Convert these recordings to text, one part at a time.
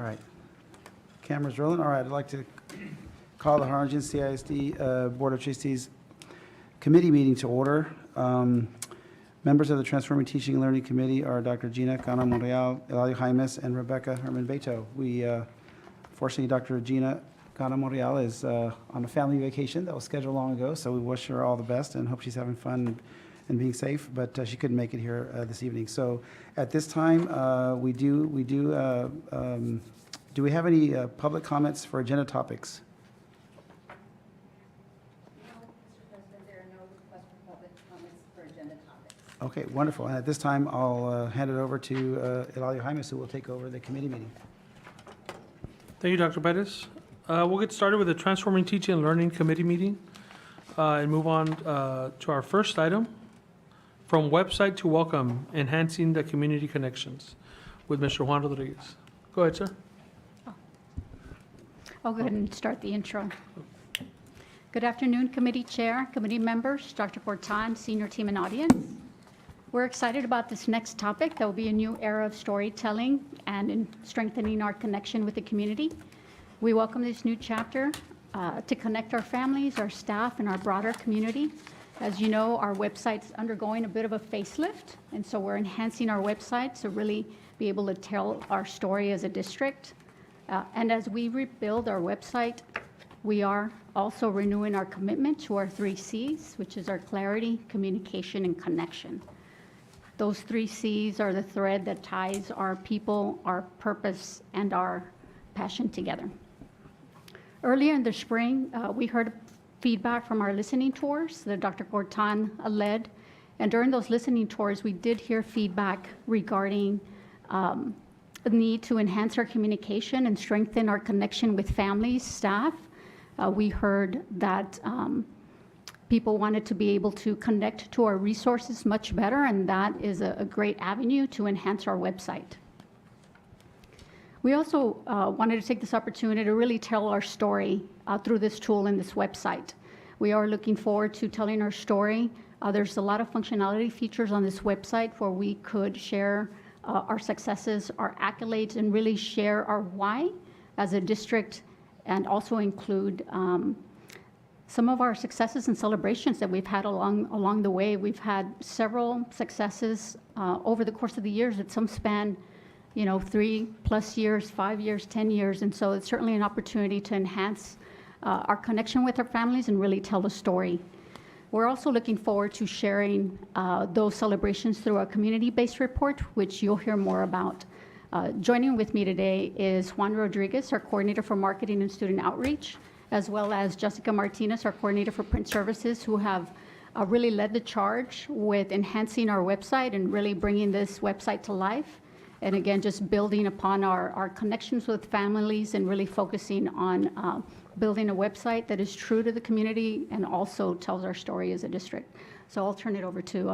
right. Camera's rolling. All right, I'd like to call the Harlingen CISD Board of Trustees Committee meeting to order. Members of the Transforming Teaching and Learning Committee are Dr. Gina Cano Monreal, Eladio Jaimes, and Rebecca Herman Beto. Fortunately, Dr. Gina Cano Monreal is on a family vacation that was scheduled long ago, so we wish her all the best and hope she's having fun and being safe, but she couldn't make it here this evening. So at this time, do we have any public comments for agenda topics? No, Mr. President, there are no requests for public comments for agenda topics. Okay, wonderful. And at this time, I'll hand it over to Eladio Jaimes, who will take over the committee meeting. Thank you, Dr. Bettis. We'll get started with the Transforming Teaching and Learning Committee meeting and move on to our first item, From Website to Welcome, Enhancing the Community Connections, with Mr. Juan Rodriguez. Go ahead, sir. I'll go ahead and start the intro. Good afternoon, committee chair, committee members, Dr. Cortan, senior team and audience. We're excited about this next topic. There will be a new era of storytelling and in strengthening our connection with the community. We welcome this new chapter to connect our families, our staff, and our broader community. As you know, our website's undergoing a bit of a facelift, and so we're enhancing our website to really be able to tell our story as a district. And as we rebuild our website, we are also renewing our commitment to our 3 C's, which is our clarity, communication, and connection. Those 3 C's are the thread that ties our people, our purpose, and our passion together. Earlier in the spring, we heard feedback from our listening tours that Dr. Cortan led. And during those listening tours, we did hear feedback regarding the need to enhance our communication and strengthen our connection with families, staff. We heard that people wanted to be able to connect to our resources much better, and that is a great avenue to enhance our website. We also wanted to take this opportunity to really tell our story through this tool and this website. We are looking forward to telling our story. There's a lot of functionality features on this website where we could share our successes, our accolades, and really share our why as a district, and also include some of our successes and celebrations that we've had along the way. We've had several successes over the course of the years that some span 3+ years, 5 years, 10 years, and so it's certainly an opportunity to enhance our connection with our families and really tell the story. We're also looking forward to sharing those celebrations through a community-based report, which you'll hear more about. Joining with me today is Juan Rodriguez, our coordinator for marketing and student outreach, as well as Jessica Martinez, our coordinator for print services, who have really led the charge with enhancing our website and really bringing this website to life. And again, just building upon our connections with families and really focusing on building a website that is true to the community and also tells our story as a district. So I'll turn it over to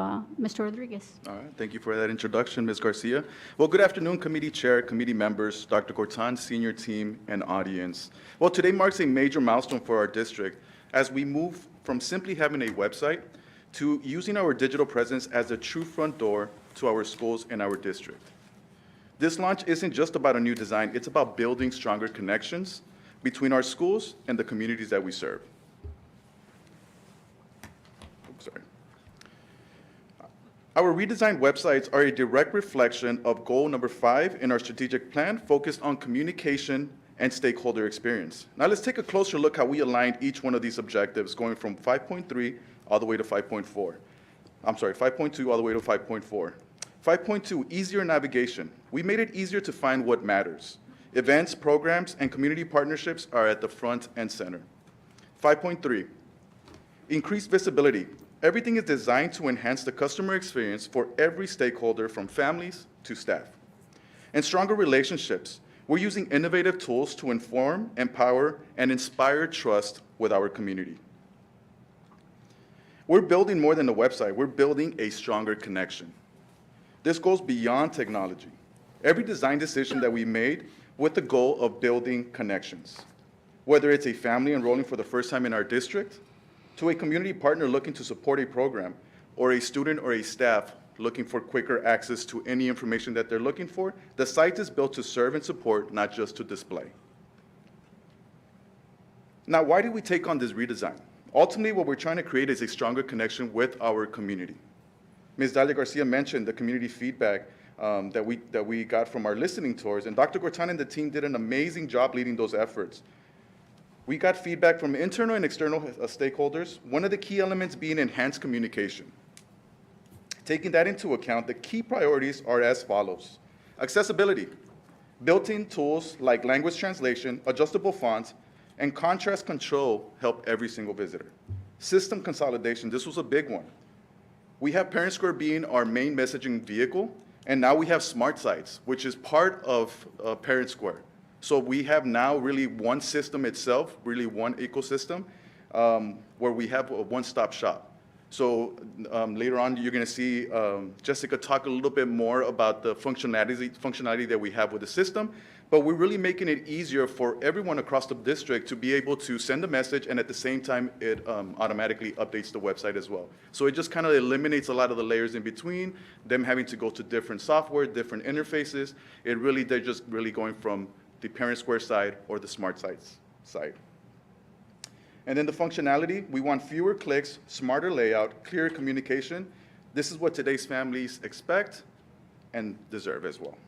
Mr. Rodriguez. All right, thank you for that introduction, Ms. Garcia. Well, good afternoon, committee chair, committee members, Dr. Cortan, senior team, and audience. Well, today marks a major milestone for our district as we move from simply having a website to using our digital presence as a true front door to our schools and our district. This launch isn't just about a new design, it's about building stronger connections between our schools and the communities that we serve. Our redesigned websites are a direct reflection of goal number 5 in our strategic plan, focused on communication and stakeholder experience. Now let's take a closer look how we aligned each one of these objectives, going from 5.3 all the way to 5.4. I'm sorry, 5.2 all the way to 5.4. 5.2, easier navigation. We made it easier to find what matters. Events, programs, and community partnerships are at the front and center. 5.3, increased visibility. Everything is designed to enhance the customer experience for every stakeholder, from families to staff. And stronger relationships. We're using innovative tools to inform, empower, and inspire trust with our community. We're building more than a website. We're building a stronger connection. This goes beyond technology. Every design decision that we made with the goal of building connections, whether it's a family enrolling for the first time in our district, to a community partner looking to support a program, or a student or a staff looking for quicker access to any information that they're looking for. The site is built to serve and support, not just to display. Now, why did we take on this redesign? Ultimately, what we're trying to create is a stronger connection with our community. Ms. Dalia Garcia mentioned the community feedback that we got from our listening tours, and Dr. Gortan and the team did an amazing job leading those efforts. We got feedback from internal and external stakeholders, one of the key elements being enhanced communication. Taking that into account, the key priorities are as follows. Accessibility. Built-in tools like language translation, adjustable fonts, and contrast control help every single visitor. System consolidation, this was a big one. We have Parent Square being our main messaging vehicle, and now we have smart sites, which is part of Parent Square. So we have now really one system itself, really one ecosystem, where we have a one-stop shop. So later on, you're going to see Jessica talk a little bit more about the functionality that we have with the system, but we're really making it easier for everyone across the district to be able to send a message, and at the same time, it automatically updates the website as well. So it just kind of eliminates a lot of the layers in between, them having to go to different software, different interfaces. They're just really going from the Parent Square side or the Smart Sites side. And then the functionality, we want fewer clicks, smarter layout, clearer communication. This is what today's families expect and deserve as well.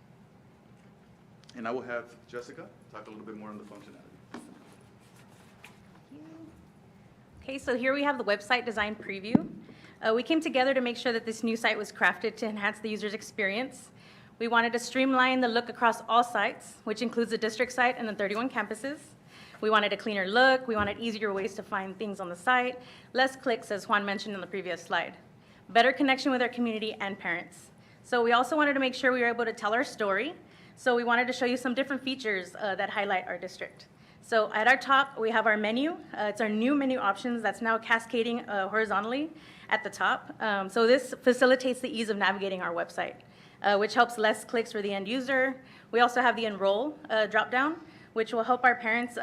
And I will have Jessica talk a little bit more on the functionality. Okay, so here we have the website design preview. We came together to make sure that this new site was crafted to enhance the user's experience. We wanted to streamline the look across all sites, which includes the district site and the 31 campuses. We wanted a cleaner look. We wanted easier ways to find things on the site, less clicks, as Juan mentioned in the previous slide, better connection with our community and parents. So we also wanted to make sure we were able to tell our story. So we wanted to show you some different features that highlight our district. So at our top, we have our menu. It's our new menu options that's now cascading horizontally at the top. So this facilitates the ease of navigating our website, which helps less clicks for the end user. We also have the enroll dropdown, which will help our parents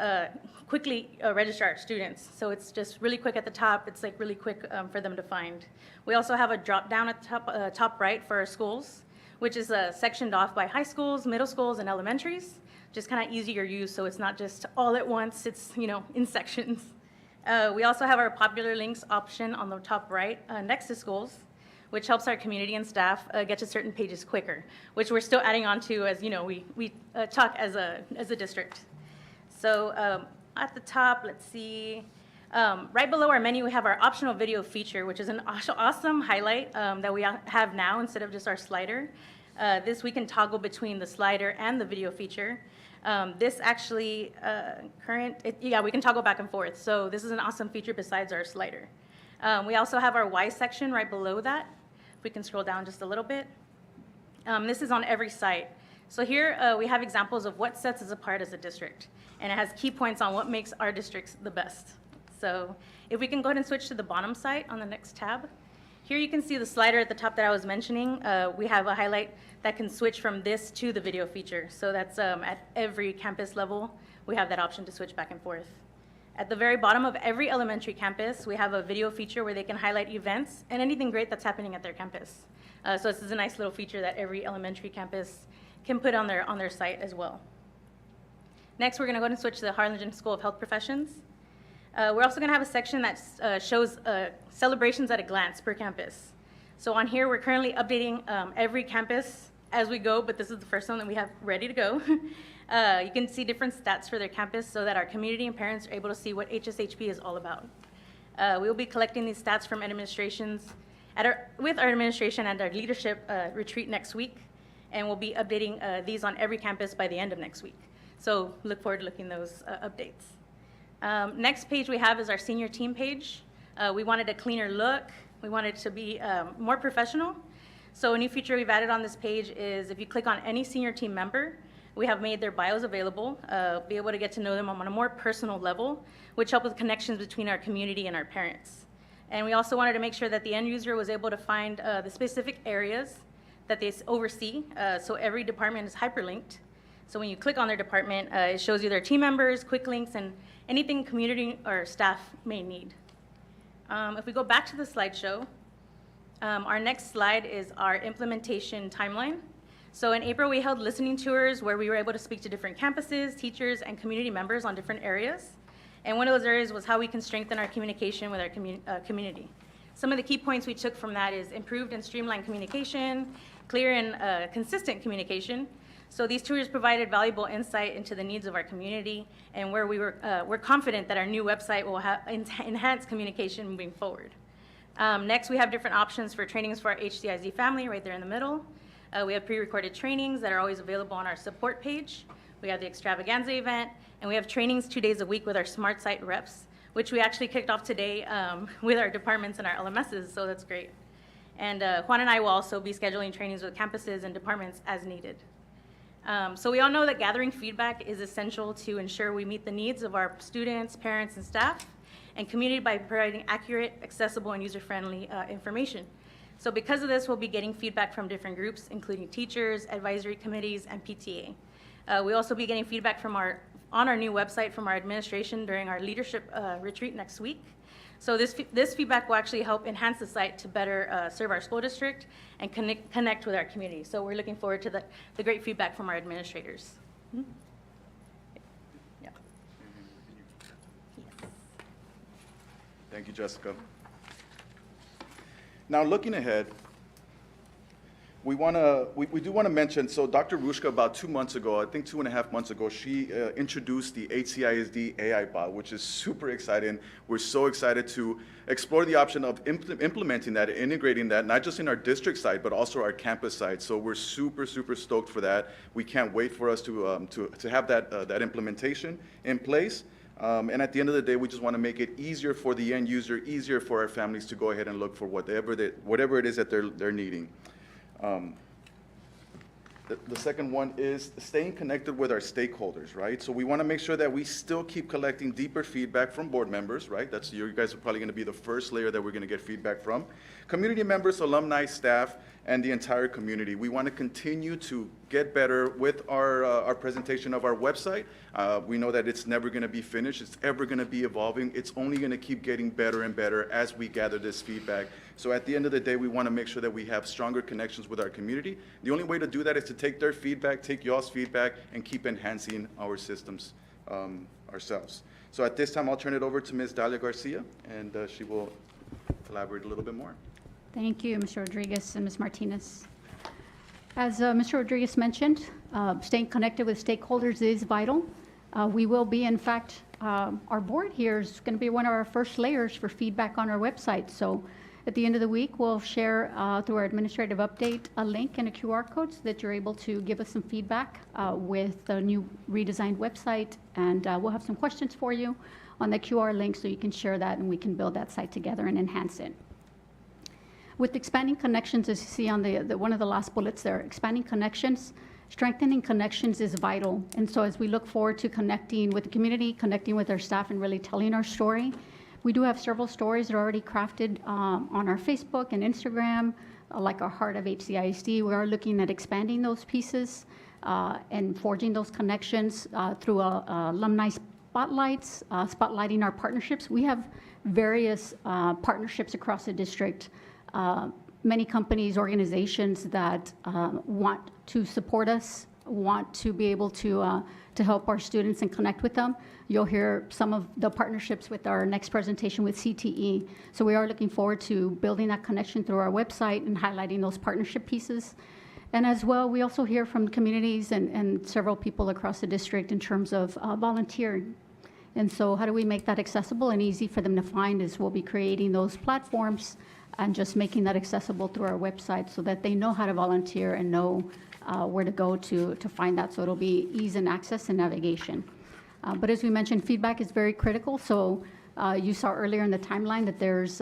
quickly register our students. So it's just really quick at the top. It's like really quick for them to find. We also have a drop down at the top right for our schools, which is sectioned off by high schools, middle schools, and elementaries. Just kind of easier use, so it's not just all at once. It's in sections. We also have our popular links option on the top right next to schools, which helps our community and staff get to certain pages quicker, which we're still adding on to as we talk as a district. So at the top, let's see, right below our menu, we have our optional video feature, which is an awesome highlight that we have now instead of just our slider. This we can toggle between the slider and the video feature. This actually, we can toggle back and forth. So this is an awesome feature besides our slider. We also have our why section right below that. If we can scroll down just a little bit. This is on every site. So here we have examples of what sets us apart as a district. And it has key points on what makes our districts the best. So if we can go ahead and switch to the bottom site on the next tab. Here you can see the slider at the top that I was mentioning. We have a highlight that can switch from this to the video feature. So that's at every campus level, we have that option to switch back and forth. At the very bottom of every elementary campus, we have a video feature where they can highlight events and anything great that's happening at their campus. So this is a nice little feature that every elementary campus can put on their site as well. Next, we're going to go ahead and switch to the Harlingen School of Health Professions. We're also going to have a section that shows celebrations at a glance per campus. So on here, we're currently updating every campus as we go, but this is the first one that we have ready to go. You can see different stats for their campus so that our community and parents are able to see what HSHP is all about. We will be collecting these stats from administrations with our administration and our leadership retreat next week, and we'll be updating these on every campus by the end of next week. So look forward to looking those updates. Next page we have is our senior team page. We wanted a cleaner look. We wanted it to be more professional. So a new feature we've added on this page is if you click on any senior team member, we have made their bios available, be able to get to know them on a more personal level, which helps with connections between our community and our parents. And we also wanted to make sure that the end user was able to find the specific areas that they oversee. So every department is hyperlinked. So when you click on their department, it shows you their team members, quick links, and anything community or staff may need. If we go back to the slideshow, Our next slide is our implementation timeline. So in April, we held listening tours where we were able to speak to different campuses, teachers, and community members on different areas. And one of those areas was how we can strengthen our communication with our community. Some of the key points we took from that is improved and streamlined communication, clear and consistent communication. So these tours provided valuable insight into the needs of our community, and where we're confident that our new website will enhance communication moving forward. Next, we have different options for trainings for our HCIZ family right there in the middle. We have pre-recorded trainings that are always available on our support page. We have the extravaganza event, and we have trainings 2 days a week with our Smart Site reps, which we actually kicked off today with our departments and our LMSs, so that's great. And Juan and I will also be scheduling trainings with campuses and departments as needed. So we all know that gathering feedback is essential to ensure we meet the needs of our students, parents, and staff, and community by providing accurate, accessible, and user-friendly information. So because of this, we'll be getting feedback from different groups, including teachers, advisory committees, and PTA. We'll also be getting feedback on our new website from our administration during our leadership retreat next week. So this feedback will actually help enhance the site to better serve our school district and connect with our community. So we're looking forward to the great feedback from our administrators. Yeah. Thank you, Jessica. Now, looking ahead, we do want to mention, so Dr. Rushka, about 2 months ago, I think 2.5 months ago, she introduced the HCISD AI bot, which is super exciting. We're so excited to explore the option of implementing that, integrating that, not just in our district site, but also our campus site. So we're super, super stoked for that. We can't wait for us to have that implementation in place. And at the end of the day, we just want to make it easier for the end user, easier for our families to go ahead and look for whatever it is that they're needing. The second one is staying connected with our stakeholders, right? So we want to make sure that we still keep collecting deeper feedback from board members, right? You guys are probably going to be the first layer that we're going to get feedback from. Community members, alumni, staff, and the entire community. We want to continue to get better with our presentation of our website. We know that it's never going to be finished. It's ever going to be evolving. It's only going to keep getting better and better as we gather this feedback. So at the end of the day, we want to make sure that we have stronger connections with our community. The only way to do that is to take their feedback, take y'all's feedback, and keep enhancing our systems ourselves. So at this time, I'll turn it over to Ms. Dalia Garcia, and she will elaborate a little bit more. Thank you, Mr. Rodriguez and Ms. Martinez. As Mr. Rodriguez mentioned, staying connected with stakeholders is vital. We will be, in fact, our board here is going to be one of our first layers for feedback on our website. So at the end of the week, we'll share through our administrative update a link and a QR code so that you're able to give us some feedback with the new redesigned website. And we'll have some questions for you on the QR link so you can share that and we can build that site together and enhance it. With expanding connections, as you see on one of the last bullets there, expanding connections, strengthening connections is vital. And so as we look forward to connecting with the community, connecting with our staff, and really telling our story, we do have several stories that are already crafted on our Facebook and Instagram, like our Heart of HCISD. We are looking at expanding those pieces and forging those connections through alumni spotlights, spotlighting our partnerships. We have various partnerships across the district. Many companies, organizations that want to support us, want to be able to help our students and connect with them. You'll hear some of the partnerships with our next presentation with CTE. So we are looking forward to building that connection through our website and highlighting those partnership pieces. And as well, we also hear from communities and several people across the district in terms of volunteering. And so how do we make that accessible and easy for them to find is we'll be creating those platforms and just making that accessible through our website so that they know how to volunteer and know where to go to find that. So it'll be ease and access and navigation. But as we mentioned, feedback is very critical. So you saw earlier in the timeline that there's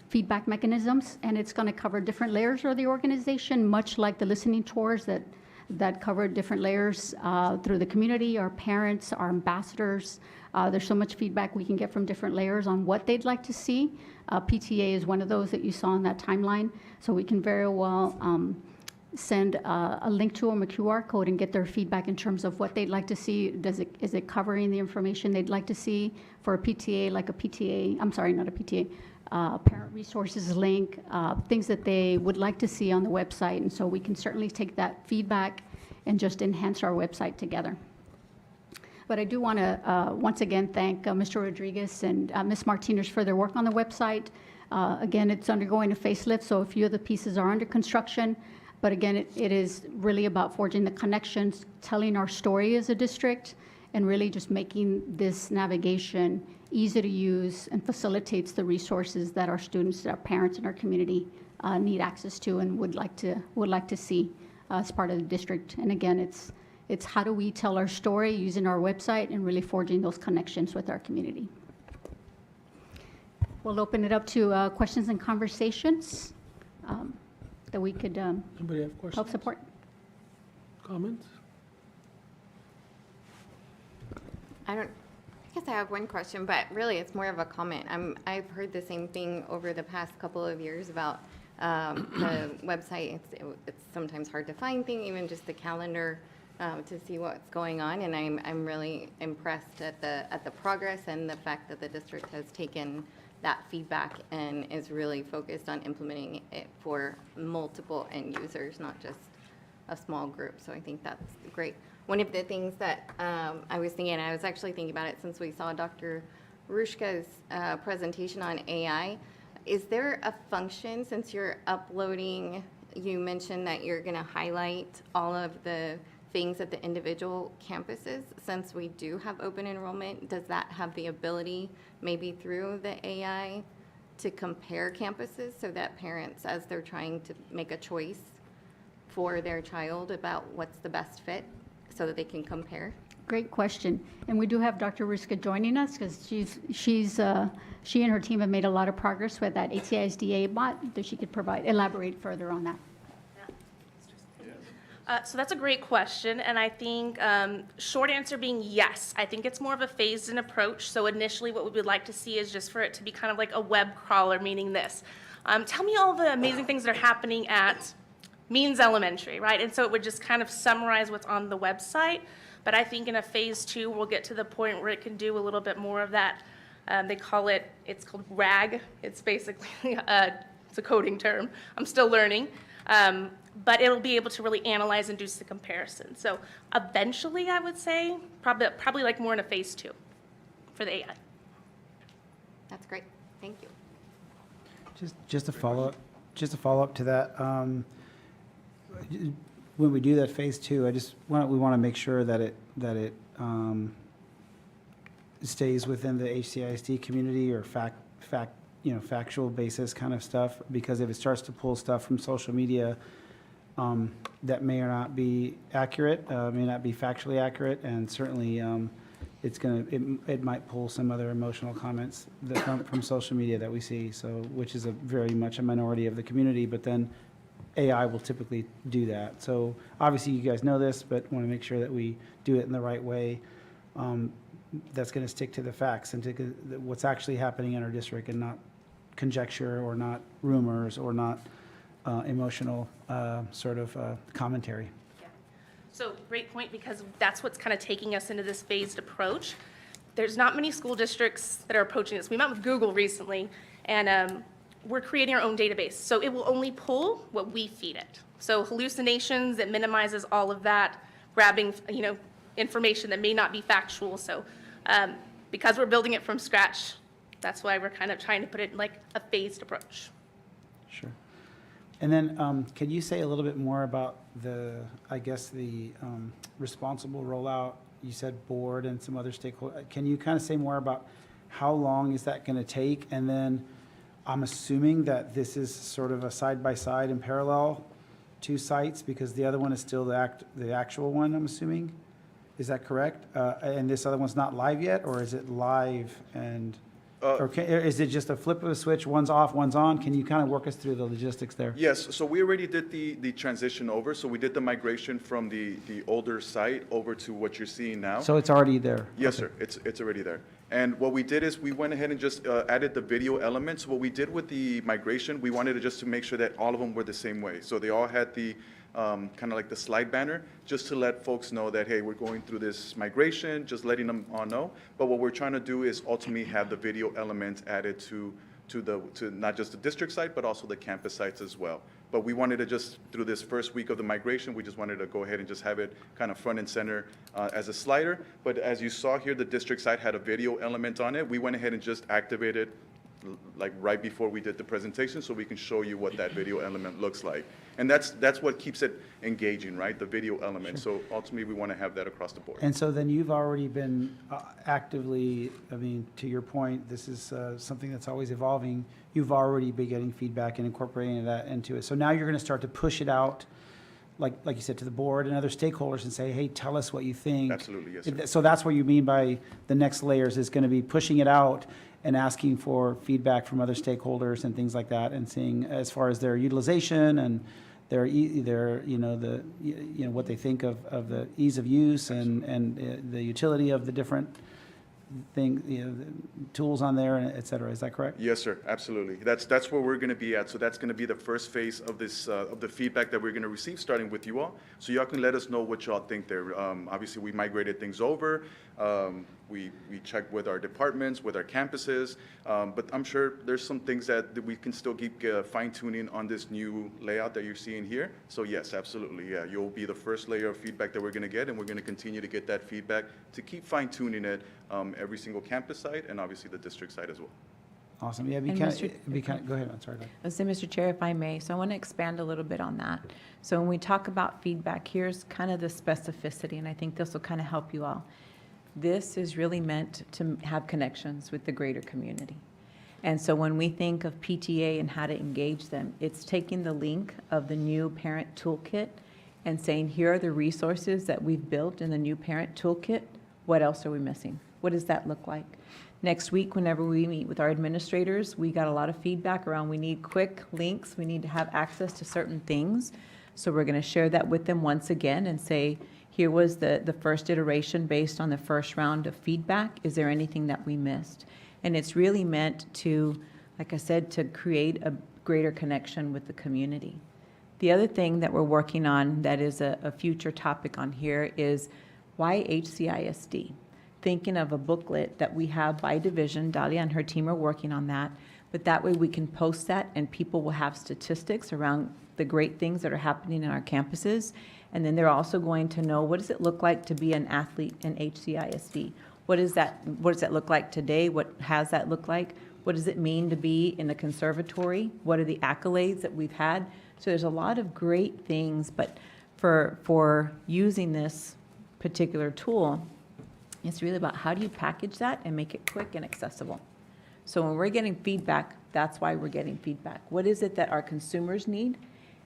feedback mechanisms, and it's going to cover different layers of the organization, much like the listening tours that cover different layers through the community, our parents, our ambassadors. There's so much feedback we can get from different layers on what they'd like to see. PTA is one of those that you saw in that timeline. So we can very well send a link to them, a QR code, and get their feedback in terms of what they'd like to see. Is it covering the information they'd like to see for a PTA, like a PTA, I'm sorry, not a PTA, parent resources link, things that they would like to see on the website. And so we can certainly take that feedback and just enhance our website together. But I do want to once again thank Mr. Rodriguez and Ms. Martinez for their work on the website. Again, it's undergoing a facelift, so a few of the pieces are under construction. But again, it is really about forging the connections, telling our story as a district, and really just making this navigation easy to use and facilitates the resources that our students, our parents, and our community need access to and would like to see as part of the district. And again, it's how do we tell our story using our website and really forging those connections with our community. We'll open it up to questions and conversations that we could Anybody have questions? help support. Comments? I guess I have one question, but really it's more of a comment. I've heard the same thing over the past couple of years about the website. It's sometimes hard to find things, even just the calendar to see what's going on. And I'm really impressed at the progress and the fact that the district has taken that feedback and is really focused on implementing it for multiple end users, not just a small group. So I think that's great. One of the things that I was actually thinking about it since we saw Dr. Rushka's presentation on AI. Is there a function, since you're uploading, you mentioned that you're going to highlight all of the things at the individual campuses? Since we do have open enrollment, does that have the ability, maybe through the AI, to compare campuses so that parents, as they're trying to make a choice for their child about what's the best fit, so that they can compare? Great question. And we do have Dr. Ruska joining us because she and her team have made a lot of progress with that ATISDA bot that she could elaborate further on that. So that's a great question, and I think short answer being yes. I think it's more of a phased-in approach. So initially what we would like to see is just for it to be kind of like a web crawler, meaning this. Tell me all the amazing things that are happening at Means Elementary, right? And so it would just kind of summarize what's on the website. But I think in a phase 2, we'll get to the point where it can do a little bit more of that. It's called RAG. It's basically, it's a coding term. I'm still learning. But it'll be able to really analyze and do the comparison. So eventually, I would say, probably like more in a phase 2 for the AI. That's great. Thank you. Just a follow-up to that. When we do that phase 2, we want to make sure that it stays within the HCISD community or factual basis kind of stuff, because if it starts to pull stuff from social media that may or not be accurate, may not be factually accurate, and certainly it might pull some other emotional comments from social media that we see, which is very much a minority of the community, but then AI will typically do that. So obviously you guys know this, but want to make sure that we do it in the right way. That's going to stick to the facts and to what's actually happening in our district, and not conjecture or not rumors or not emotional commentary. Yeah. So great point, because that's what's kind of taking us into this phased approach. There's not many school districts that are approaching this. We met with Google recently, and we're creating our own database. So it will only pull what we feed it. So hallucinations, it minimizes all of that, grabbing information that may not be factual. So because we're building it from scratch, that's why we're kind of trying to put it in like a phased approach. Sure. And then can you say a little bit more about the responsible rollout? You said board and some other stakeholders. Can you kind of say more about how long is that going to take? And then I'm assuming that this is sort of a side-by-side in parallel, 2 sites, because the other one is still the actual one, I'm assuming. Is that correct? And this other one's not live yet, or is it live and... is it just a flip of a switch, one's off, one's on? Can you kind of work us through the logistics there? Yes, so we already did the transition over. So we did the migration from the older site over to what you're seeing now. So it's already there? Yes, Okay. sir, it's already there. And what we did is we went ahead and just added the video elements. What we did with the migration, we wanted to make sure that all of them were the same way. So they all had the kind of like the slide banner, just to let folks know that, hey, we're going through this migration, just letting them all know. But what we're trying to do is ultimately have the video elements added to to not just the district site, but also the campus sites as well. But we wanted to just, through this first week of the migration, we just wanted to go ahead and just have it kind of front and center as a slider. But as you saw here, the district site had a video element on it. We went ahead and just activated like right before we did the presentation, so we can show you what that video element looks like. And that's what keeps it engaging, right? The video element. So ultimately, we want to have that across the board. And so then you've already been actively, I mean, to your point, this is something that's always evolving. You've already been getting feedback and incorporating that into it. So now you're going to start to push it out, like you said, to the board and other stakeholders and say, hey, tell us what you think. Absolutely, yes, sir. So that's what you mean by the next layers is going to be pushing it out and asking for feedback from other stakeholders and things like that, and seeing as far as their utilization and their what they think of the ease of use and the utility of the different thing, the tools on there, and et cetera. Is that correct? Yes, sir, absolutely. That's where we're going to be at. So that's going to be the first phase of this, of the feedback that we're going to receive, starting with you all. So y'all can let us know what y'all think there. Obviously, we migrated things over. We checked with our departments, with our campuses, but I'm sure there's some things that we can still keep fine-tuning on this new layout that you're seeing here. So yes, absolutely, yeah. You'll be the first layer of feedback that we're going to get, and we're going to continue to get that feedback to keep fine-tuning it every single campus site and obviously the district site as well. Awesome. Yeah, And go ahead. I'm sorry. Go ahead. I say, Mr. Chair, if I may, so I want to expand a little bit on that. So when we talk about feedback, here's kind of the specificity, and I think this will kind of help you all. This is really meant to have connections with the greater community. And so when we think of PTA and how to engage them, it's taking the link of the new parent toolkit and saying, here are the resources that we've built in the new parent toolkit. What else are we missing? What does that look like? Next week, whenever we meet with our administrators, we got a lot of feedback around we need quick links, we need to have access to certain things. So we're going to share that with them once again and say, here was the first iteration based on the first round of feedback. Is there anything that we missed? And it's really meant to, like I said, to create a greater connection with the community. The other thing that we're working on that is a future topic on here is why HCISD? Thinking of a booklet that we have by division. Dahlia and her team are working on that. But that way we can post that and people will have statistics around the great things that are happening in our campuses. And then they're also going to know, what does it look like to be an athlete in HCISD? What does that look like today? What has that look like? What does it mean to be in the conservatory? What are the accolades that we've had? So there's a lot of great things, but for using this particular tool, it's really about how do you package that and make it quick and accessible. So when we're getting feedback, that's why we're getting feedback. What is it that our consumers need?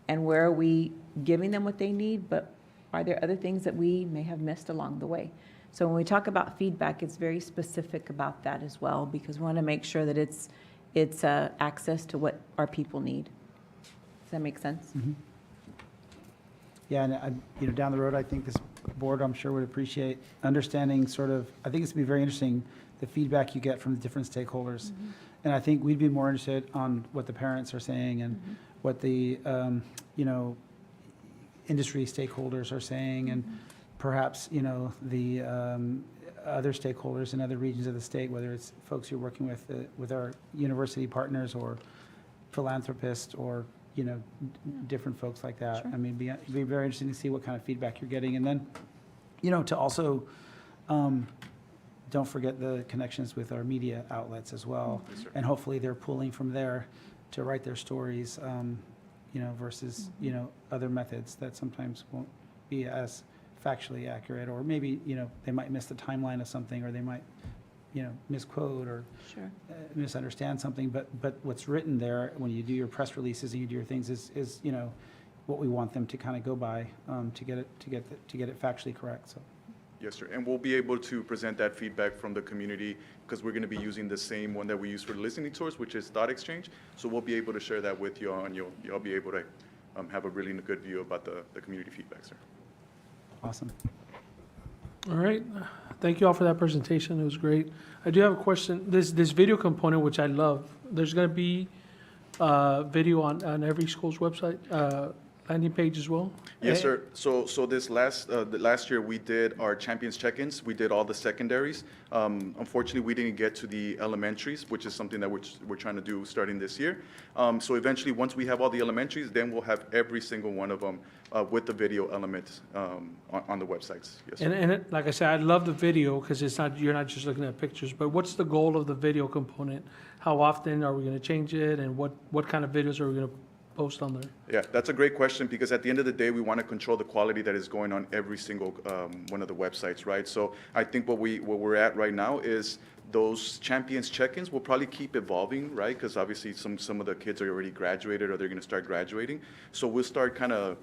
And where are we giving them what they need? But are there other things that we may have missed along the way? So when we talk about feedback, it's very specific about that as well, because we want to make sure that it's access to what our people need. Does that make sense? Mm-hmm. Yeah, and down the road, I think this board, I'm sure, would appreciate understanding sort of, I think it's going to be very interesting, the feedback you get from the different stakeholders. Mm-hmm. And I think we'd be more interested on what the parents are saying and what the, industry stakeholders are saying, and perhaps, the other stakeholders in other regions of the state, whether it's folks you're working with our university partners or philanthropists or, different folks like that. Sure. I mean, it'd be very interesting to see what kind of feedback you're getting. And then, to also, don't forget the connections with our media outlets as well. Yes, sir. And hopefully they're pulling from there to write their stories, versus, other methods that sometimes won't be as factually accurate, or maybe, they might miss the timeline of something, or they might, misquote or Sure. misunderstand something, but what's written there, when you do your press releases and you do your things, is what we want them to kind of go by, to get it factually correct, so. Yes, sir. And we'll be able to present that feedback from the community because we're going to be using the same one that we use for the listening tours, which is Thought Exchange. So we'll be able to share that with you all, and you'll be able to have a really good view about the community feedback, sir. Awesome. All right. Thank you all for that presentation. It was great. I do have a question. This video component, which I love, there's going to be video on every school's website, landing page as well? Yes, sir. So this the last year, we did our champions check-ins. We did all the secondaries. Unfortunately, we didn't get to the elementaries, which is something that we're trying to do starting this year. So eventually, once we have all the elementaries, then we'll have every single one of them with the video element on the websites. Yes, sir. And like I said, I love the video because you're not just looking at pictures, but what's the goal of the video component? How often are we going to change it, and what kind of videos are we going to post on there? Yeah, that's a great question, because at the end of the day, we want to control the quality that is going on every single one of the websites, right? So I think what we're at right now is those champions check-ins will probably keep evolving, right? Because obviously some of the kids are already graduated, or they're going to start graduating. So we'll start kind of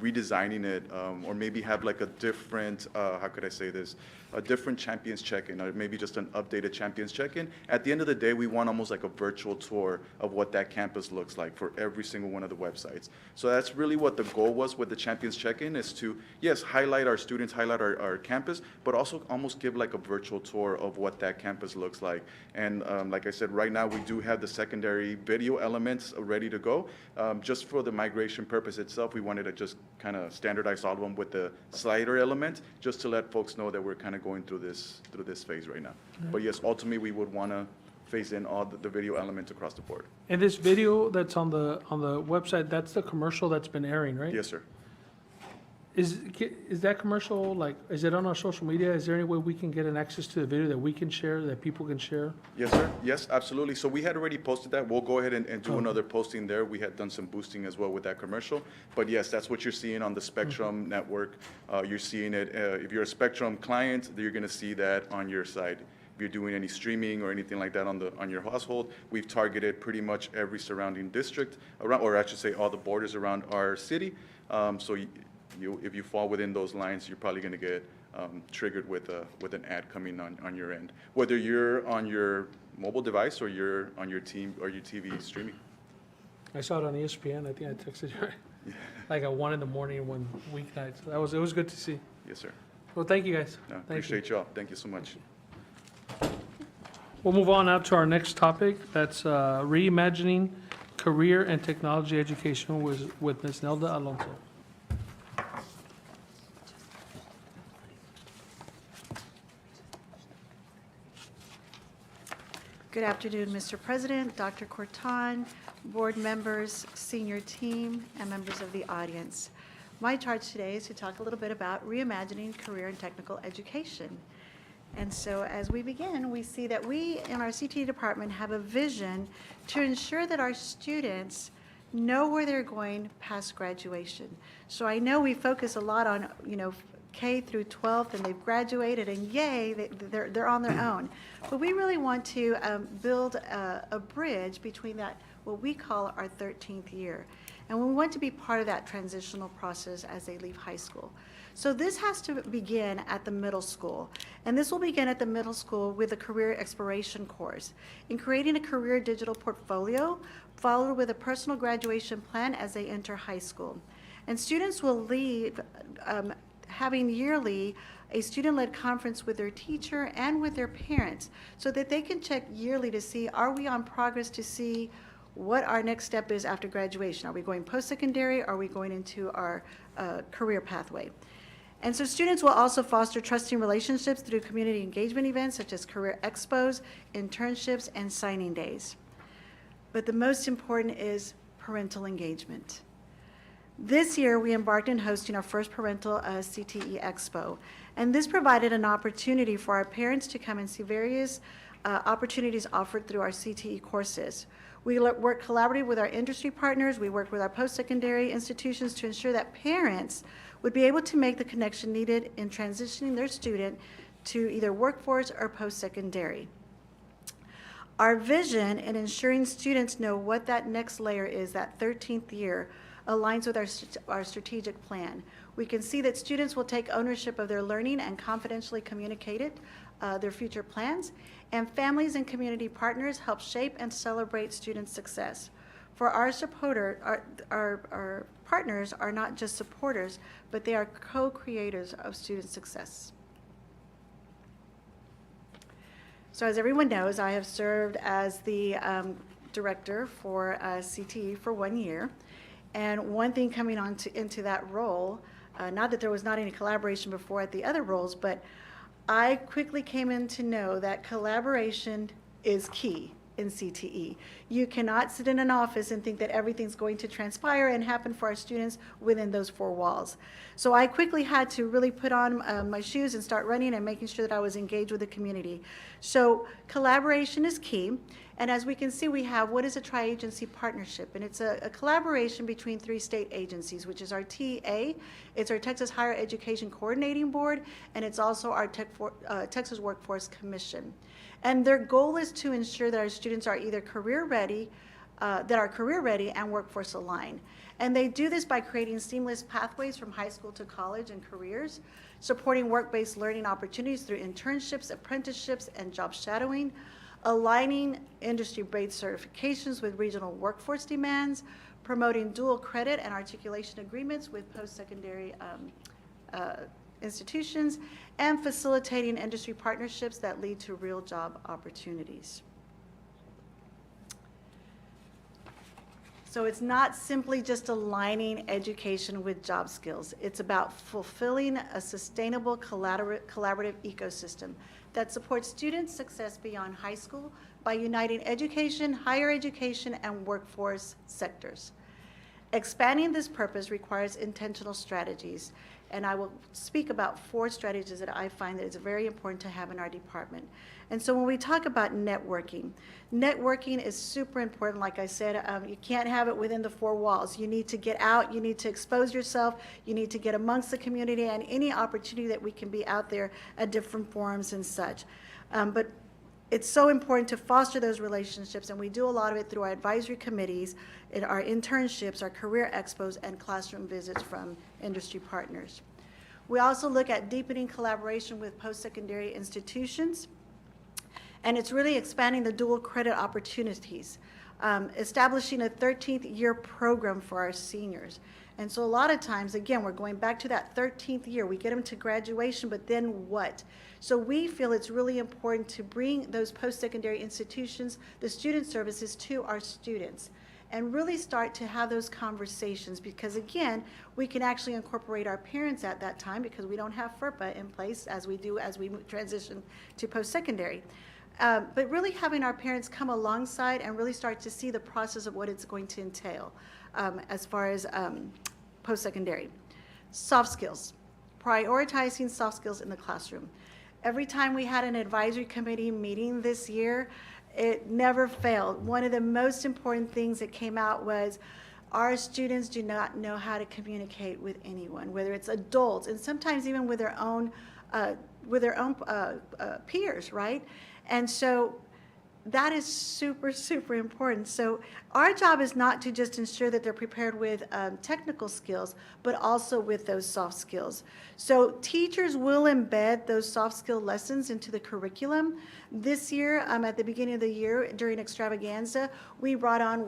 redesigning it, or maybe have like a different, how could I say this? A different champions check-in, or maybe just an updated champions check-in. At the end of the day, we want almost like a virtual tour of what that campus looks like for every single one of the websites. So that's really what the goal was with the champions check-in, is to, yes, highlight our students, highlight our campus, but also almost give like a virtual tour of what that campus looks like. And like I said, right now we do have the secondary video elements ready to go. Just for the migration purpose itself, we wanted to just kind of standardize all of them with the slider element, just to let folks know that we're kind of going through this phase right now. But yes, ultimately, we would want to phase in all the video elements across the board. And this video that's on the website, that's the commercial that's been airing, right? Yes, sir. Is that commercial, like, is it on our social media? Is there any way we can get an access to the video that we can share, that people can share? Yes, sir. Yes, absolutely. So we had already posted that. We'll go ahead and do another posting there. We had done some boosting as well with that commercial. But yes, that's what you're seeing on the Spectrum network. You're seeing it. If you're a Spectrum client, you're going to see that on your side. If you're doing any streaming or anything like that on your household, we've targeted pretty much every surrounding district around, or I should say all the borders around our city. So if you fall within those lines, you're probably going to get triggered with an ad coming on your end, whether you're on your mobile device or you're on your TV streaming. I saw it on ESPN. I think I texted you, like at 1 a.m. one weeknight. So it was good to see. Yes, sir. Well, thank you, guys. No, Thank you. appreciate y'all. Thank you so much. We'll move on now to our next topic. That's reimagining career and technology education with Ms. Nelda Alonso. Good afternoon, Mr. President, Dr. Corton, board members, senior team, and members of the audience. My charge today is to talk a little bit about reimagining career and technical education. And so as we begin, we see that we in our CTE department have a vision to ensure that our students know where they're going past graduation. So I know we focus a lot on, K through 12th, and they've graduated, and yay, they're on their own. But we really want to build a bridge between that, what we call our 13th year. And we want to be part of that transitional process as they leave high school. So this has to begin at the middle school. And this will begin at the middle school with a career exploration course. In creating a career digital portfolio, followed with a personal graduation plan as they enter high school. And students will leave having yearly a student-led conference with their teacher and with their parents so that they can check yearly to see, are we on progress to see what our next step is after graduation? Are we going post-secondary? Are we going into our career pathway? And so students will also foster trusting relationships through community engagement events such as career expos, internships, and signing days. But the most important is parental engagement. This year, we embarked on hosting our first parental CTE Expo, and this provided an opportunity for our parents to come and see various opportunities offered through our CTE courses. We work collaboratively with our industry partners. We work with our post-secondary institutions to ensure that parents would be able to make the connection needed in transitioning their student to either workforce or post-secondary. Our vision in ensuring students know what that next layer is, that 13th year, aligns with our strategic plan. We can see that students will take ownership of their learning and confidentially communicate it, their future plans, and families and community partners help shape and celebrate student success. For our partners are not just supporters, but they are co-creators of student success. So as everyone knows, I have served as the director for CTE for 1 year. And one thing coming on into that role, not that there was not any collaboration before at the other roles, but I quickly came in to know that collaboration is key in CTE. You cannot sit in an office and think that everything's going to transpire and happen for our students within those four walls. So I quickly had to really put on my shoes and start running and making sure that I was engaged with the community. So collaboration is key. And as we can see, we have what is a tri-agency partnership, and it's a collaboration between 3 state agencies, which is our TA, it's our Texas Higher Education Coordinating Board, and it's also our Texas Workforce Commission. And their goal is to ensure that our students are either career ready, and workforce aligned. And they do this by creating seamless pathways from high school to college and careers, supporting work-based learning opportunities through internships, apprenticeships, and job shadowing, aligning industry-based certifications with regional workforce demands, promoting dual credit and articulation agreements with post-secondary institutions, and facilitating industry partnerships that lead to real job opportunities. So it's not simply just aligning education with job skills. It's about fulfilling a sustainable collaborative ecosystem that supports students' success beyond high school by uniting education, higher education, and workforce sectors. Expanding this purpose requires intentional strategies, and I will speak about 4 strategies that I find that it's very important to have in our department. And so when we talk about networking is super important. Like I said, you can't have it within the 4 walls. You need to get out, you need to expose yourself, you need to get amongst the community, and any opportunity that we can be out there at different forums and such. But it's so important to foster those relationships, and we do a lot of it through our advisory committees, in our internships, our career expos, and classroom visits from industry partners. We also look at deepening collaboration with post-secondary institutions, and it's really expanding the dual credit opportunities, establishing a 13th year program for our seniors. And so a lot of times, again, we're going back to that 13th year. We get them to graduation, but then what? So we feel it's really important to bring those post-secondary institutions, the student services, to our students and really start to have those conversations, because again, we can actually incorporate our parents at that time because we don't have FERPA in place as we do as we transition to post-secondary. But really having our parents come alongside and really start to see the process of what it's going to entail as far as post-secondary. Soft skills, prioritizing soft skills in the classroom. Every time we had an advisory committee meeting this year, it never failed. One of the most important things that came out was our students do not know how to communicate with anyone, whether it's adults and sometimes even with their own peers, right? And so that is super, super important. So our job is not to just ensure that they're prepared with technical skills, but also with those soft skills. So teachers will embed those soft skill lessons into the curriculum. This year, at the beginning of the year, during Extravaganza, we brought on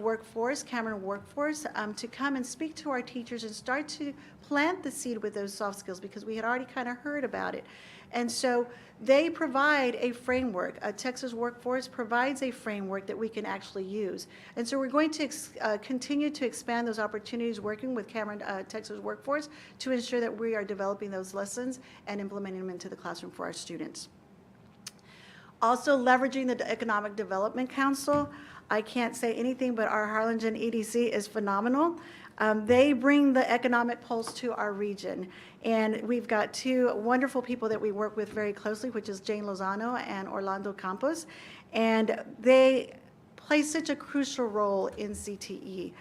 Cameron Workforce, to come and speak to our teachers and start to plant the seed with those soft skills, because we had already kind of heard about it. And so they provide a framework. Texas Workforce provides a framework that we can actually use. And so we're going to continue to expand those opportunities working with Cameron Texas Workforce to ensure that we are developing those lessons and implementing them into the classroom for our students. Also leveraging the Economic Development Council. I can't say anything, but our Harlingen EDC is phenomenal. They bring the economic pulse to our region. And we've got 2 wonderful people that we work with very closely, which is Jane Lozano and Orlando Campos. And they play such a crucial role in CTE.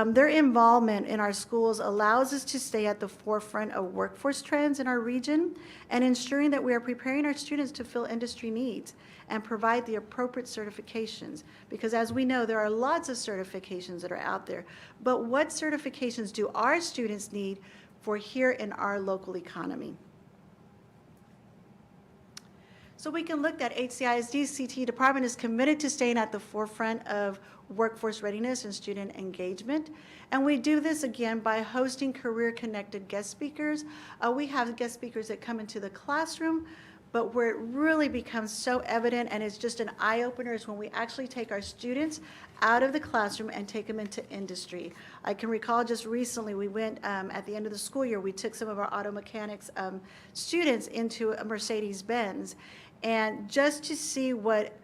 Their involvement in our schools allows us to stay at the forefront of workforce trends in our region and ensuring that we are preparing our students to fill industry needs and provide the appropriate certifications. Because as we know, there are lots of certifications that are out there. But what certifications do our students need for here in our local economy? So we can look at HCISD's CTE department is committed to staying at the forefront of workforce readiness and student engagement. And we do this again by hosting career-connected guest speakers. We have guest speakers that come into the classroom, But where it really becomes so evident and it's just an eye-opener is when we actually take our students out of the classroom and take them into industry. I can recall just recently, we went, at the end of the school year, we took some of our auto mechanics students into a Mercedes-Benz. And just to see what,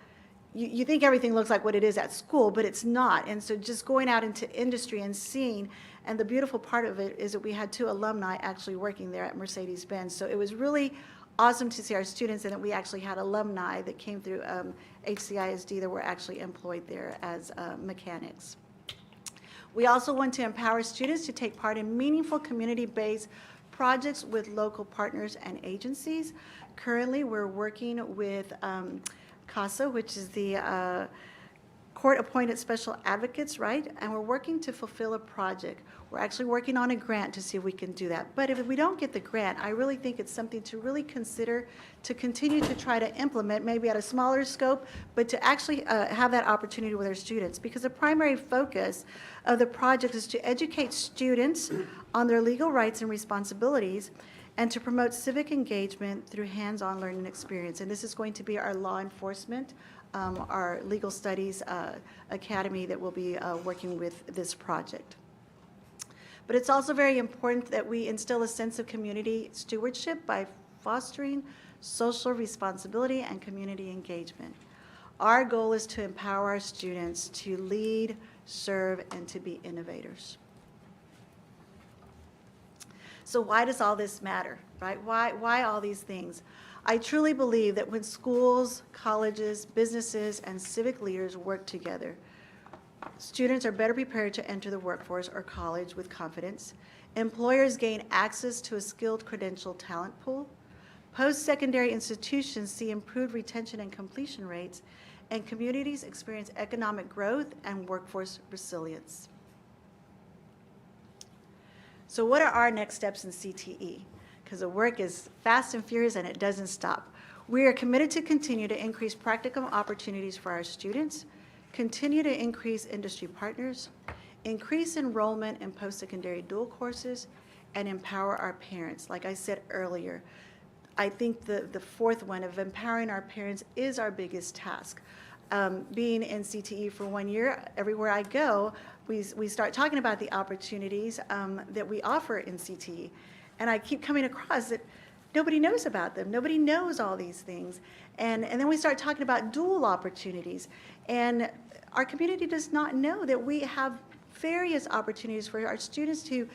you think everything looks like what it is at school, but it's not. And so just going out into industry and seeing, and the beautiful part of it is that we had 2 alumni actually working there at Mercedes-Benz. So it was really awesome to see our students, and that we actually had alumni that came through HCISD that were actually employed there as mechanics. We also want to empower students to take part in meaningful community-based projects with local partners and agencies. Currently, we're working with CASA, which is the court-appointed special advocates, right? And we're working to fulfill a project. We're actually working on a grant to see if we can do that. But if we don't get the grant, I really think it's something to really consider to continue to try to implement, maybe at a smaller scope, but to actually have that opportunity with our students. Because the primary focus of the project is to educate students on their legal rights and responsibilities, and to promote civic engagement through hands-on learning experience. And this is going to be our law enforcement, our legal studies academy that will be working with this project. But it's also very important that we instill a sense of community stewardship by fostering social responsibility and community engagement. Our goal is to empower our students to lead, serve, and to be innovators. So why does all this matter, right? Why all these things? I truly believe that when schools, colleges, businesses, and civic leaders work together, students are better prepared to enter the workforce or college with confidence. Employers gain access to a skilled credentialed talent pool. Post-secondary institutions see improved retention and completion rates, and communities experience economic growth and workforce resilience. So what are our next steps in CTE? Because the work is fast and furious and it doesn't stop. We are committed to continue to increase practicum opportunities for our students, continue to increase industry partners, increase enrollment in post-secondary dual courses, and empower our parents. Like I said earlier, I think the fourth one of empowering our parents is our biggest task. Being in CTE for 1 year, everywhere I go, we start talking about the opportunities that we offer in CTE. And I keep coming across that nobody knows about them. Nobody knows all these things. And then we start talking about dual opportunities. And our community does not know that we have various opportunities for our students to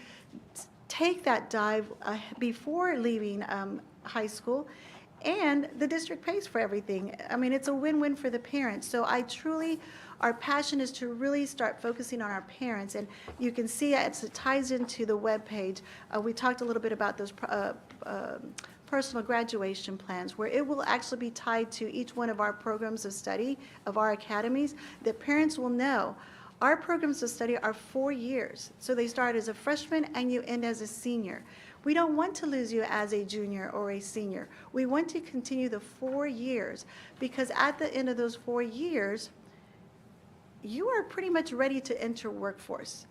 take that dive before leaving high school. And the district pays for everything. I mean, it's a win-win for the parents. So I truly, our passion is to really start focusing on our parents. And you can see it ties into the webpage. We talked a little bit about those personal graduation plans, where it will actually be tied to each one of our programs of study of our academies, that parents will know. Our programs of study are 4 years. So they start as a freshman and you end as a senior. We don't want to lose you as a junior or a senior. We want to continue the 4 years, because at the end of those 4 years, you are pretty much ready to enter workforce.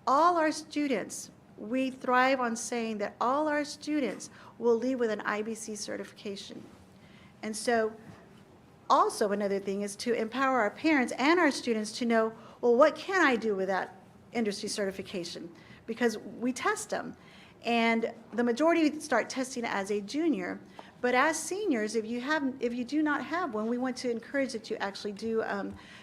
All our students, we thrive on saying that all our students will leave with an IBC certification. And so also another thing is to empower our parents and our students to know, well, what can I do with that industry certification? Because we test them. And the majority start testing as a junior, but as seniors, if you do not have one, we want to encourage that you actually do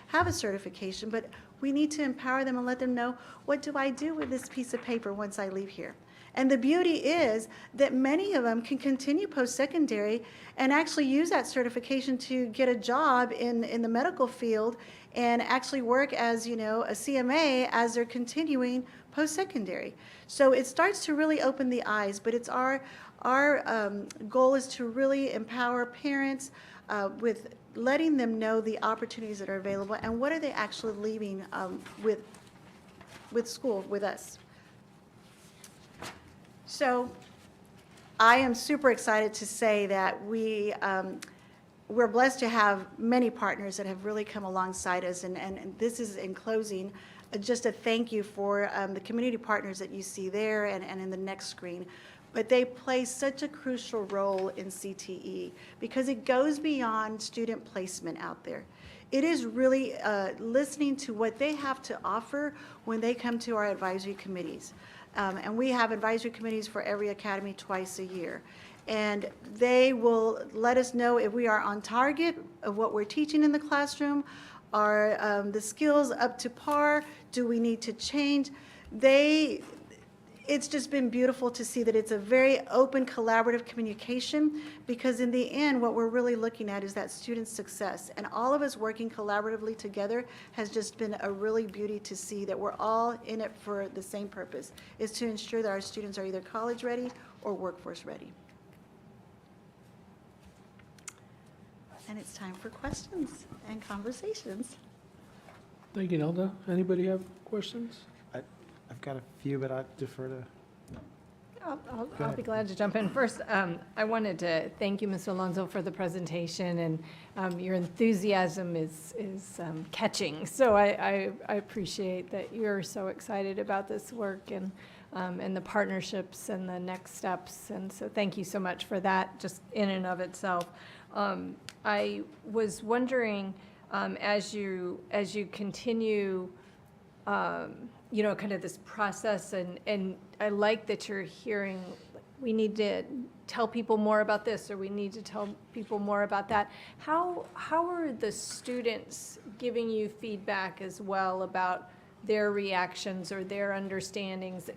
have a certification, but we need to empower them and let them know, what do I do with this piece of paper once I leave here? And the beauty is that many of them can continue post-secondary and actually use that certification to get a job in the medical field and actually work as, you know, a CMA as they're continuing post-secondary. So it starts to really open the eyes, but it's our goal is to really empower parents with letting them know the opportunities that are available and what are they actually leaving with school, with us. So I am super excited to say that we're blessed to have many partners that have really come alongside us, and this is, in closing, just a thank you for the community partners that you see there and in the next screen. but they play such a crucial role in CTE because it goes beyond student placement out there. It is really listening to what they have to offer when they come to our advisory committees. And we have advisory committees for every academy twice a year. And they will let us know if we are on target of what we're teaching in the classroom. Are the skills up to par? Do we need to change? It's just been beautiful to see that it's a very open, collaborative communication, because in the end, what we're really looking at is that student's success. And all of us working collaboratively together has just been a really beauty to see that we're all in it for the same purpose, is to ensure that our students are either college ready or workforce ready. And it's time for questions and conversations. Thank you, Nelda. Anybody have questions? I've got a few, but I defer to. I'll ahead. be glad to jump in. First, I wanted to thank you, Mr. Alonso, for the presentation, and your enthusiasm is catching. So I appreciate that you're so excited about this work and the partnerships and the next steps. And so thank you so much for that, just in and of itself. I was wondering, as you continue, kind of this process, and I like that you're hearing, we need to tell people more about this, or we need to tell people more about that. How are the students giving you feedback as well about their reactions or their understandings?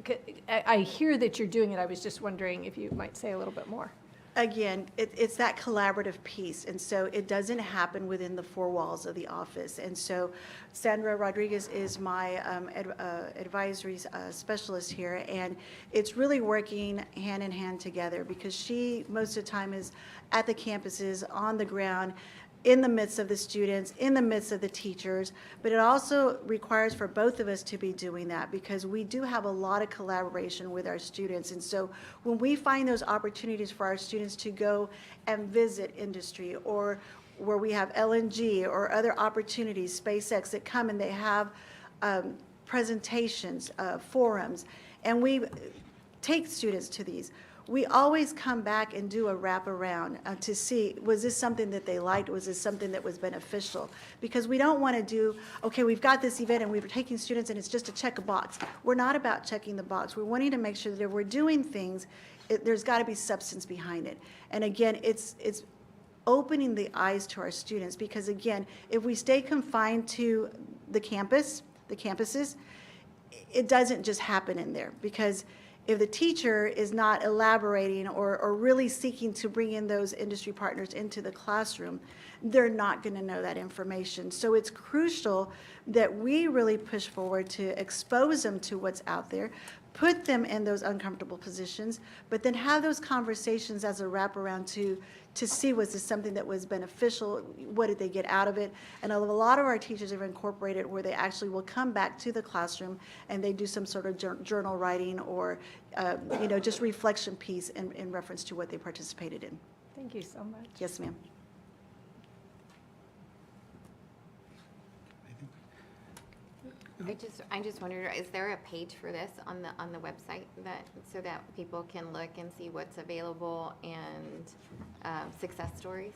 I hear that you're doing it. I was just wondering if you might say a little bit more. Again, it's that collaborative piece, and so it doesn't happen within the four walls of the office. And so Sandra Rodriguez is my advisory specialist here, and it's really working hand in hand together, because she most of the time is at the campuses, on the ground, in the midst of the students, in the midst of the teachers, but it also requires for both of us to be doing that, because we do have a lot of collaboration with our students. And so when we find those opportunities for our students to go and visit industry, or where we have LNG or other opportunities, SpaceX, that come and they have presentations, forums, and we take students to these, we always come back and do a wraparound to see, was this something that they liked? Was this something that was beneficial? Because we don't want to do, okay, we've got this event and we're taking students and it's just to check a box. We're not about checking the box. We're wanting to make sure that if we're doing things, there's got to be substance behind it. And again, it's opening the eyes to our students, because again, if we stay confined to the campuses, it doesn't just happen in there, because if the teacher is not elaborating or really seeking to bring in those industry partners into the classroom, they're not going to know that information. So it's crucial that we really push forward to expose them to what's out there, put them in those uncomfortable positions, but then have those conversations as a wraparound to see, was this something that was beneficial? What did they get out of it? And a lot of our teachers have incorporated where they actually will come back to the classroom and they do some sort of journal writing or, just reflection piece in reference to what they participated in. Thank you so much. Yes, ma'am. I just wondered, is there a page for this on the website so that people can look and see what's available and success stories?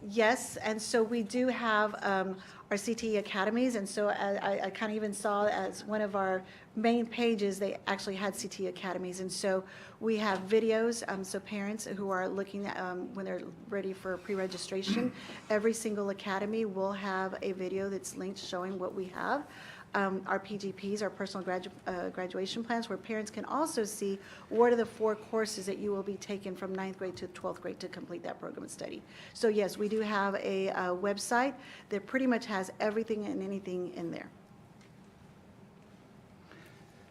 Yes, and so we do have our CTE academies, and so I kind of even saw as one of our main pages, they actually had CTE academies, and so we have videos, so parents who are looking at, when they're ready for pre-registration, every single academy will have a video that's linked showing what we have. Our PGPs, our personal graduation plans, where parents can also see what are the 4 courses that you will be taking from 9th grade to 12th grade to complete that program and study. So yes, we do have a website that pretty much has everything and anything in there.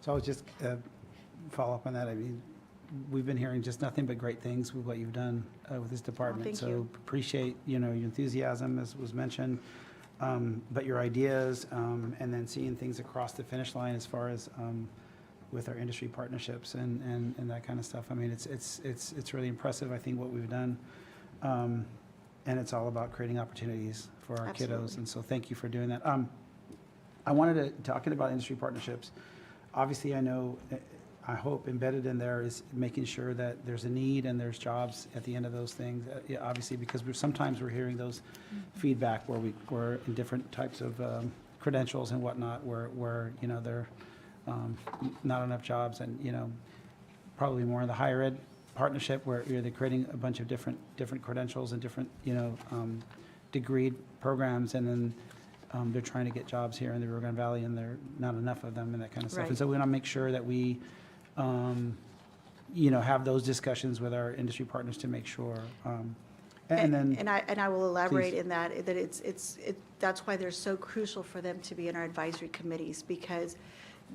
So I was just follow up on that. I mean, we've been hearing just nothing but great things with what you've done with this department. thank So you. appreciate, your enthusiasm, as was mentioned, but your ideas, and then seeing things across the finish line as far as with our industry partnerships and that kind of stuff. I mean, it's really impressive, I think, what we've done. And it's all about creating opportunities for our Absolutely. kiddos. And so thank you for doing that. I wanted to, talking about industry partnerships, obviously I know I hope embedded in there is making sure that there's a need and there's jobs at the end of those things. Yeah, obviously, because sometimes we're hearing those feedback where we're in different types of credentials and whatnot, where you know, there not enough jobs, and, you know, probably more in the higher ed partnership where they're creating a bunch of different credentials and different, you know, degreed programs, and then they're trying to get jobs here in the Rio Grande Valley, and there are not enough of them and that kind of stuff. And Right. so we want to make sure that we, you know, have those discussions with our industry partners to make sure. And then, And I will elaborate Please. in that that's why they're so crucial for them to be in our advisory committees, because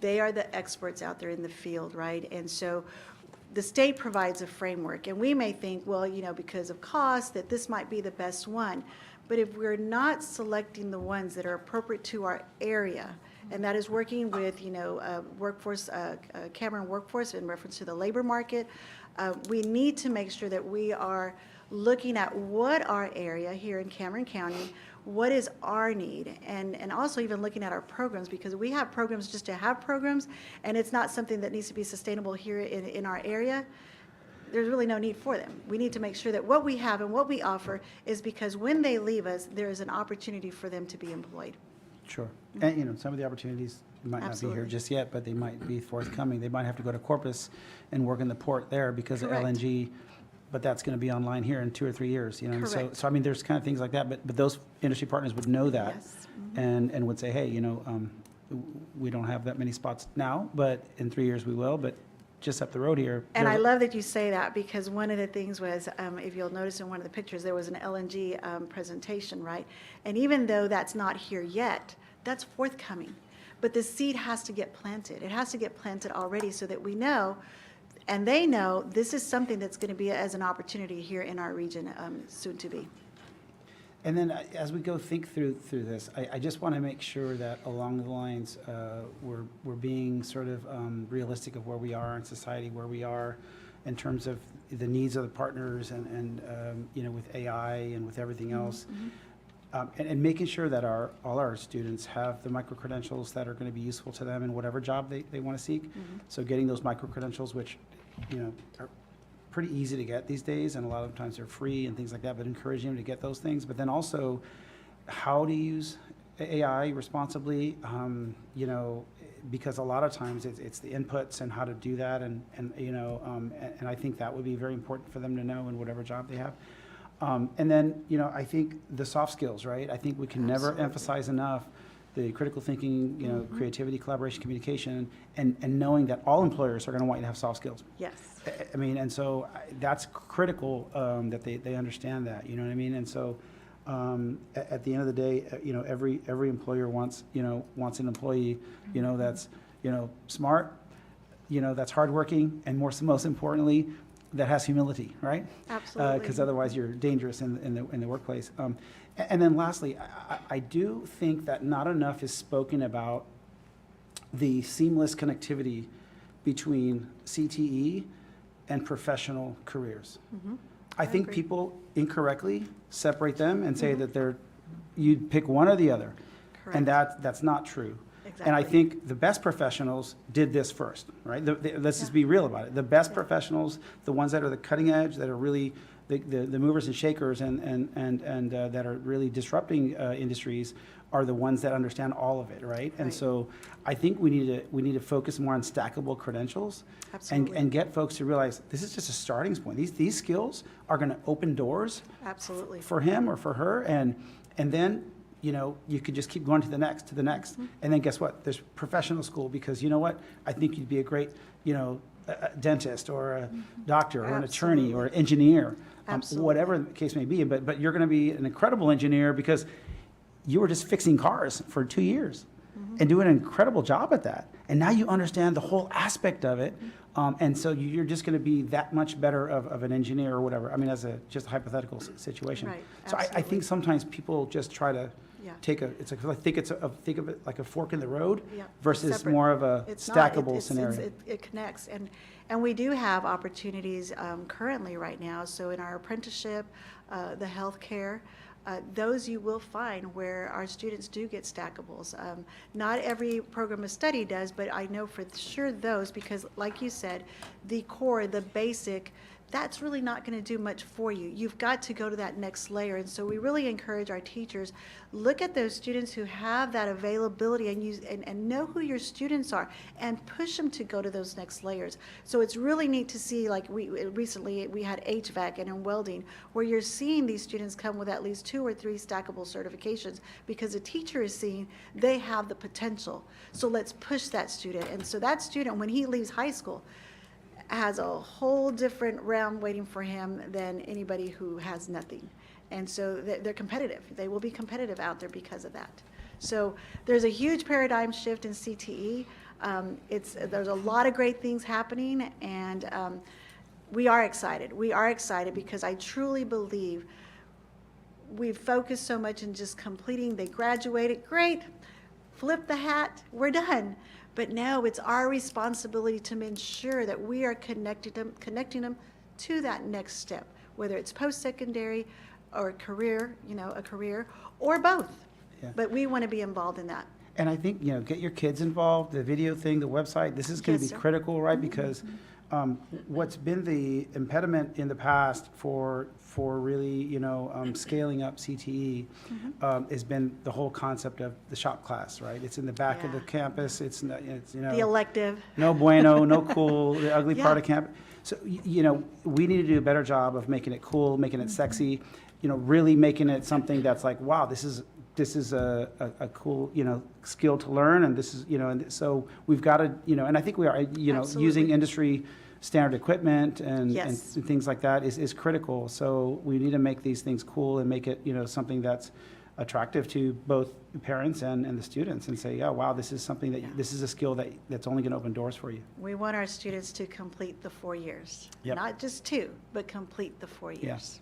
they are the experts out there in the field, right? And so the state provides a framework, and we may think, well, you know, because of cost, that this might be the best one. But if we're not selecting the ones that are appropriate to our area, and that is working with, you know, workforce, Cameron Workforce in reference to the labor market, we need to make sure that we are looking at what our area here in Cameron County, what is our need, and also even looking at our programs, because we have programs just to have programs, and it's not something that needs to be sustainable here in our area. There's really no need for them. We need to make sure that what we have and what we offer is because when they leave us, there is an opportunity for them to be employed. sure. And, you know, some of the opportunities might not be here Absolutely. just yet, but they might be forthcoming. They might have to go to Corpus and work in the port there because of Correct. LNG, but that's going to be online here in 2 or 3 years, you know? And Correct. so I mean, there's kind of things like that, but those industry partners would know that. Yes. And would say, hey, you know, we don't have that many spots now, but in 3 years we will, but just up the road here. And I there's- love that you say that, because one of the things was, if you'll notice in one of the pictures, there was an LNG presentation, right? And even though that's not here yet, that's forthcoming. But the seed has to get planted. It has to get planted already so that we know, and they know, this is something that's going to be as an opportunity here in our region, soon to be. And then as we go think through this, I just want to make sure that along the lines, we're being sort of realistic of where we are in society, where we are in terms of the needs of the partners and you know, with AI and with everything else. And making sure that all our students have the micro-credentials that are going to be useful to them in whatever job they want to seek. So getting those micro-credentials, which, you know, are pretty easy to get these days, and a lot of times they're free and things like that, but encouraging them to get those things. But then also how to use AI responsibly, you know, because a lot of times it's the inputs and how to do that, and you know, and I think that would be very important for them to know in whatever job they have. And then, you know, I think the soft skills, right? I think we can never Absolutely. emphasize enough the critical thinking, you know, creativity, collaboration, communication, and knowing that all employers are going to want you to have soft skills. Yes. I mean, and so that's critical, that they understand that, you know what I mean? And so, at the end of the day, you know, every employer wants an employee, you know, that's, you know, smart, you know, that's hardworking, and most importantly, that has humility, right? Absolutely. Because otherwise you're dangerous in the workplace. And then lastly, I do think that not enough is spoken about the seamless connectivity between CTE and professional careers. I think agree. people incorrectly separate them and say that you'd pick one or the other. And that's not true. And I Exactly. think the best professionals did this first, right? Let's just be real about it. The best professionals, the ones that are the cutting edge, that are really the movers and shakers and that are really disrupting industries, are the ones that understand all of it, right? And Right. so I think we need to focus more on stackable credentials Absolutely. and get folks to realize this is just a starting point. These skills are going to open doors Absolutely. for him or for her, and then, you know, you could just keep going to the next, and then guess what? There's professional school, because you know what? I think you'd be a great, you know, a dentist or a doctor or an attorney or an engineer, Absolutely. whatever the case may be. But you're going to be an incredible engineer because you were just fixing cars for 2 years and doing an incredible job at that. And now you understand the whole aspect of it. And so you're just going to be that much better of an engineer or whatever. I mean, as just a hypothetical situation. Right, So I absolutely. think sometimes people just try to Yeah. think of it like a fork in the road Yeah, versus separate. more of a It's not. stackable scenario. It connects, and we do have opportunities currently right now. So in our apprenticeship, the healthcare, those you will find where our students do get stackables. Not every program of study does, but I know for sure those, because like you said, the core, the basic, that's really not going to do much for you. You've got to go to that next layer. And so we really encourage our teachers, look at those students who have that availability and use and know who your students are and push them to go to those next layers. So it's really neat to see, like recently we had HVAC and in welding, where you're seeing these students come with at least 2 or 3 stackable certifications because the teacher is seeing they have the potential. So let's push that student. And so that student, when he leaves high school, has a whole different realm waiting for him than anybody who has nothing. And so they're competitive. They will be competitive out there because of that. So there's a huge paradigm shift in CTE. There's a lot of great things happening, and we are excited. We are excited because I truly believe we've focused so much in just completing. They graduated, great, flip the hat, we're done. But now it's our responsibility to ensure that we are connecting them to that next step, whether it's post-secondary or a career, or both. Yeah. But we want to be involved in that. And I think, get your kids involved, the video thing, the website, this is going to Yes, be sir. critical, right? Because what's been the impediment in the past for really, scaling up CTE has been the whole concept of the shop class, right? It's in the back of the Yeah. campus, it's The elective. no bueno, no cool, the ugly part Yeah. of campus. So, we need to do a better job of making it cool, making it sexy, really making it something that's like, wow, this is a cool, skill to learn, and this is, and so we've got to, and I think we are, using Absolutely. industry standard equipment and Yes. things like that is critical. So we need to make these things cool and make it, something that's attractive to both parents and the students, and say, yeah, wow, this is something this is a skill that's only going to open doors for you. We want our students to complete the 4 years. Yep. Not just 2, but complete the 4 years.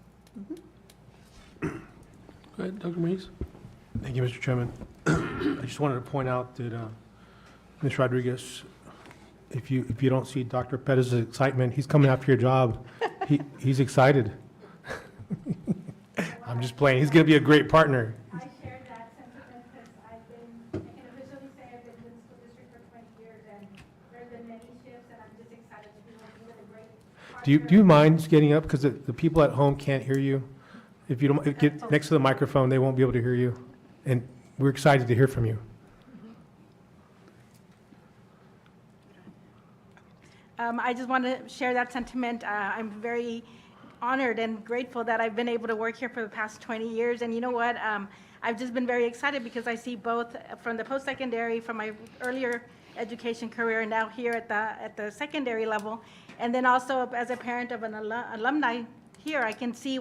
Go ahead, Dr. Maurice. Thank you, Mr. Chairman. I just wanted to point out that Ms. Rodriguez, if you don't see Dr. Pettis' excitement, he's coming after your job. He's excited. I'm just playing. He's going to be a great partner. I share that sentiment because I can officially say I've been in the school district for 20 years, and there's been many shifts, and I'm just excited to be working with a great partner. Do you mind getting up? Because the people at home can't hear you. If you don't get next to the microphone, they won't be able to hear you. And we're excited to hear from you. I just want to share that sentiment. I'm very honored and grateful that I've been able to work here for the past 20 years. And you know what? I've just been very excited because I see both from the post-secondary, from my earlier education career, and now here at the secondary level. And then also as a parent of an alumni here, I can see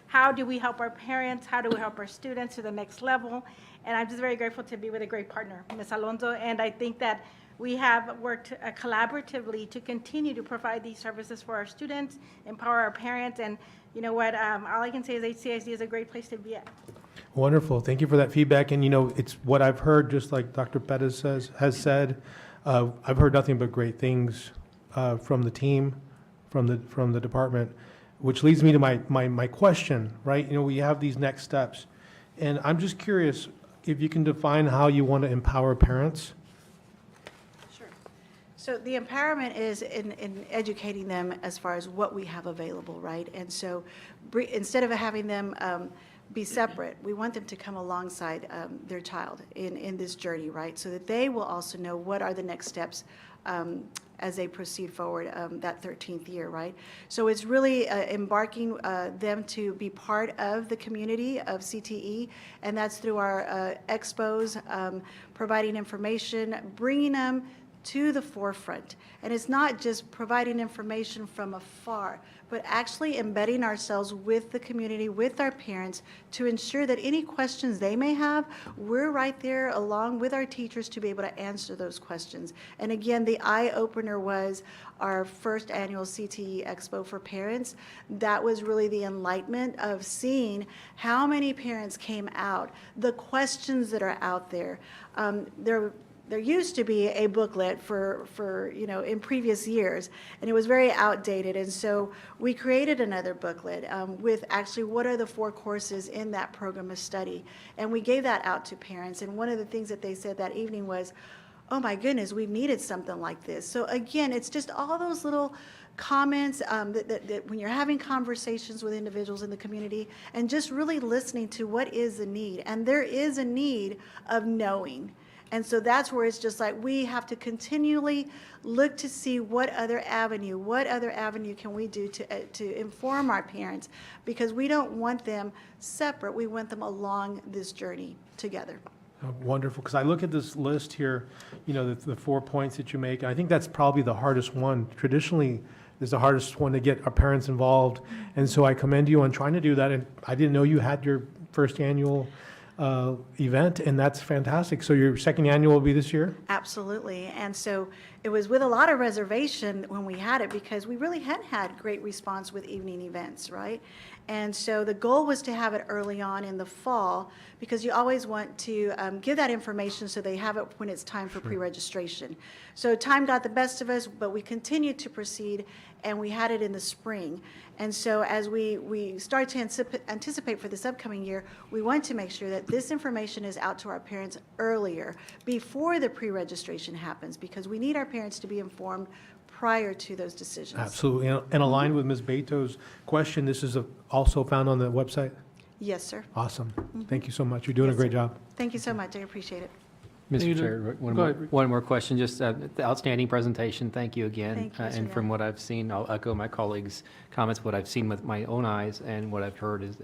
how do we help our parents, how do we help our students to the next level. And I'm just very grateful to be with a great partner, Ms. Alonso. And I think that we have worked collaboratively to continue to provide these services for our students, empower our parents, and you know what, all I can say is HCISD is a great place to be at. Wonderful. Thank you for that feedback. And, it's what I've heard, just like Dr. Pettis has said. I've heard nothing but great things from the team, from the department, which leads me to my question, right? We have these next steps. And I'm just curious if you can define how you want to empower parents. Sure. So the empowerment is in educating them as far as what we have available, right? And so instead of having them be separate, we want them to come alongside their child in this journey, right? So that they will also know what are the next steps as they proceed forward that 13th year, right? So it's really embarking them to be part of the community of CTE, and that's through our expos, providing information, bringing them to the forefront. And it's not just providing information from afar, but actually embedding ourselves with the community, with our parents, to ensure that any questions they may have, we're right there along with our teachers to be able to answer those questions. And again, the eye-opener was our first annual CTE Expo for parents. That was really the enlightenment of seeing how many parents came out, the questions that are out there. there used to be a booklet for in previous years, and it was very outdated. And so we created another booklet with actually what are the 4 courses in that program of study. And we gave that out to parents. And one of the things that they said that evening was, oh my goodness, we've needed something like this. So again, it's just all those little comments that when you're having conversations with individuals in the community and just really listening to what is the need. And there is a need of knowing. And so that's where it's just like we have to continually look to see what other avenue can we do to inform our parents, because we don't want them separate. We want them along this journey together. Wonderful, because I look at this list here, the 4 points that you make, and I think that's probably the hardest one. Traditionally, is the hardest one to get our parents involved, and so I commend you on trying to do that, and I didn't know you had your first annual event, and that's fantastic. So your second annual will be this year? Absolutely. And so it was with a lot of reservation when we had it, because we really hadn't had great response with evening events, right? And so the goal was to have it early on in the fall, because you always want to give that information so they have it when it's time for pre-registration. So time got the best of us, but we continued to proceed, and we had it in the spring. And so as we start to anticipate for this upcoming year, we want to make sure that this information is out to our parents earlier, before the pre-registration happens, because we need our parents to be informed prior to those decisions. Absolutely, and aligned with Ms. Beto's question, this is also found on the website? Yes, sir. Awesome. Thank you so much. You're doing a Yes, great sir. job. Thank you so much. I appreciate it. Thank you, Mr. Chair, Go ahead. one more question, just the outstanding presentation, thank you again. Thank you, Mr. And from Young. what I've seen, I'll echo my colleagues' comments, what I've seen with my own eyes and what I've heard is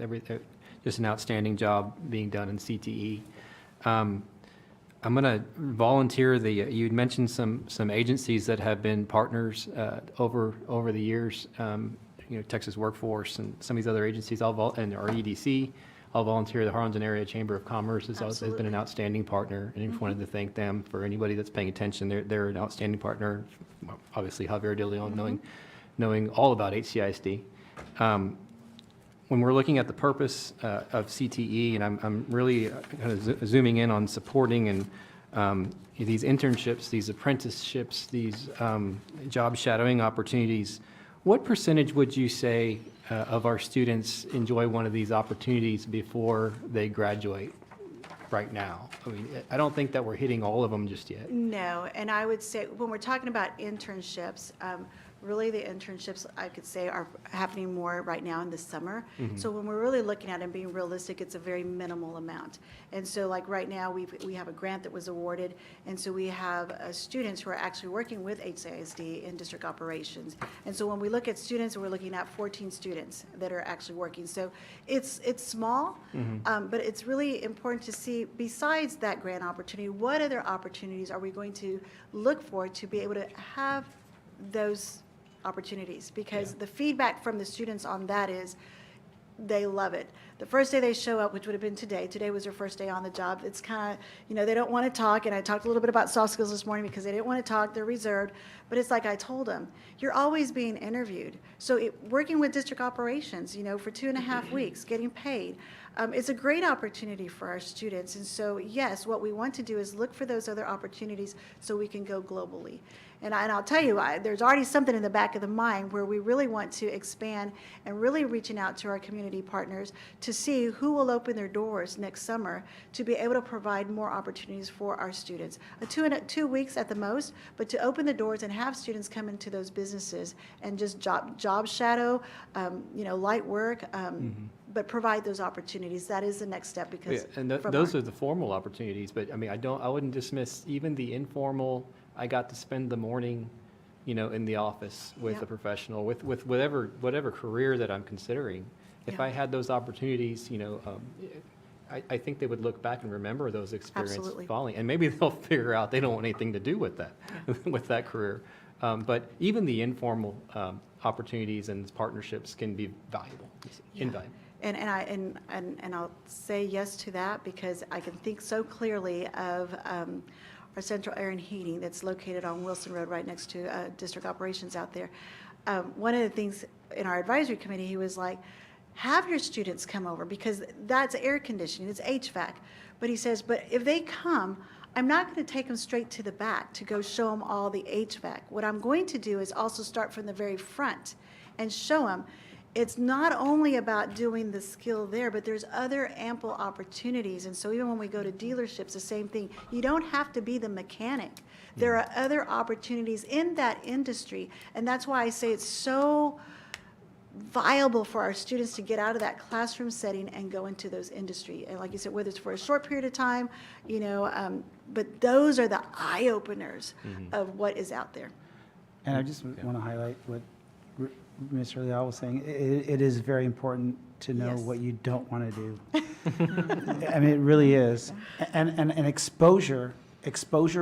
just an outstanding job being done in CTE. I'm going to volunteer you'd mentioned some agencies that have been partners over the years, Texas Workforce and some of these other agencies, and our EDC. I'll volunteer. The Harlingen Area Chamber of Commerce has been an outstanding partner, and I just wanted to thank them. For anybody that's paying attention, they're an outstanding partner. Obviously, Javier De Leon, knowing all about HCISD. When we're looking at the purpose of CTE, and I'm really kind of zooming in on supporting and these internships, these apprenticeships, these job shadowing opportunities, what percentage would you say of our students enjoy one of these opportunities before they graduate right now? I mean, I don't think that we're hitting all of them just yet. No, and I would say when we're talking about internships, really the internships I could say are happening more right now in the summer. So when we're really looking at it and being realistic, it's a very minimal amount. And so like right now we have a grant that was awarded, and so we have students who are actually working with HCISD in district operations. And so when we look at students, we're looking at 14 students that are actually working. So it's small, but it's really important to see, besides that grant opportunity, what other opportunities are we going to look for to be able to have those opportunities, because the feedback from the students on that is they love it. The first day they show up, which would have been today was their first day on the job, it's kind of, they don't want to talk, and I talked a little bit about soft skills this morning because they didn't want to talk, they're reserved, but it's like I told them, you're always being interviewed. So working with district operations, for 2.5 weeks, getting paid, it's a great opportunity for our students. And so, yes, what we want to do is look for those other opportunities so we can go globally. And I'll tell you, there's already something in the back of the mind where we really want to expand and really reaching out to our community partners to see who will open their doors next summer to be able to provide more opportunities for our students. 2 weeks at the most, but to open the doors and have students come into those businesses and just job shadow, light work, but provide those opportunities. That is the next step, because those are the formal opportunities, but I mean, I wouldn't dismiss even the informal. I got to spend the morning, in the office with a professional, with whatever career that I'm considering. If I had those opportunities, I think they would look back and remember those experiences following, and maybe they'll figure out they don't want anything to do with that, with that career. But even the informal opportunities and partnerships can be valuable, invaluable. And I'll say yes to that, because I can think so clearly of our Central Air and Heating that's located on Wilson Road right next to district operations out there. One of the things in our advisory committee, he was like, have your students come over, because that's air conditioning, it's HVAC. But he says, but if they come, I'm not going to take them straight to the back to go show them all the HVAC. What I'm going to do is also start from the very front and show them it's not only about doing the skill there, but there's other ample opportunities. And so even when we go to dealerships, the same thing. You don't have to be the mechanic. There are other opportunities in that industry. And that's why I say it's so viable for our students to get out of that classroom setting and go into those industry. And like you said, whether it's for a short period of time, but those are the eye openers of what is out there. And I just want to highlight what Mr. Leal was saying. It is very important to know Yes. what you don't want to do. I mean, it really is. And exposure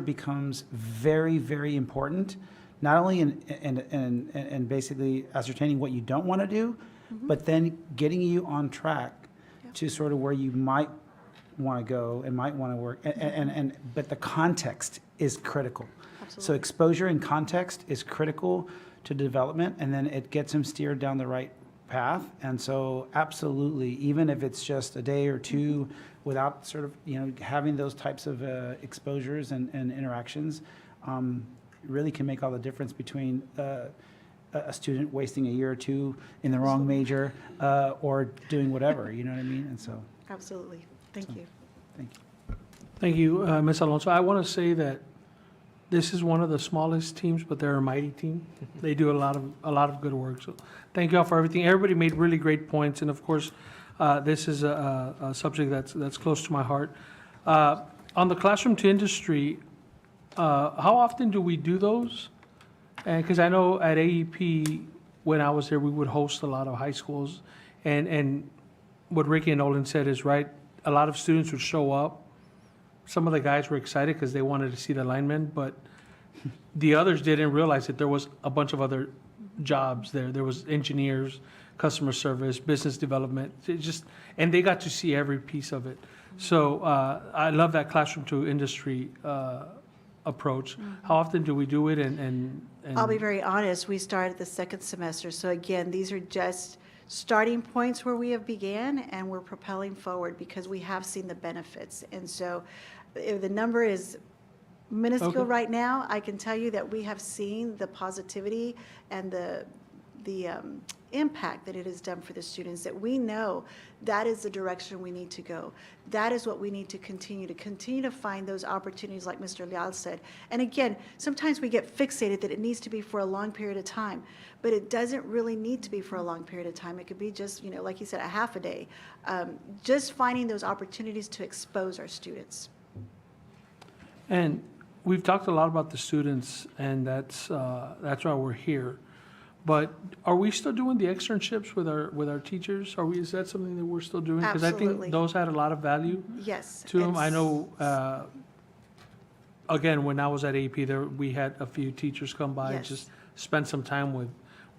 becomes very, very important, not only in basically ascertaining what you don't want to do, but then getting you on track to sort of where you might want to go and might want to work. But the context is critical. So Absolutely. exposure and context is critical to development, and then it gets them steered down the right path. And so absolutely, even if it's just a day or two without sort of, having those types of exposures and interactions, really can make all the difference between a student wasting a year or two in the wrong major or doing whatever, you know what I mean? And so, Absolutely. Thank you. thank you. Thank you, Ms. Alonso. I want to say that this is one of the smallest teams, but they're a mighty team. They do a lot of good work. So thank you all for everything. Everybody made really great points, and of course, this is a subject that's close to my heart. On the classroom to industry, how often do we do those? And because I know at AEP, when I was there, we would host a lot of high schools, and what Ricky and Olin said is right. A lot of students would show up. Some of the guys were excited because they wanted to see the linemen, but the others didn't realize that there was a bunch of other jobs there. There was engineers, customer service, business development, and they got to see every piece of it. So I love that classroom to industry approach. How often do we do it? And I'll be very honest, we started the second semester. So again, these are just starting points where we have began, and we're propelling forward because we have seen the benefits. And so if the number is minuscule Okay. right now, I can tell you that we have seen the positivity and the impact that it has done for the students, that we know that is the direction we need to go. That is what we need to continue to find those opportunities like Mr. Leal said. And again, sometimes we get fixated that it needs to be for a long period of time, but it doesn't really need to be for a long period of time. It could be just, like you said, a half a day. Just finding those opportunities to expose our students. And we've talked a lot about the students, and that's why we're here. But are we still doing the externships with our teachers? Is that something that we're still doing? Because I Absolutely. think those had a lot of value Yes. to them. I it's- know, again, when I was at AP, we had a few teachers come by and Yes. just spend some time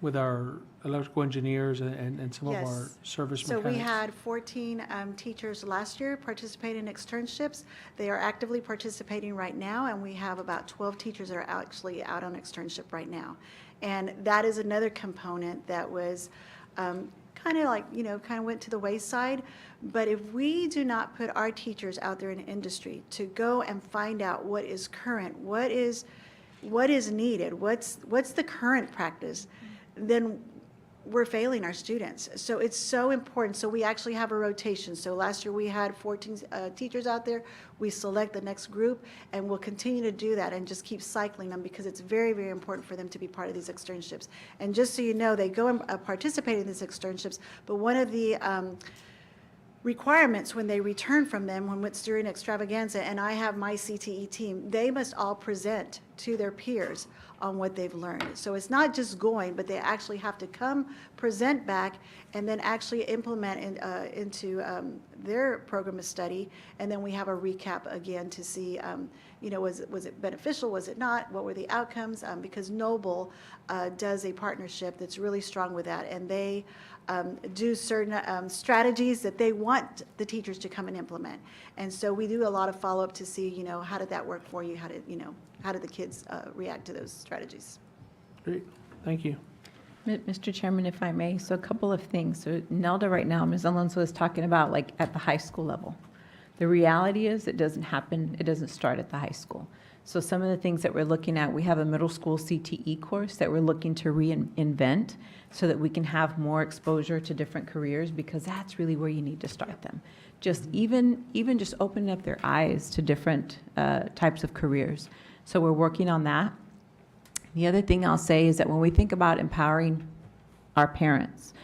with our electrical engineers and some of Yes. our service So mechanics. we had 14 teachers last year participate in externships. They are actively participating right now, and we have about 12 teachers that are actually out on externship right now. And that is another component that was kind of went to the wayside. But if we do not put our teachers out there in industry to go and find out what is current, what is needed, what's the current practice, then we're failing our students. So it's so important. So we actually have a rotation. So last year we had 14 teachers out there. We select the next group, and we'll continue to do that and just keep cycling them because it's very, very important for them to be part of these externships. And just so you know, they go and participate in these externships, but one of the requirements when they return from them, when it's during extravaganza, and I have my CTE team, they must all present to their peers on what they've learned. So it's not just going, but they actually have to come, present back, and then actually implement into their program of study. And then we have a recap again to see, was it beneficial, was it not, what were the outcomes? Because Noble does a partnership that's really strong with that, and they do certain strategies that they want the teachers to come and implement. And so we do a lot of follow-up to see, how did that work for you? How did the kids react to those strategies? Great, thank you. Mr. Chairman, if I may, so a couple of things. So Nelda right now, Ms. Alonso is talking about like at the high school level. The reality is it doesn't happen, it doesn't start at the high school. So some of the things that we're looking at, we have a middle school CTE course that we're looking to reinvent so that we can have more exposure to different careers, because that's really where you need to start them. Just even just opening up their eyes to different types of careers. So we're working on that. The other thing I'll say is that when we think about empowering our parents,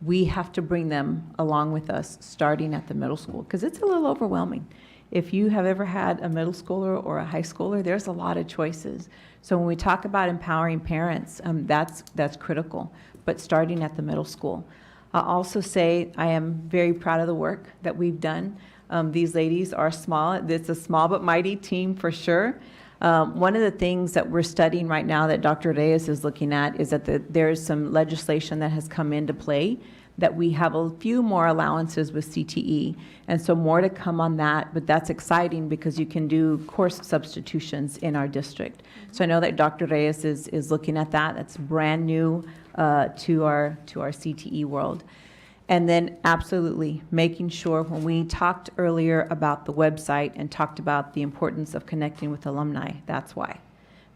we have to bring them along with us starting at the middle school, because it's a little overwhelming. If you have ever had a middle schooler or a high schooler, there's a lot of choices. So when we talk about empowering parents, that's critical, but starting at the middle school. I'll also say I am very proud of the work that we've done. These ladies are small. It's a small but mighty team for sure. One of the things that we're studying right now that Dr. Reyes is looking at is that there's some legislation that has come into play that we have a few more allowances with CTE. And so more to come on that, but that's exciting because you can do course substitutions in our district. So I know that Dr. Reyes is looking at that. That's brand new to our CTE world. And then absolutely making sure, when we talked earlier about the website and talked about the importance of connecting with alumni, that's why.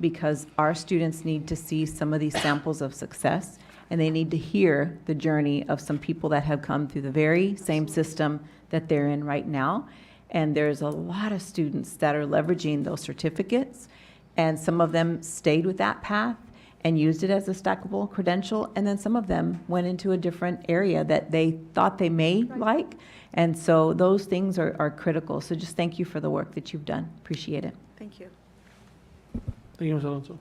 Because our students need to see some of these samples of success, and they need to hear the journey of some people that have come through the very same system that they're in right now. And there's a lot of students that are leveraging those certificates, and some of them stayed with that path and used it as a stackable credential, and then some of them went into a different area that they thought they may like. And so those things are critical. So just thank you for the work that you've done. Appreciate it. Thank you. Thank you, Ms. Alonso.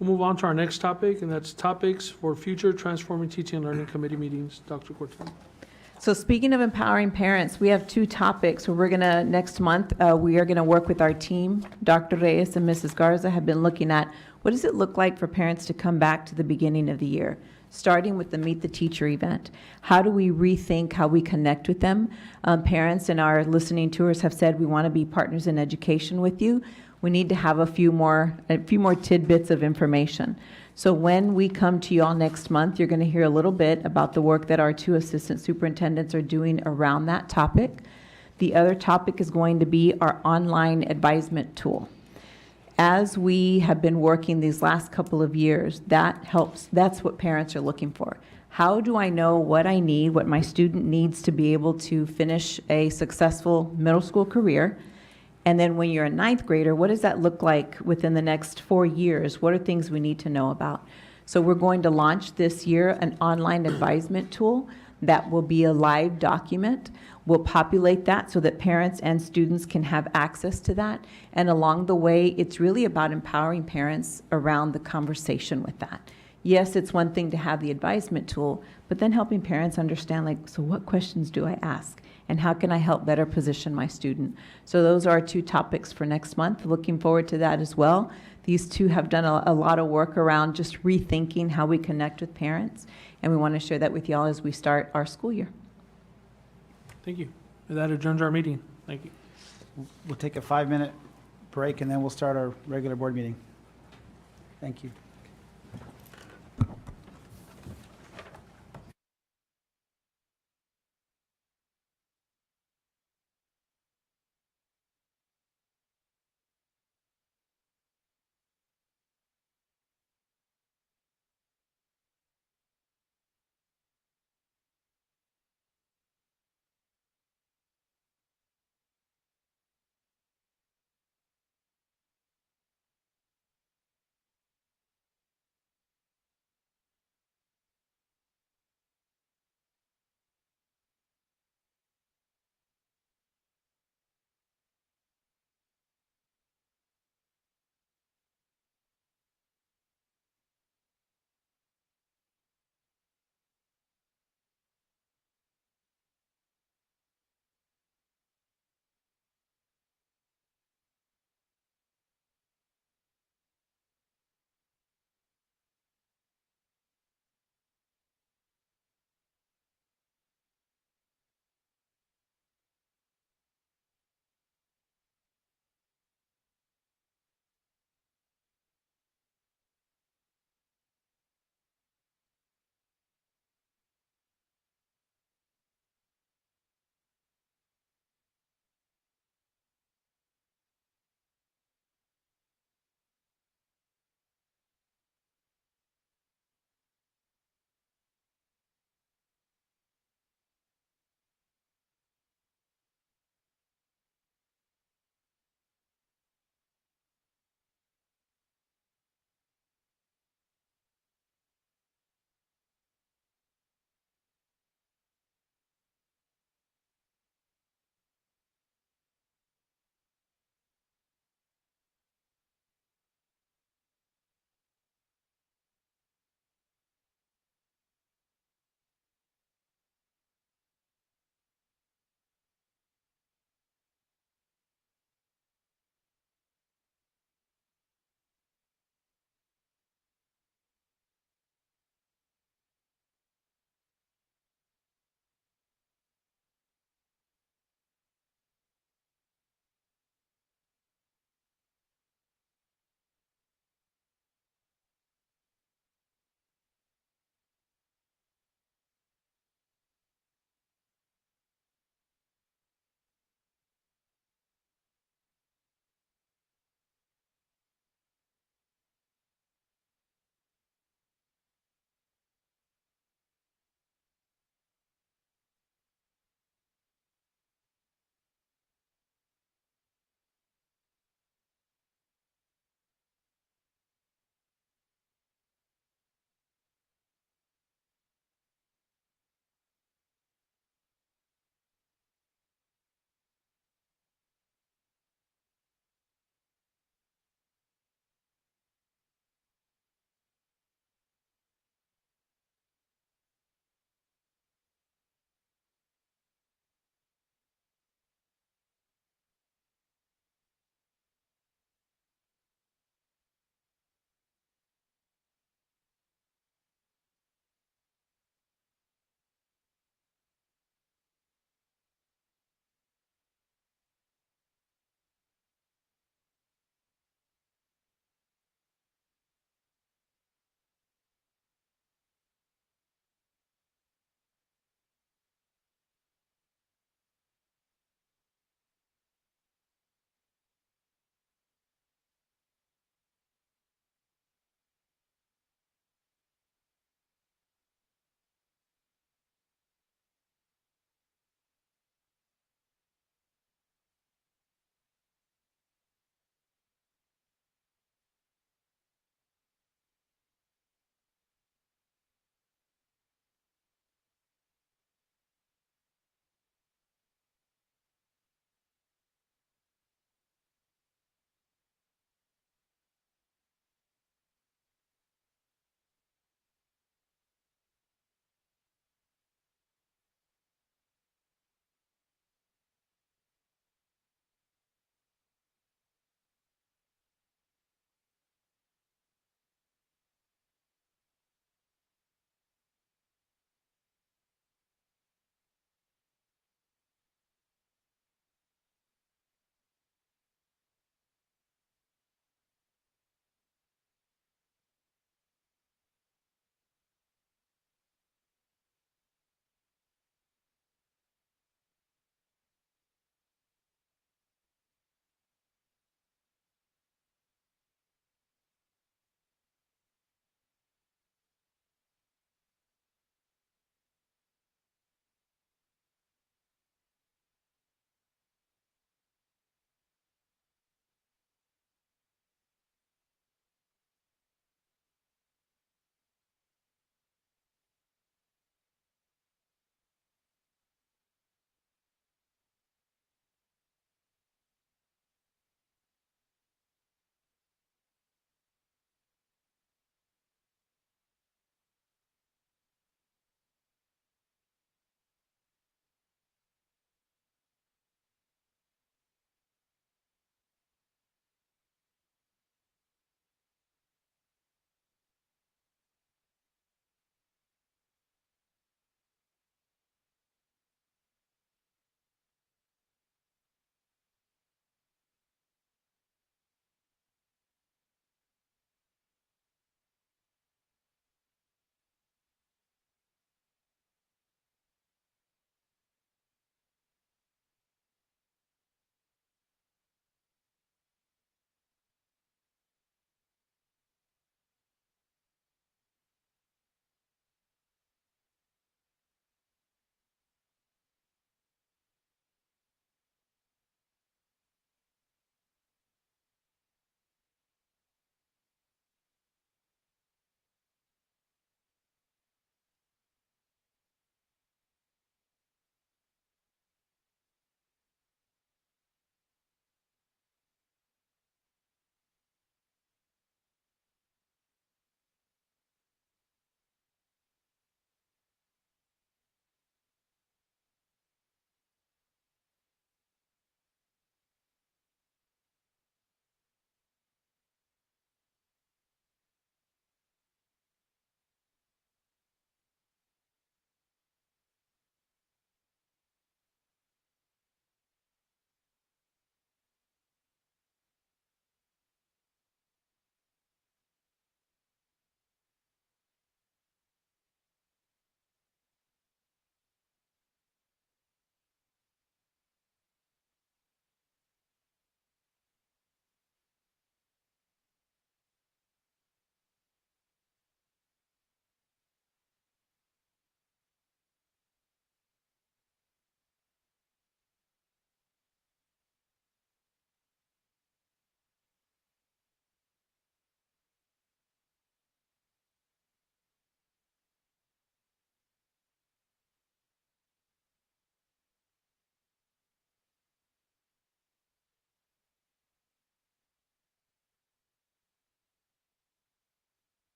We'll move on to our next topic, and that's topics for future Transforming Teaching and Learning Committee meetings. Dr. Cortez. So speaking of empowering parents, we have two topics where we're going to, next month, we are going to work with our team. Dr. Reyes and Mrs. Garza have been looking at what does it look like for parents to come back to the beginning of the year, starting with the Meet the Teacher event. How do we rethink how we connect with them? Parents in our listening tours have said we want to be partners in education with you. We need to have a few more tidbits of information. So when we come to you all next month, you're going to hear a little bit about the work that our two assistant superintendents are doing around that topic. The other topic is going to be our online advisement tool. As we have been working these last couple of years, that helps. That's what parents are looking for. How do I know what I need, what my student needs to be able to finish a successful middle school career? And then when you're a ninth grader, what does that look like within the next 4 years? What are things we need to know about? So we're going to launch this year an online advisement tool that will be a live document. We'll populate that so that parents and students can have access to that. And along the way, it's really about empowering parents around the conversation with that. Yes, it's one thing to have the advisement tool, but then helping parents understand, like, so what questions do I ask? And how can I help better position my student? So those are our two topics for next month. Looking forward to that as well. These two have done a lot of work around just rethinking how we connect with parents, and we want to share that with y'all as we start our school year. Thank you. That adjourns our meeting. Thank you. We'll take a 5-minute break, and then we'll start our regular board meeting. Thank you.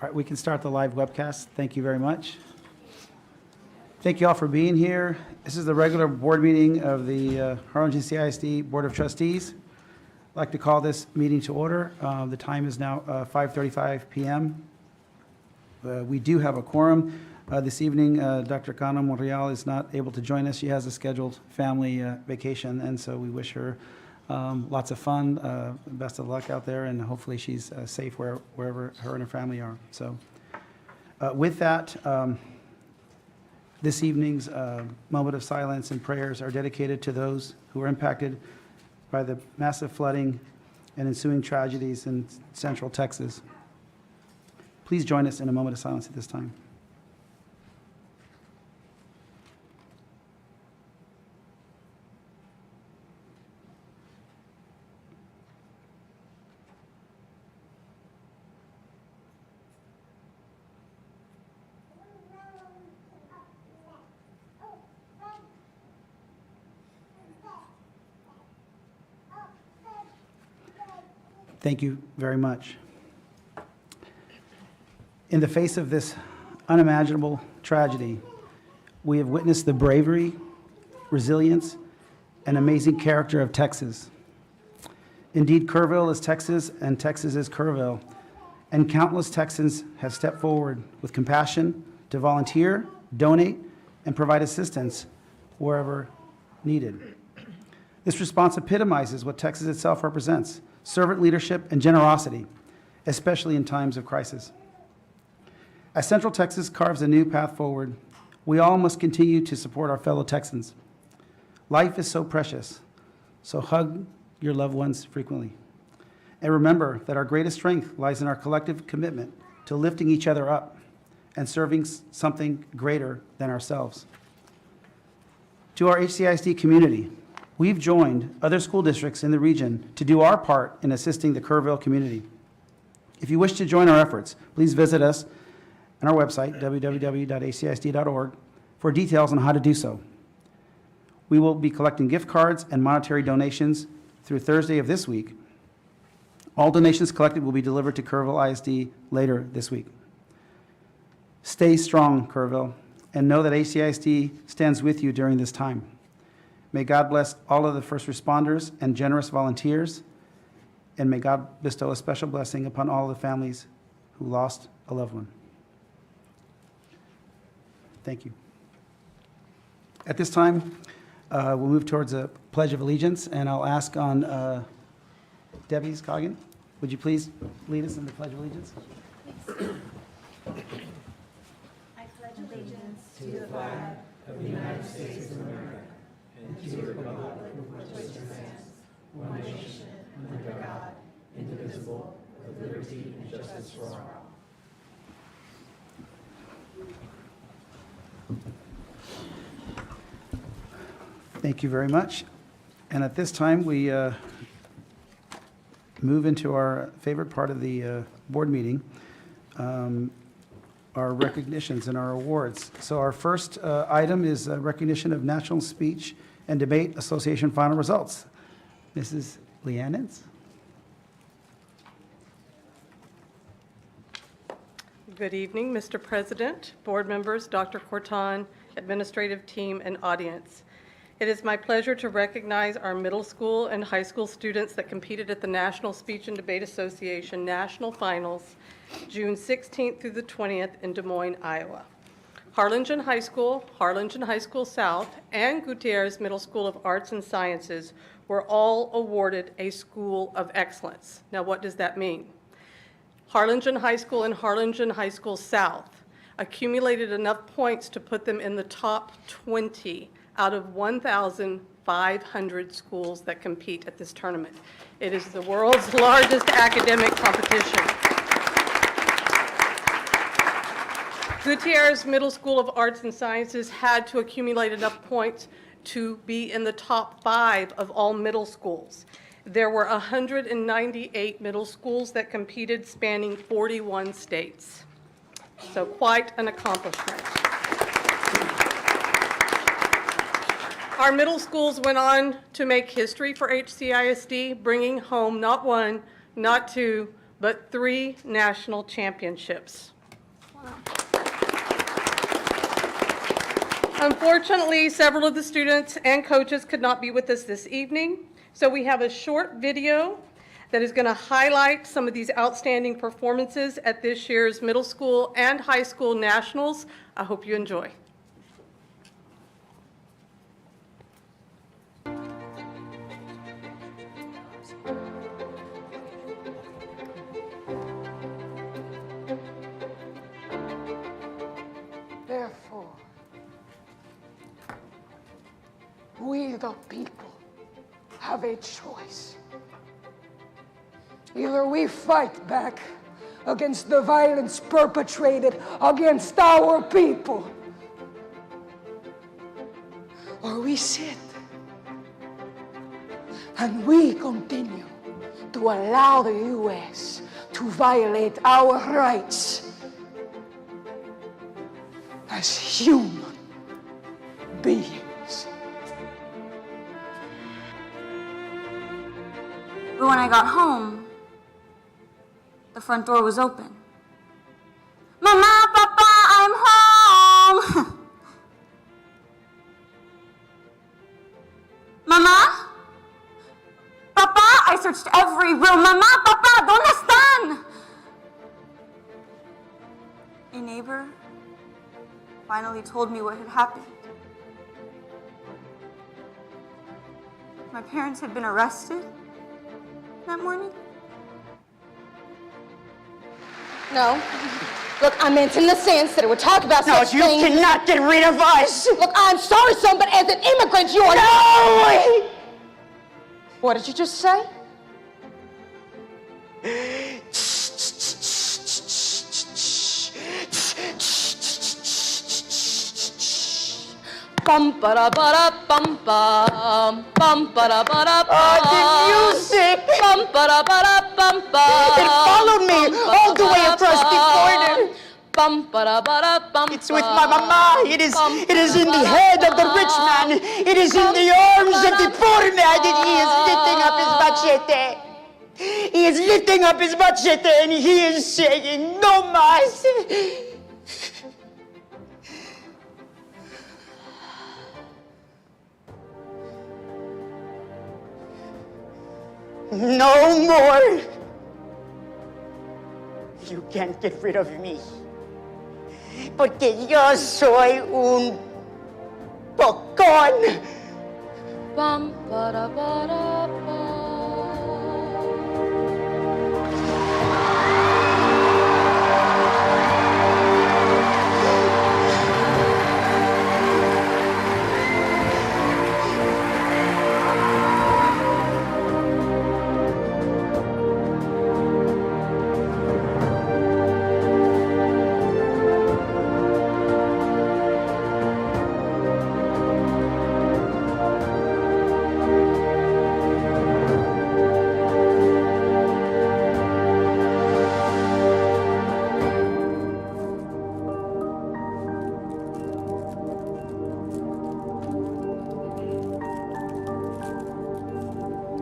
All right, we can start the live webcast. Thank you very much. Thank you all for being here. This is the regular board meeting of the Harlingen CISD Board of Trustees. I'd like to call this meeting to order. The time is now 5:35 p.m. We do have a quorum. This evening, Dr. Cano Monreal is not able to join us. She has a scheduled family vacation, and so we wish her lots of fun, best of luck out there, and hopefully she's safe wherever her and her family are. So with that, this evening's moment of silence and prayers are dedicated to those who were impacted by the massive flooding and ensuing tragedies in Central Texas. Please join us in a moment of silence at this time. Thank you very much. In the face of this unimaginable tragedy, we have witnessed the bravery, resilience, and amazing character of Texas. Indeed, Kerrville is Texas, and Texas is Kerrville, and countless Texans have stepped forward with compassion to volunteer, donate, and provide assistance wherever needed. This response epitomizes what Texas itself represents: servant leadership and generosity, especially in times of crisis. As Central Texas carves a new path forward, we all must continue to support our fellow Texans. Life is so precious, so hug your loved ones frequently. And remember that our greatest strength lies in our collective commitment to lifting each other up and serving something greater than ourselves. To our HCISD community, we've joined other school districts in the region to do our part in assisting the Kerrville community. If you wish to join our efforts, please visit us on our website, www.hcisd.org, for details on how to do so. We will be collecting gift cards and monetary donations through Thursday of this week. All donations collected will be delivered to Kerrville ISD later this week. Stay strong, Kerrville, and know that HCISD stands with you during this time. May God bless all of the first responders and generous volunteers, and may God bestow a special blessing upon all the families who lost a loved one. Thank you. At this time, we'll move towards a Pledge of Allegiance, and I'll ask on Debbie Scoggin, would you please lead us in the Pledge of Allegiance? I pledge allegiance to the flag of the United States of America and to the republic for which it stands, one nation, under God, indivisible, with liberty and justice for all. Thank you very much. And at this time, we move into our favorite part of the board meeting, our recognitions and our awards. So our first item is recognition of National Speech and Debate Association final results. Mrs. Leannitz? Good evening, Mr. President, board members, Dr. Corton, administrative team, and audience. It is my pleasure to recognize our middle school and high school students that competed at the National Speech and Debate Association National Finals, June 16th through the 20th in Des Moines, Iowa. Harlingen High School South, and Gutierrez Middle School of Arts and Sciences were all awarded a School of Excellence. Now, what does that mean? Harlingen High School and Harlingen High School South accumulated enough points to put them in the top 20 out of 1,500 schools that compete at this tournament. It is the world's largest academic competition. Gutierrez Middle School of Arts and Sciences had to accumulate enough points to be in the top 5 of all middle schools. There were 198 middle schools that competed, spanning 41 states. So quite an accomplishment. Our middle schools went on to make history for HCISD, bringing home not one, not two, but 3 national championships. Unfortunately, several of the students and coaches could not be with us this evening, so we have a short video that is going to highlight some of these outstanding performances at this year's middle school and high school nationals. I hope you enjoy. Therefore, we the people have a choice. Either we fight back against the violence perpetrated against our people, or we sit and we continue to allow the U.S. to violate our rights as human beings. But when I got home, the front door was open. Mama, Papa, I'm home! Mama? Papa? I searched every room. Mama, Papa, ¿dónde están? A neighbor finally told me what had happened. My parents had been arrested that morning. No. Look, I meant in the sense that it would talk about such things. No, you cannot get rid of us! Look, I'm sorry, son, but as an immigrant, you are... No! What did you just say? Bum ba da ba da bum bum bum ba da ba da bum. The music! Bum ba da ba da bum bum. It followed me all the way across the border. Bum ba da ba da bum. It's with my mama. It is in the head of the rich man. It is in the arms of the poor man that he is lifting up his machete. He is lifting up his machete and he is saying, no mas. No more. You can't get rid of me. Porque yo soy un pocón. Bum ba da ba da bum.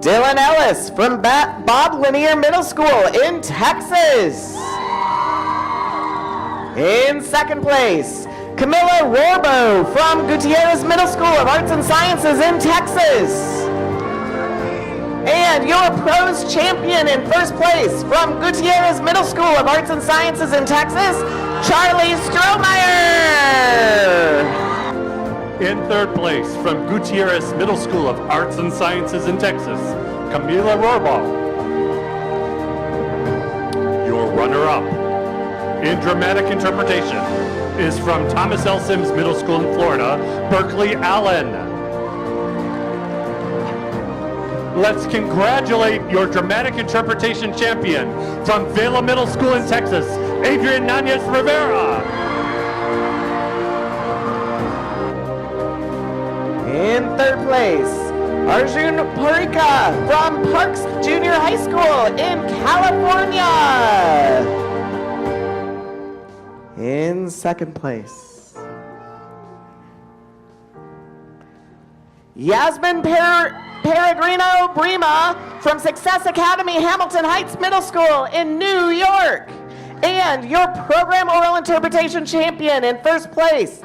Dylan Ellis from Bob Lanier Middle School in Texas. In second place, Camilla Rorbo from Gutierrez Middle School of Arts and Sciences in Texas. And your pros champion in first place from Gutierrez Middle School of Arts and Sciences in Texas, Charlie Strohmeyer. In third place, from Gutierrez Middle School of Arts and Sciences in Texas, Camila Rohrbaugh. Your runner-up in dramatic interpretation is from Thomas L. Sims Middle School in Florida, Berkeley Allen. Let's congratulate your dramatic interpretation champion from Vela Middle School in Texas, Adrian Nanez Rivera. In third place, Arjun Parika from Parks Junior High School in California. In second place, Yasmin Peregrino Brima Drama from Success Academy Hamilton Heights Middle School in New York. And your program oral interpretation champion in first place,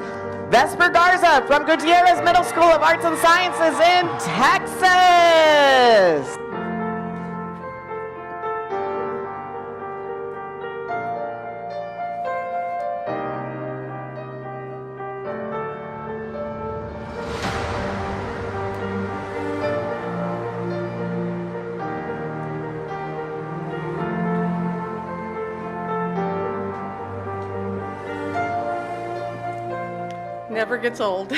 Vesper Garza from Gutierrez Middle School of Arts and Sciences in Texas. Never gets old.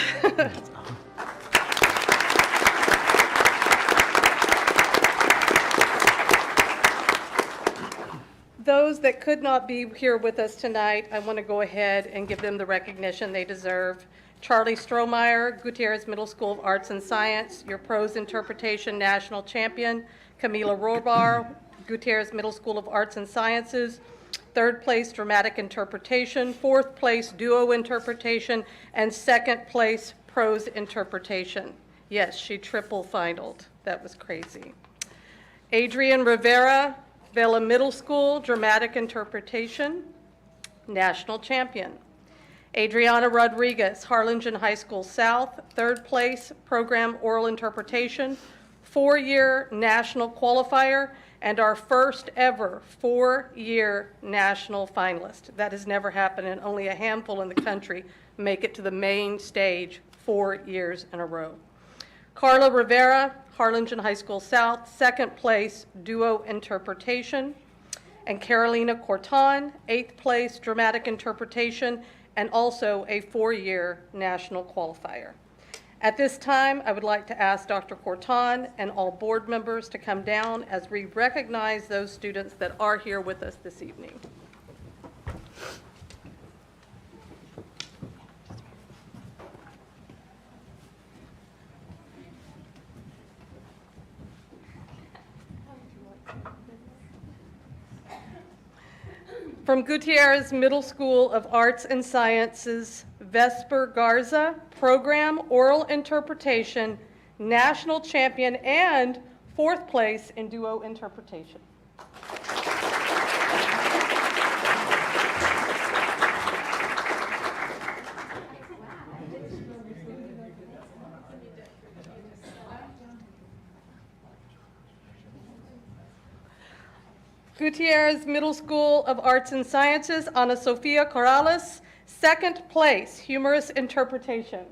Those that could not be here with us tonight, I want to go ahead and give them the recognition they deserve. Charlie Strohmeyer, Gutierrez Middle School of Arts and Science, your prose interpretation national champion. Camila Rohrbar, Gutierrez Middle School of Arts and Sciences, third place dramatic interpretation, fourth place duo interpretation, and second place prose interpretation. Yes, she triple finaled. That was crazy. Adrian Rivera, Vela Middle School, dramatic interpretation, national champion. Adriana Rodriguez, Harlingen High School South, third place program oral interpretation, 4-year national qualifier, and our first ever 4-year national finalist. That has never happened, and only a handful in the country make it to the main stage 4 years in a row. Carla Rivera, Harlingen High School South, second place duo interpretation. And Carolina Corton, 8th place dramatic interpretation, and also a 4-year national qualifier. At this time, I would like to ask Dr. Corton and all board members to come down as we recognize those students that are here with us this evening. From Gutierrez Middle School of Arts and Sciences, Vesper Garza, program oral interpretation, national champion, and 4th place in duo interpretation. Gutierrez Middle School of Arts and Sciences, Ana Sofia Corrales, 2nd place, humorous interpretation.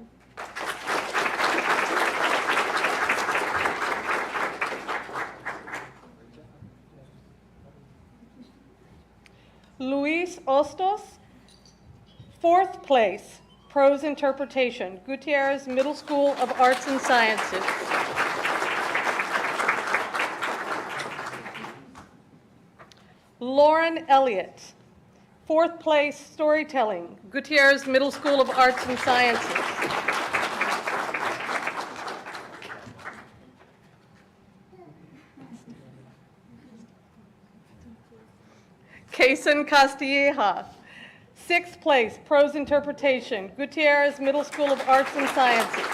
Luis Ostos, 4th place, prose interpretation, Gutierrez Middle School of Arts and Sciences. Lauren Elliott, 4th place, storytelling, Gutierrez Middle School of Arts and Sciences. Kaysen Castilleja, 6th place, prose interpretation, Gutierrez Middle School of Arts and Sciences.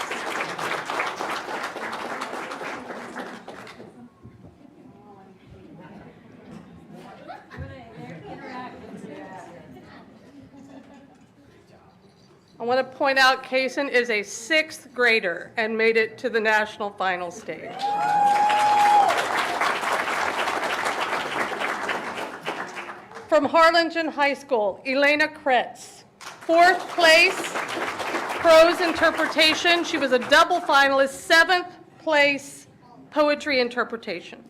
I want to point out Kaysen is a 6th grader and made it to the national final stage. From Harlingen High School, Elena Kretz, 4th place, prose interpretation. She was a double finalist, 7th place, poetry interpretation.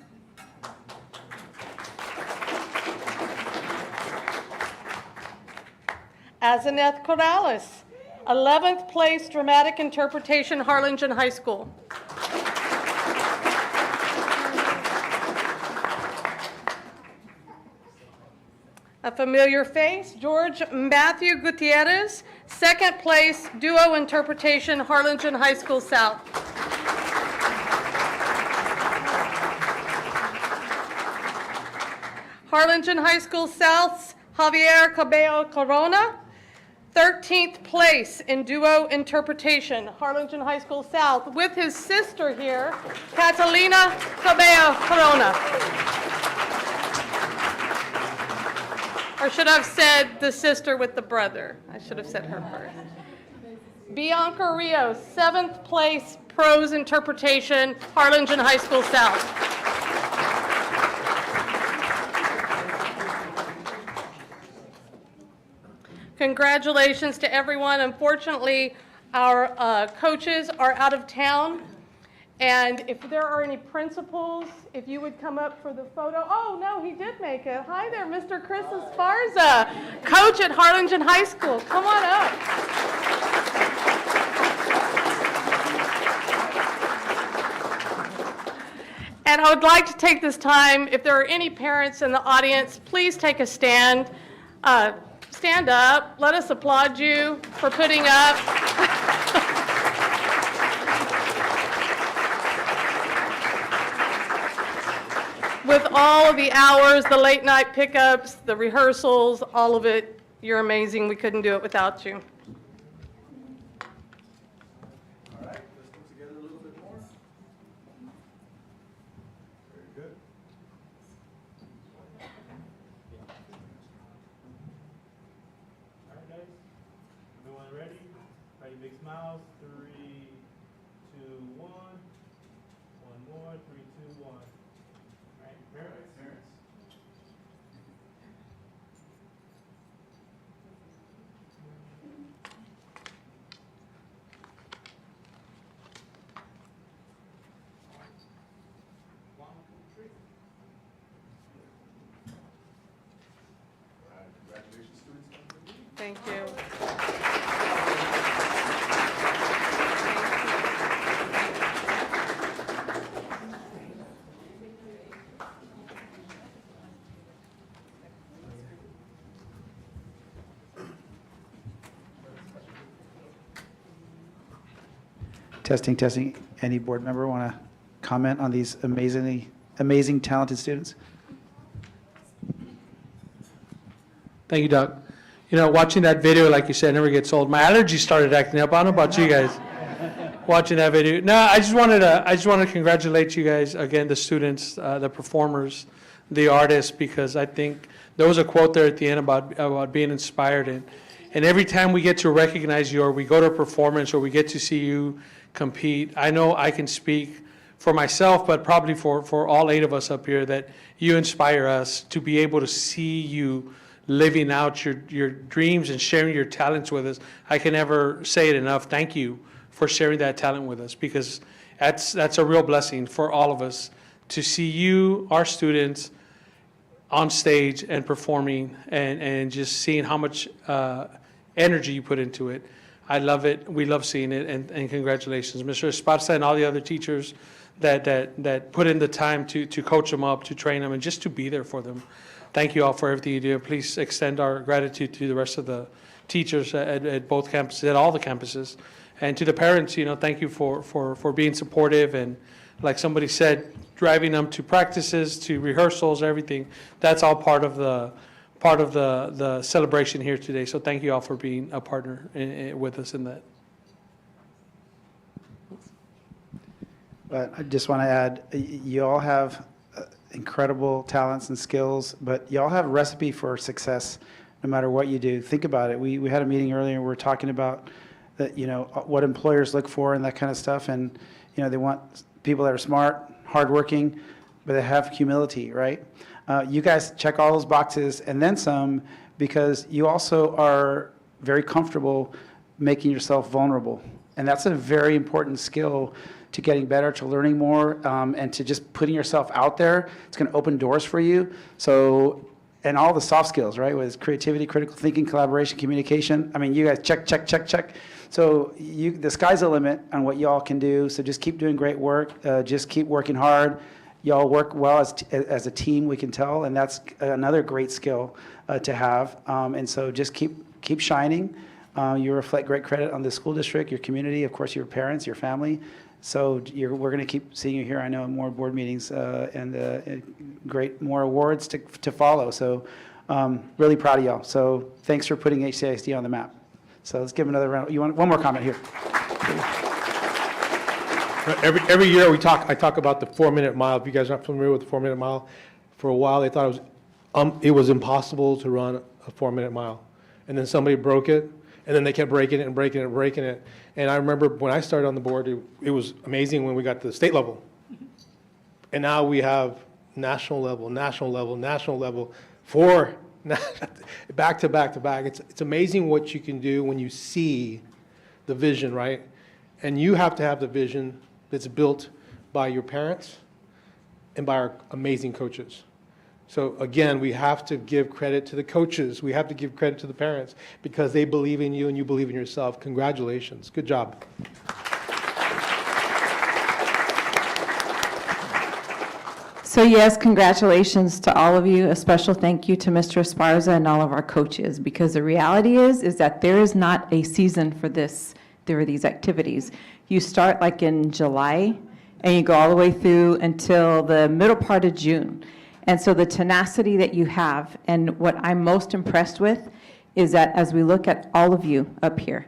Azaneth Corrales, 11th place, dramatic interpretation, Harlingen High School. A familiar face, George Matthew Gutierrez, 2nd place, duo interpretation, Harlingen High School South. Harlingen High School South's Javier Cabello Corona, 13th place in duo interpretation, Harlingen High School South, with his sister here, Catalina Cabello. Corona. Or should I have said the sister with the brother? I should have said her first. Bianca Rios, 7th place, prose interpretation, Harlingen High School South. Congratulations to everyone. Unfortunately, our coaches are out of town. And if there are any principals, if you would come up for the photo. Oh, no, he did make it. Hi there, Mr. Chris Esparza, coach at Harlingen High School. Come on up. And I would like to take this time, if there are any parents in the audience, please take a stand. Stand up. Let us applaud you for putting up. With all of the hours, the late night pickups, the rehearsals, all of it, you're amazing. We couldn't do it without you. All right, let's put together a little bit more. Very good. All right, guys. Everyone ready? Ready, big smiles. 3, 2, 1. One more. 3, 2, 1. All right, parents. Congratulations, students. Thank you. Testing, testing. Any board member want to comment on these amazing, talented students? Thank you, Doc. You know, watching that video, like you said, never gets old. My allergies started acting up. I don't know about you guys. Watching that video. No, I just wanted to congratulate you guys again, the students, the performers, the artists, because I think there was a quote there at the end about being inspired, and every time we get to recognize you, or we go to a performance, or we get to see you compete, I know I can speak for myself, but probably for all 8 of us up here, that you inspire us to be able to see you living out your dreams and sharing your talents with us. I can never say it enough. Thank you for sharing that talent with us, because that's a real blessing for all of us to see you, our students, on stage and performing, and just seeing how much energy you put into it. I love it. We love seeing it, and congratulations, Mr. Esparza and all the other teachers that put in the time to coach them up, to train them, and just to be there for them. Thank you all for everything you do. Please extend our gratitude to the rest of the teachers at both campuses, at all the campuses. And to the parents, you know, thank you for being supportive, and like somebody said, driving them to practices, to rehearsals, everything. That's all part of the celebration here today. So thank you all for being a partner with us in that. But I just want to add, you all have incredible talents and skills, but you all have a recipe for success no matter what you do. Think about it. We had a meeting earlier, and we were talking about that, you know, what employers look for and that kind of stuff. And, you know, they want people that are smart, hardworking, but they have humility, right? You guys check all those boxes and then some, because you also are very comfortable making yourself vulnerable. And that's a very important skill to getting better, to learning more, and to just putting yourself out there. It's going to open doors for you. So, and all the soft skills, right? With creativity, critical thinking, collaboration, communication. I mean, you guys check, check, check, check. So the sky's the limit on what y'all can do. So just keep doing great work. Just keep working hard. Y'all work well as a team, we can tell, and that's another great skill to have. And so just keep shining. You reflect great credit on the school district, your community, of course, your parents, your family. So we're going to keep seeing you here. I know more board meetings and great more awards to follow. So really proud of y'all. So thanks for putting HCISD on the map. So let's give another round. You want one more comment here? Every year I talk about the 4-minute mile. If you guys aren't familiar with the 4-minute mile, for a while they thought it was impossible to run a 4-minute mile. And then somebody broke it, and then they kept breaking it and breaking it and breaking it. And I remember when I started on the board, it was amazing when we got to the state level. And now we have national level, for back to back to back. It's amazing what you can do when you see the vision, right? And you have to have the vision that's built by your parents and by our amazing coaches. So again, we have to give credit to the coaches. We have to give credit to the parents because they believe in you and you believe in yourself. Congratulations. Good job. So yes, congratulations to all of you. A special thank you to Mr. Esparza and all of our coaches, because the reality is that there is not a season for this. There are these activities. You start like in July and you go all the way through until the middle part of June. And so the tenacity that you have, and what I'm most impressed with is that as we look at all of you up here,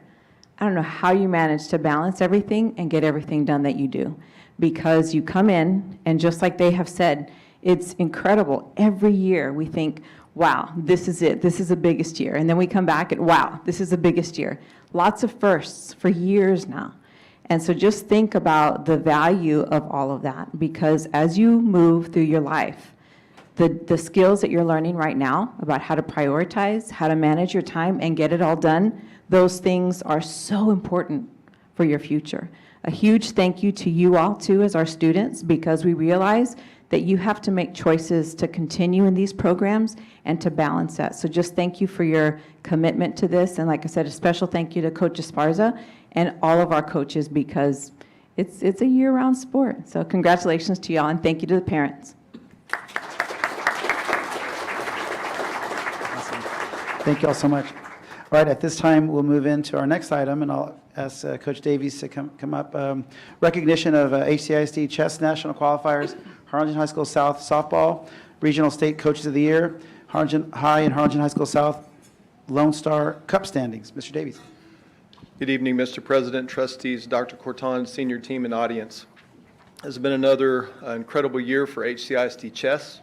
I don't know how you manage to balance everything and get everything done that you do. Because you come in, and just like they have said, it's incredible. Every year we think, wow, this is it. This is the biggest year. And then we come back and, wow, this is the biggest year. Lots of firsts for years now. And so just think about the value of all of that, because as you move through your life, the skills that you're learning right now about how to prioritize, how to manage your time and get it all done, those things are so important for your future. A huge thank you to you all, too, as our students, because we realize that you have to make choices to continue in these programs and to balance that. So just thank you for your commitment to this. And like I said, a special thank you to Coach Esparza and all of our coaches, because it's a year-round sport. So congratulations to y'all, and thank you to the parents. Awesome. Thank you all so much. All right, at this time, we'll move into our next item, and I'll ask Coach Davies to come up. Recognition of HCISD chess national qualifiers, Harlingen High School South softball, Regional State Coaches of the Year, Harlingen High and Harlingen High School South Lone Star Cup standings. Mr. Davies. Good evening, Mr. President, trustees, Dr. Corton, senior team, and audience. It's been another incredible year for HCISD chess.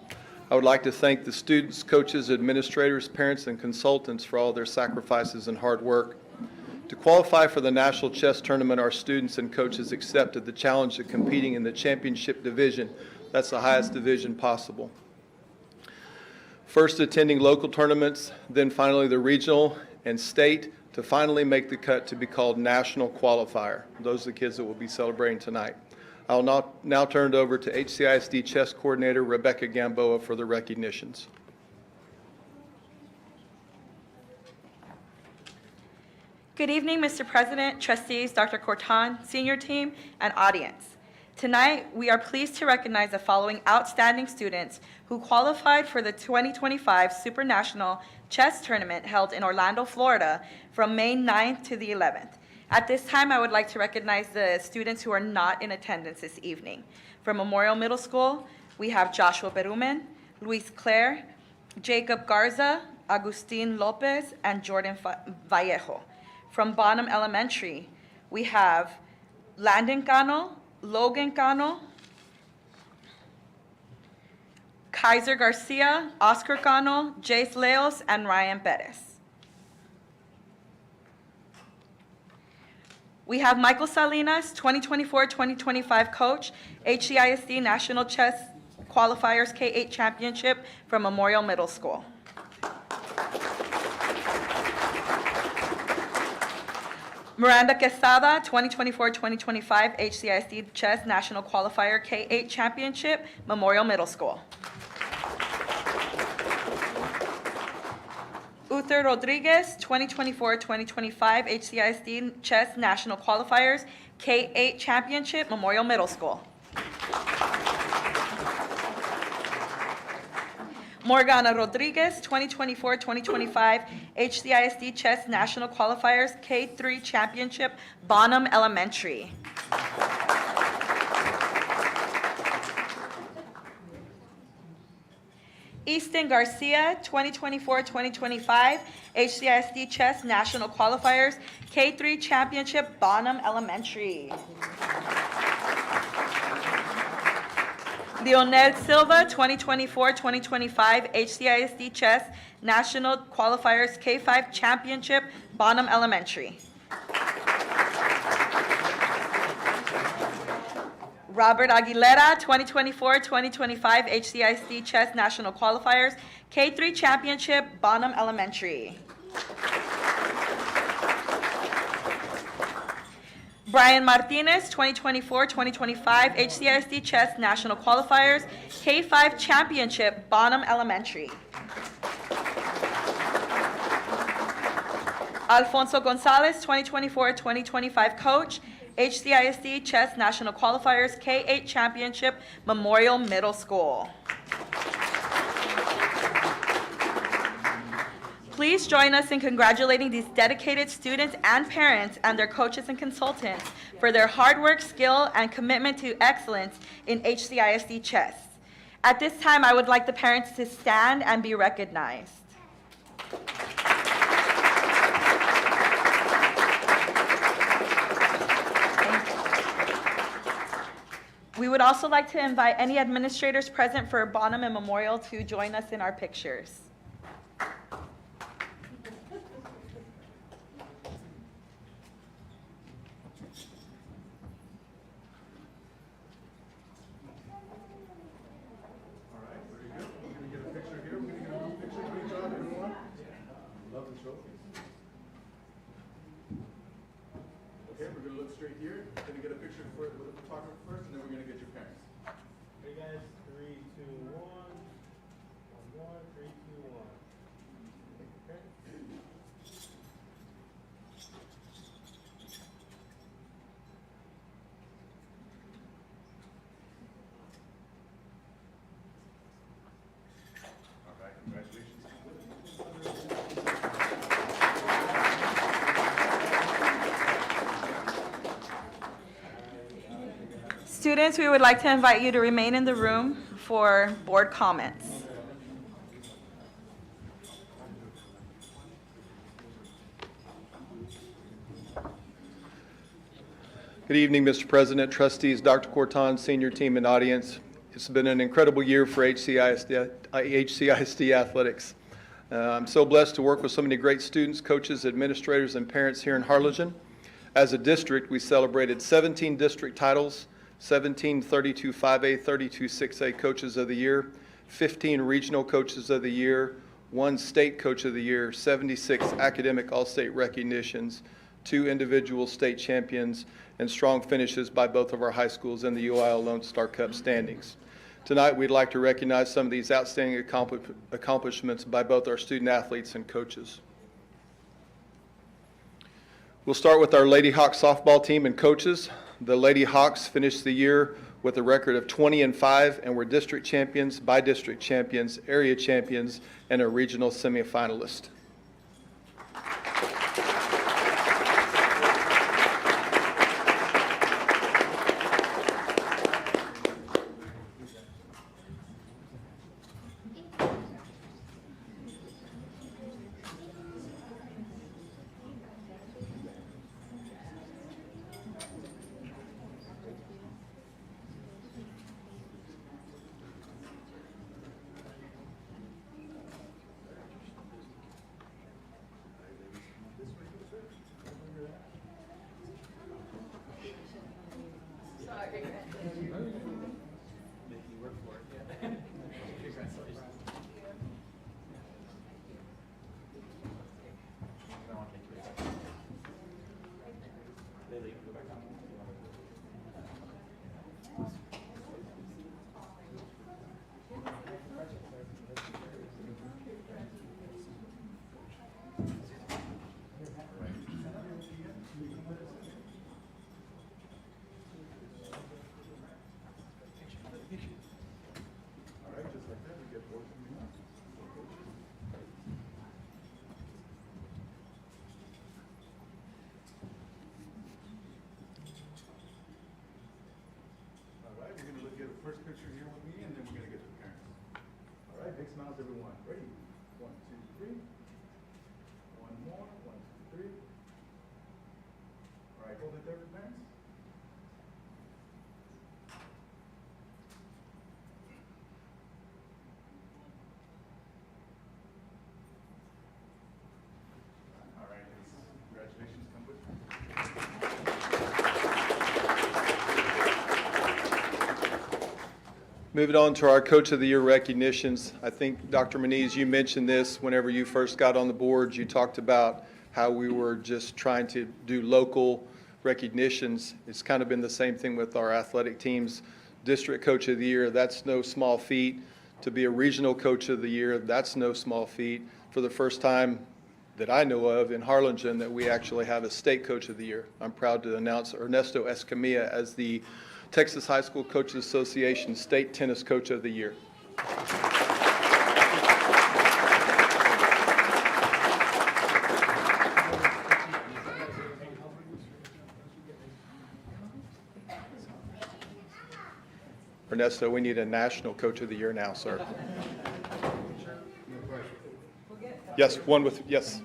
I would like to thank the students, coaches, administrators, parents, and consultants for all their sacrifices and hard work. To qualify for the National Chess Tournament, our students and coaches accepted the challenge of competing in the championship division. That's the highest division possible. First attending local tournaments, then finally the regional and state, to finally make the cut to be called national qualifier. Those are the kids that will be celebrating tonight. I'll now turn it over to HCISD chess coordinator Rebecca Gamboa for the recognitions. Good evening, Mr. President, trustees, Dr. Corton, senior team, and audience. Tonight, we are pleased to recognize the following outstanding students who qualified for the 2025 Super National Chess Tournament held in Orlando, Florida from May 9th to the 11th. At this time, I would like to recognize the students who are not in attendance this evening. From Memorial Middle School, we have Joshua Berumen, Luis Claire, Jacob Garza, Agustin Lopez, and Jordan Vallejo. From Bonham Elementary, we have Landon Cano, Logan Cano, Kaiser Garcia, Oscar Cano, Jace Leos, and Ryan Perez. We have Michael Salinas, 2024-2025 coach, HCISD National Chess Qualifiers K-8 Championship from Memorial Middle School. Miranda Quesada, 2024-2025 HCISD Chess National Qualifier K-8 Championship, Memorial Middle School. Uther Rodriguez, 2024-2025 HCISD Chess National Qualifiers K-8 Championship, Memorial Middle School. Morgana Rodriguez, 2024-2025 HCISD Chess National Qualifiers K-3 Championship, Bonham Elementary. Easton Garcia, 2024-2025 HCISD Chess National Qualifiers K-3 Championship, Bonham Elementary. Leonel Silva, 2024-2025 HCISD Chess National Qualifiers K5 Championship, Bonham Elementary. Robert Aguilera, 2024-2025 HCISD Chess National Qualifiers K3 Championship, Bonham Elementary. Brian Martinez, 2024-2025 HCISD Chess National Qualifiers K5 Championship, Bonham Elementary. Alfonso Gonzalez, 2024-2025 Coach, HCISD Chess National Qualifiers K8 Championship, Memorial Middle School. Please join us in congratulating these dedicated students and parents and their coaches and consultants for their hard work, skill, and commitment to excellence in HCISD chess. At this time, I would like the parents to stand and be recognized. We would also like to invite any administrators present for Bonham and Memorial to join us in our pictures. Okay, we're going to look straight here. Going to get a picture with the photographer first, and then we're going to get your parents. Hey guys, 3, 2, 1. One more, 3, 2, 1. Okay. All right, congratulations. Students, we would like to invite you to remain in the room for board comments. Good evening, Mr. President, trustees, Dr. Corton, senior team, and audience. It's been an incredible year for HCISD athletics. I'm so blessed to work with so many great students, coaches, administrators, and parents here in Harlingen. As a district, we celebrated 17 district titles, 17 32 5A, 32 6A Coaches of the Year, 15 Regional Coaches of the Year, 1 State Coach of the Year, 76 academic All-State recognitions, 2 individual state champions, and strong finishes by both of our high schools in the UIL Lone Star Cup standings. Tonight, we'd like to recognize some of these outstanding accomplishments by both our student athletes and coaches. We'll start with our Lady Hawks softball team and coaches. The Lady Hawks finished the year with a record of 20-5 and were district champions, by-district champions, area champions, and a regional semifinalist. First picture here with me, and then we're going to get the parents. All right, big smiles, everyone. Ready? 1, 2, 3. One more. 1, 2, 3. All right, hold it there for parents. Moving on to our Coach of the Year recognitions. I think, Dr. Moniz, you mentioned this whenever you first got on the board. You talked about how we were just trying to do local recognitions. It's kind of been the same thing with our athletic teams. District Coach of the Year, that's no small feat. To be a Regional Coach of the Year, that's no small feat. For the first time that I know of in Harlingen, that we actually have a State Coach of the Year. I'm proud to announce Ernesto Escamilla as the Texas High School Coaches Association State Tennis Coach of the Year. Ernesto, we need a National Coach of the Year now, sir. Yes, one with, yes.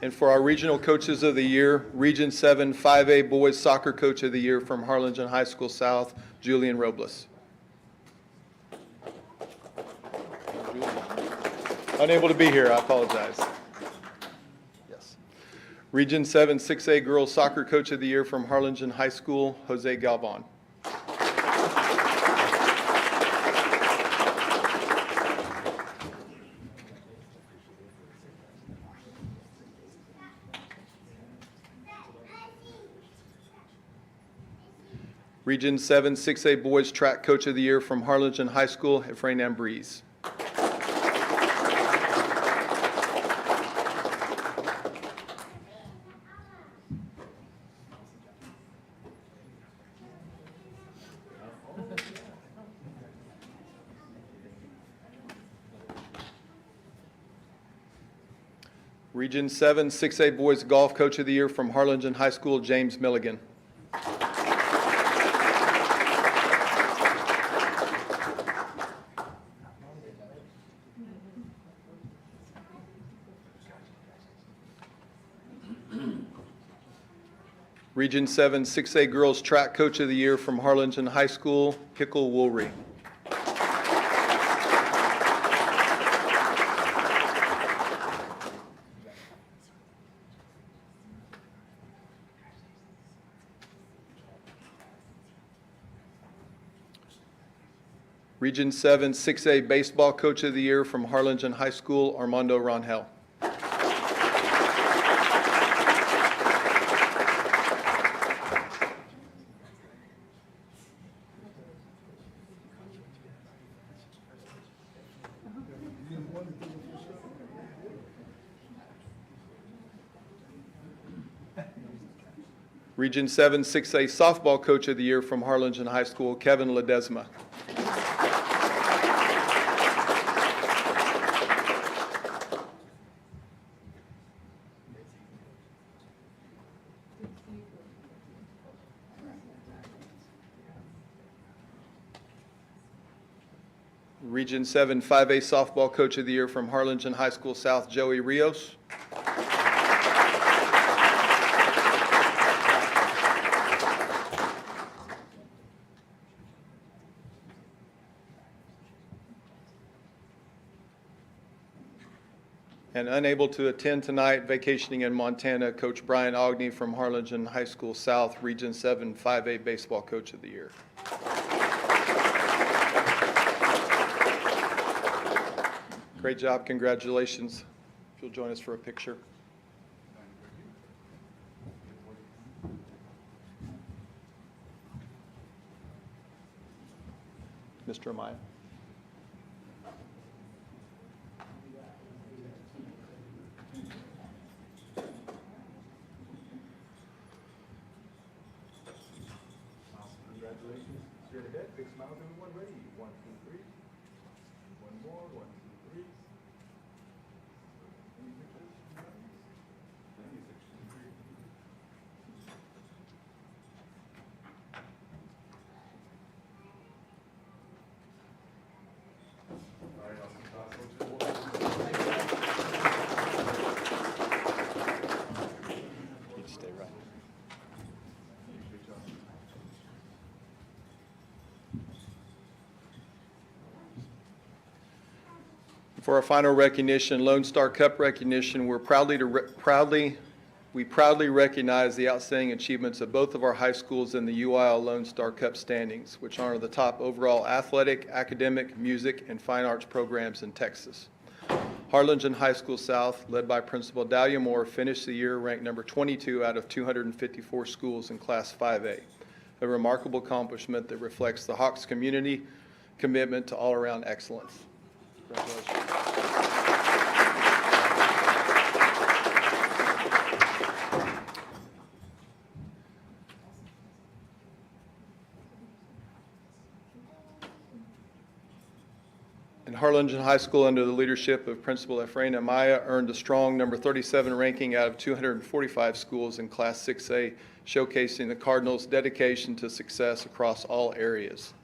And for our Regional Coaches of the Year, Region 7 5A Boys Soccer Coach of the Year from Harlingen High School South, Julian Robles. Unable to be here, I apologize. Yes. Region 7 6A Girls Soccer Coach of the Year from Harlingen High School, Jose Galvan. Region 7 6A Boys Track Coach of the Year from Harlingen High School, Efrain Ambriz. Region 7 6A Boys Golf Coach of the Year from Harlingen High School, James Milligan. Region 7 6A Girls Track Coach of the Year from Harlingen High School, Hickel Woolry. Region 7 6A Baseball Coach of the Year from Harlingen High School, Armando Rangel. Region 7 6A Softball Coach of the Year from Harlingen High School, Kevin Ledesma. Region 7 5A Softball Coach of the Year from Harlingen High School South, Joey Rios. And unable to attend tonight, vacationing in Montana, Coach Brian Ogney from Harlingen High School South, Region 7 5A Baseball Coach of the Year. Great job. Congratulations. If you'll join us for a picture. Mr. Amaya. Congratulations. Straight ahead. Big smiles, everyone. Ready? 1, 2, 3. One more. 1, 2, 3. Any pictures? Any pictures? All right, awesome sauce. You just stay right. For our final recognition, Lone Star Cup recognition, we proudly recognize the outstanding achievements of both of our high schools in the UIL Lone Star Cup standings, which honor the top overall athletic, academic, music, and fine arts programs in Texas. Harlingen High School South, led by Principal Dahlia Moore, finished the year ranked number 22 out of 254 schools in Class 5A, a remarkable accomplishment that reflects the Hawks community commitment to all-around excellence. Congratulations. And Harlingen High School, under the leadership of Principal Efrain Amaya, earned a strong number 37 ranking out of 245 schools in Class 6A, showcasing the Cardinals' dedication to success across all areas.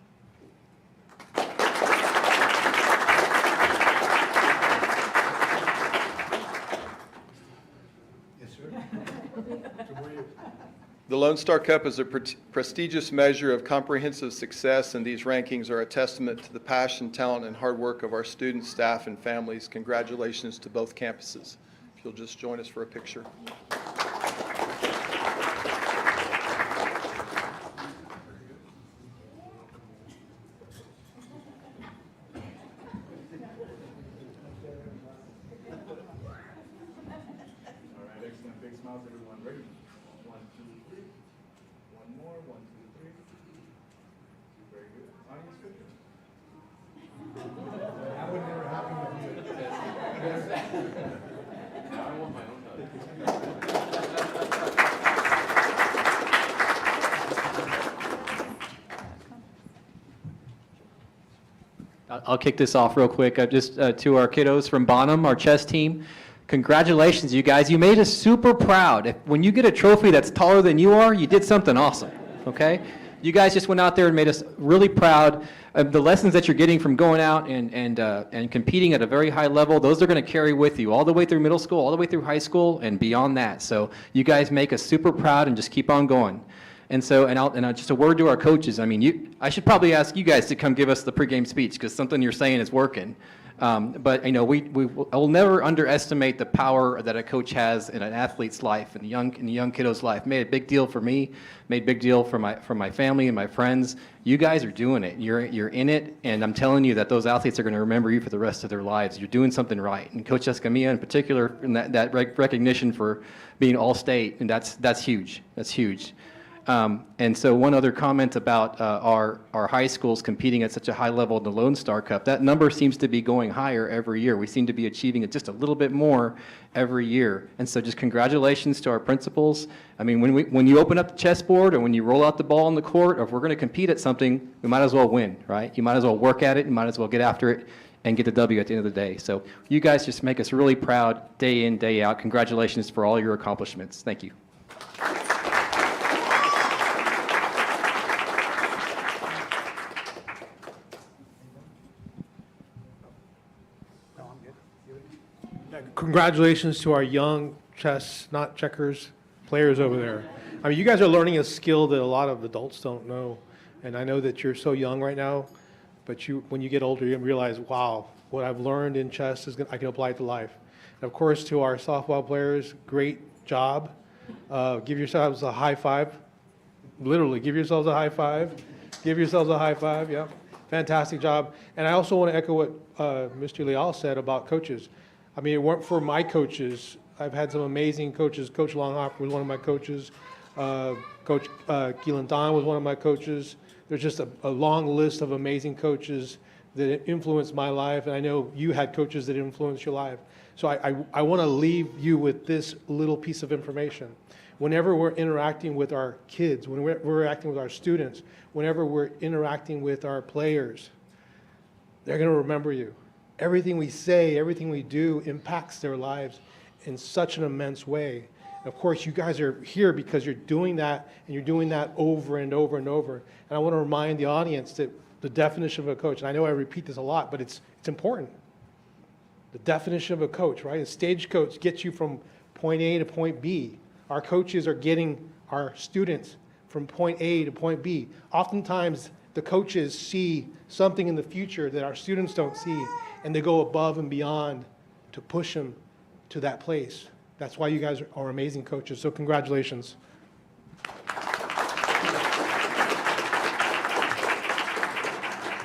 The Lone Star Cup is a prestigious measure of comprehensive success, and these rankings are a testament to the passion, talent, and hard work of our students, staff, and families. Congratulations to both campuses. If you'll just join us for a picture. All right, excellent. Big smiles, everyone. Ready? 1, 2, 3. One more. 1, 2, 3. Very good. Audience picture. That would never happen with you. Now I want my own I'll kick this off real quick. Just to our kiddos from Bonham, our chess team, congratulations, you guys. You made us super proud. When you get a trophy that's taller than you are, you did something awesome, okay? You guys just went out there and made us really proud. The lessons that you're getting from going out and competing at a very high level, those are going to carry with you all the way through middle school, all the way through high school, and beyond that. So you guys make us super proud, and just keep on going. And so, just a word to our coaches. I mean, I should probably ask you guys to come give us the pregame speech, because something you're saying is working. But I will never underestimate the power that a coach has in an athlete's life, in the young kiddo's life. Made a big deal for me, made a big deal for my family and my friends. You guys are doing it. You're in it, and I'm telling you that those athletes are going to remember you for the rest of their lives. You're doing something right. And Coach Escamilla in particular, in that recognition for being all-state, and that's huge. That's huge. And so one other comment about our high schools competing at such a high level in the Lone Star Cup, that number seems to be going higher every year. We seem to be achieving it just a little bit more every year. And so just congratulations to our principals. I mean, when you open up the chessboard, or when you roll out the ball on the court, or if we're going to compete at something, we might as well win, right? You might as well work at it, you might as well get after it and get the W at the end of the day. So you guys just make us really proud day in, day out. Congratulations for all your accomplishments. Thank you. Congratulations to our young chess, not checkers, players over there. I mean, you guys are learning a skill that a lot of adults don't know. And I know that you're so young right now, but when you get older, you realize, wow, what I've learned in chess I can apply it to life. And of course, to our softball players, great job. Give yourselves a high five. Literally, give yourselves a high five. Give yourselves a high five, yeah. fantastic job. And I also want to echo what Mr. Leal said about coaches. I mean, it weren't for my coaches. I've had some amazing coaches. Coach Longhoff was one of my coaches. Coach Keelan Don was one of my coaches. There's just a long list of amazing coaches that influenced my life, and I know you had coaches that influenced your life. So I want to leave you with this little piece of information. Whenever we're interacting with our kids, when we're interacting with our students, whenever we're interacting with our players, they're going to remember you. Everything we say, everything we do impacts their lives in such an immense way. Of course, you guys are here because you're doing that, and you're doing that over and over and over. And I want to remind the audience that the definition of a coach, and I know I repeat this a lot, but it's important. The definition of a coach, right? A stage coach gets you from point A to point B. Our coaches are getting our students from point A to point B. Oftentimes, the coaches see something in the future that our students don't see, and they go above and beyond to push them to that place. That's why you guys are amazing coaches, so congratulations.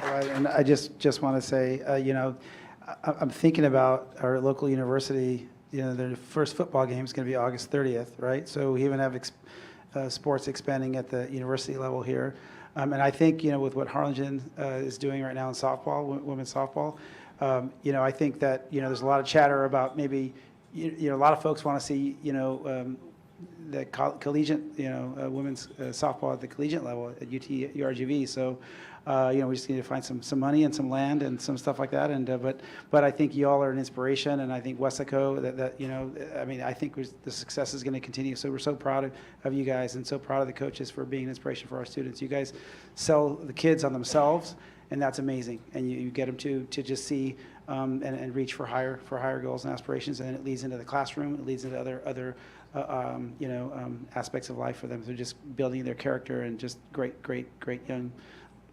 All right, and I just want to say, I'm thinking about our local university. Their first football game is going to be August 30th, right? So we even have sports expanding at the university level here. And I think, with what Harlingen is doing right now in softball, women's softball, I think that, there's a lot of chatter about maybe, a lot of folks want to see, the collegiate, women's softball at the collegiate level at URGV. So, we just need to find some money and some land and some stuff like that. And but I think you all are an inspiration, and I think Westaco I think the success is going to continue. So we're so proud of you guys, and so proud of the coaches for being an inspiration for our students. You guys sell the kids on themselves, and that's amazing. And you get them to just see and reach for higher goals and aspirations, and it leads into the classroom. It leads into other aspects of life for them. They're just building their character and just great young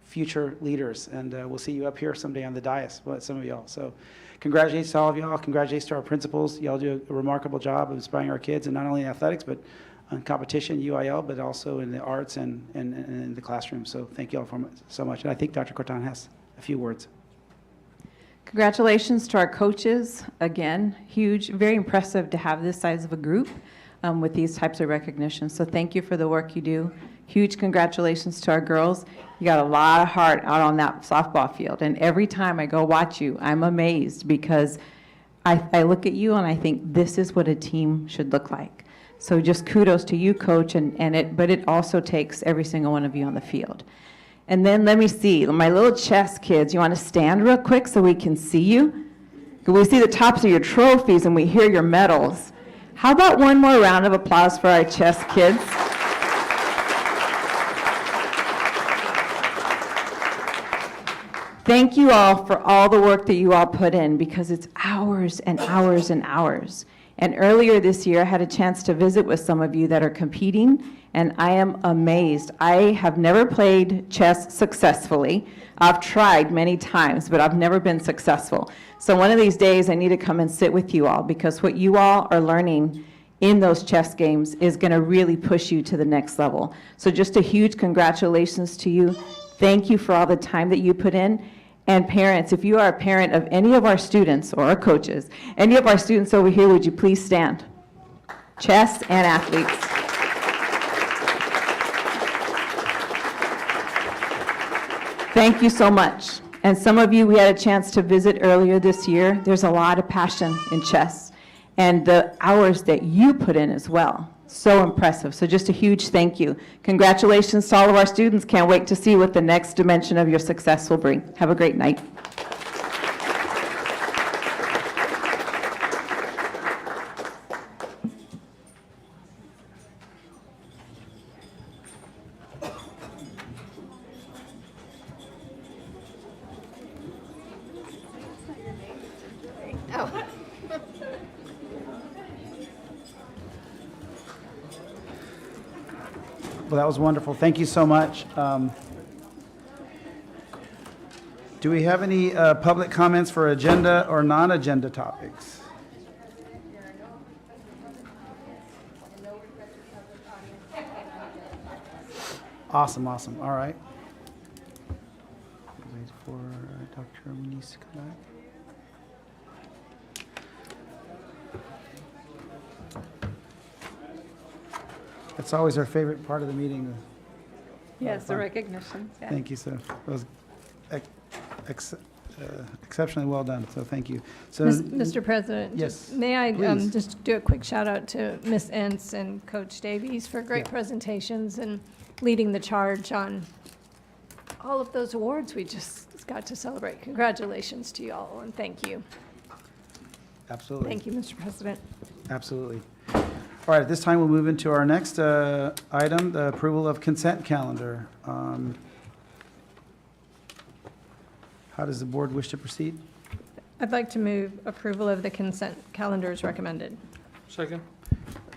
future leaders. And we'll see you up here someday on the dais, some of y'all. So congratulations to all of y'all. Congratulations to our principals. Y'all do a remarkable job of inspiring our kids, and not only in athletics, but on competition, UIL, but also in the arts and in the classroom. So thank you all so much. And I think Dr. Corton has a few words. Congratulations to our coaches. Again, huge, very impressive to have this size of a group with these types of recognitions. So thank you for the work you do. Huge congratulations to our girls. You got a lot of heart out on that softball field. And every time I go watch you, I'm amazed because I look at you and I think this is what a team should look like. So just kudos to you, Coach, but it also takes every single one of you on the field. And then let me see, my little chess kids, you want to stand real quick so we can see you? Can we see the tops of your trophies and we hear your medals? How about one more round of applause for our chess kids? Thank you all for all the work that you all put in, because it's hours and hours and hours. And earlier this year, I had a chance to visit with some of you that are competing, and I am amazed. I have never played chess successfully. I've tried many times, but I've never been successful. So one of these days, I need to come and sit with you all, because what you all are learning in those chess games is going to really push you to the next level. So just a huge congratulations to you. Thank you for all the time that you put in. And parents, if you are a parent of any of our students or our coaches, any of our students over here, would you please stand? Chess and athletes. Thank you so much. And some of you we had a chance to visit earlier this year. There's a lot of passion in chess and the hours that you put in as well. So impressive. So just a huge thank you. Congratulations to all of our students. Can't wait to see what the next dimension of your success will bring. Have a great night. Oh. Well, that was wonderful. Thank you so much. Do we have any public comments for agenda or non-agenda topics? Awesome. All right. for Dr. Muniz to come back. That's always our favorite part of the meeting. Yes, the recognition. Yeah. Thank you, sir. That was exceptionally well done, so thank you. So, Mr. President? Yes, May I please. just do a quick shout out to Ms. Entz and Coach Davies for great presentations and leading the charge on all of those awards we just got to celebrate. Congratulations to you all, and thank you. Absolutely. Thank you, Mr. President. Absolutely. All right, at this time, we'll move into our next item, the approval of consent calendar. How does the board wish to proceed? I'd like to move approval of the consent calendar as recommended. Second.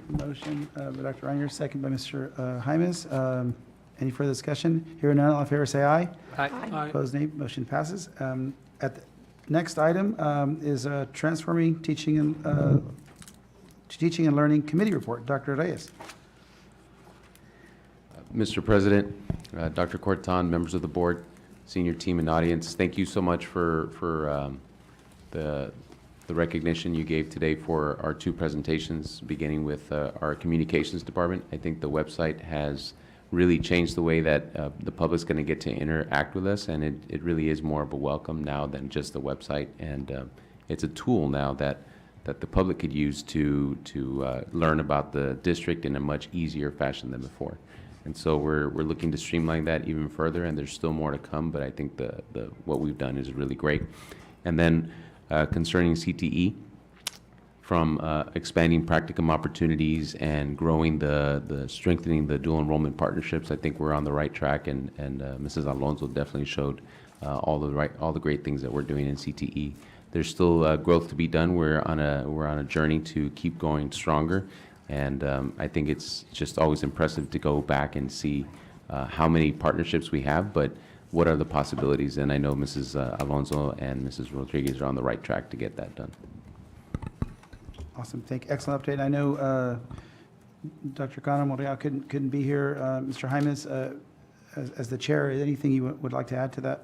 Motion by Dr. Reiner, second by Mr. Jaimes. Any further discussion? Hearing none, all in favor say aye. Aye. Aye. Opposed, nay. Motion passes. At the next item is Transforming Teaching and Learning Committee Report. Dr. Reyes. Mr. President, Dr. Corton, members of the board, senior team and audience, thank you so much for the recognition you gave today for our two presentations, beginning with our communications department. I think the website has really changed the way that the public's going to get to interact with us, and it really is more of a welcome now than just the website, and it's a tool now that the public could use to learn about the district in a much easier fashion than before. And so we're looking to streamline that even further, and there's still more to come, but I think what we've done is really great. And then concerning CTE, from expanding practicum opportunities and growing strengthening the dual enrollment partnerships, I think we're on the right track, and Mrs. Alonso definitely showed all the great things that we're doing in CTE. There's still growth to be done. We're on a journey to keep going stronger, and I think it's just always impressive to go back and see how many partnerships we have, but what are the possibilities? And I know Mrs. Alonso and Mrs. Rodriguez are on the right track to get that done. Awesome. Excellent update. I know Dr. Cano Monreal couldn't be here. Mr. Jaimes, as the chair, anything you would like to add to that?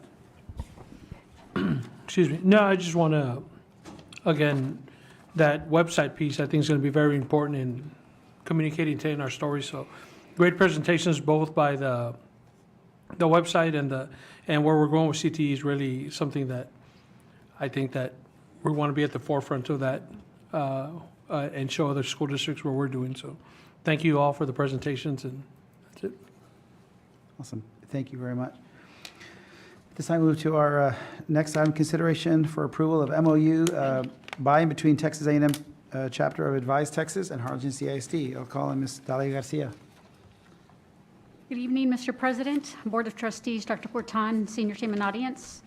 Excuse me. No, I just want to, again, that website piece I think is going to be very important in communicating, telling our story. So great presentations both by the website and where we're going with CTE is really something that I think that we want to be at the forefront of that and show other school districts where we're doing. So thank you all for the presentations, and that's it. Awesome. Thank you very much. This time we move to our next item, consideration for approval of MOU by and between Texas A&M chapter of Advise Texas and Harlingen CISD. I'll call on Ms. Dalia Garcia. Good evening, Mr. President, Board of Trustees, Dr. Corton, senior team and audience.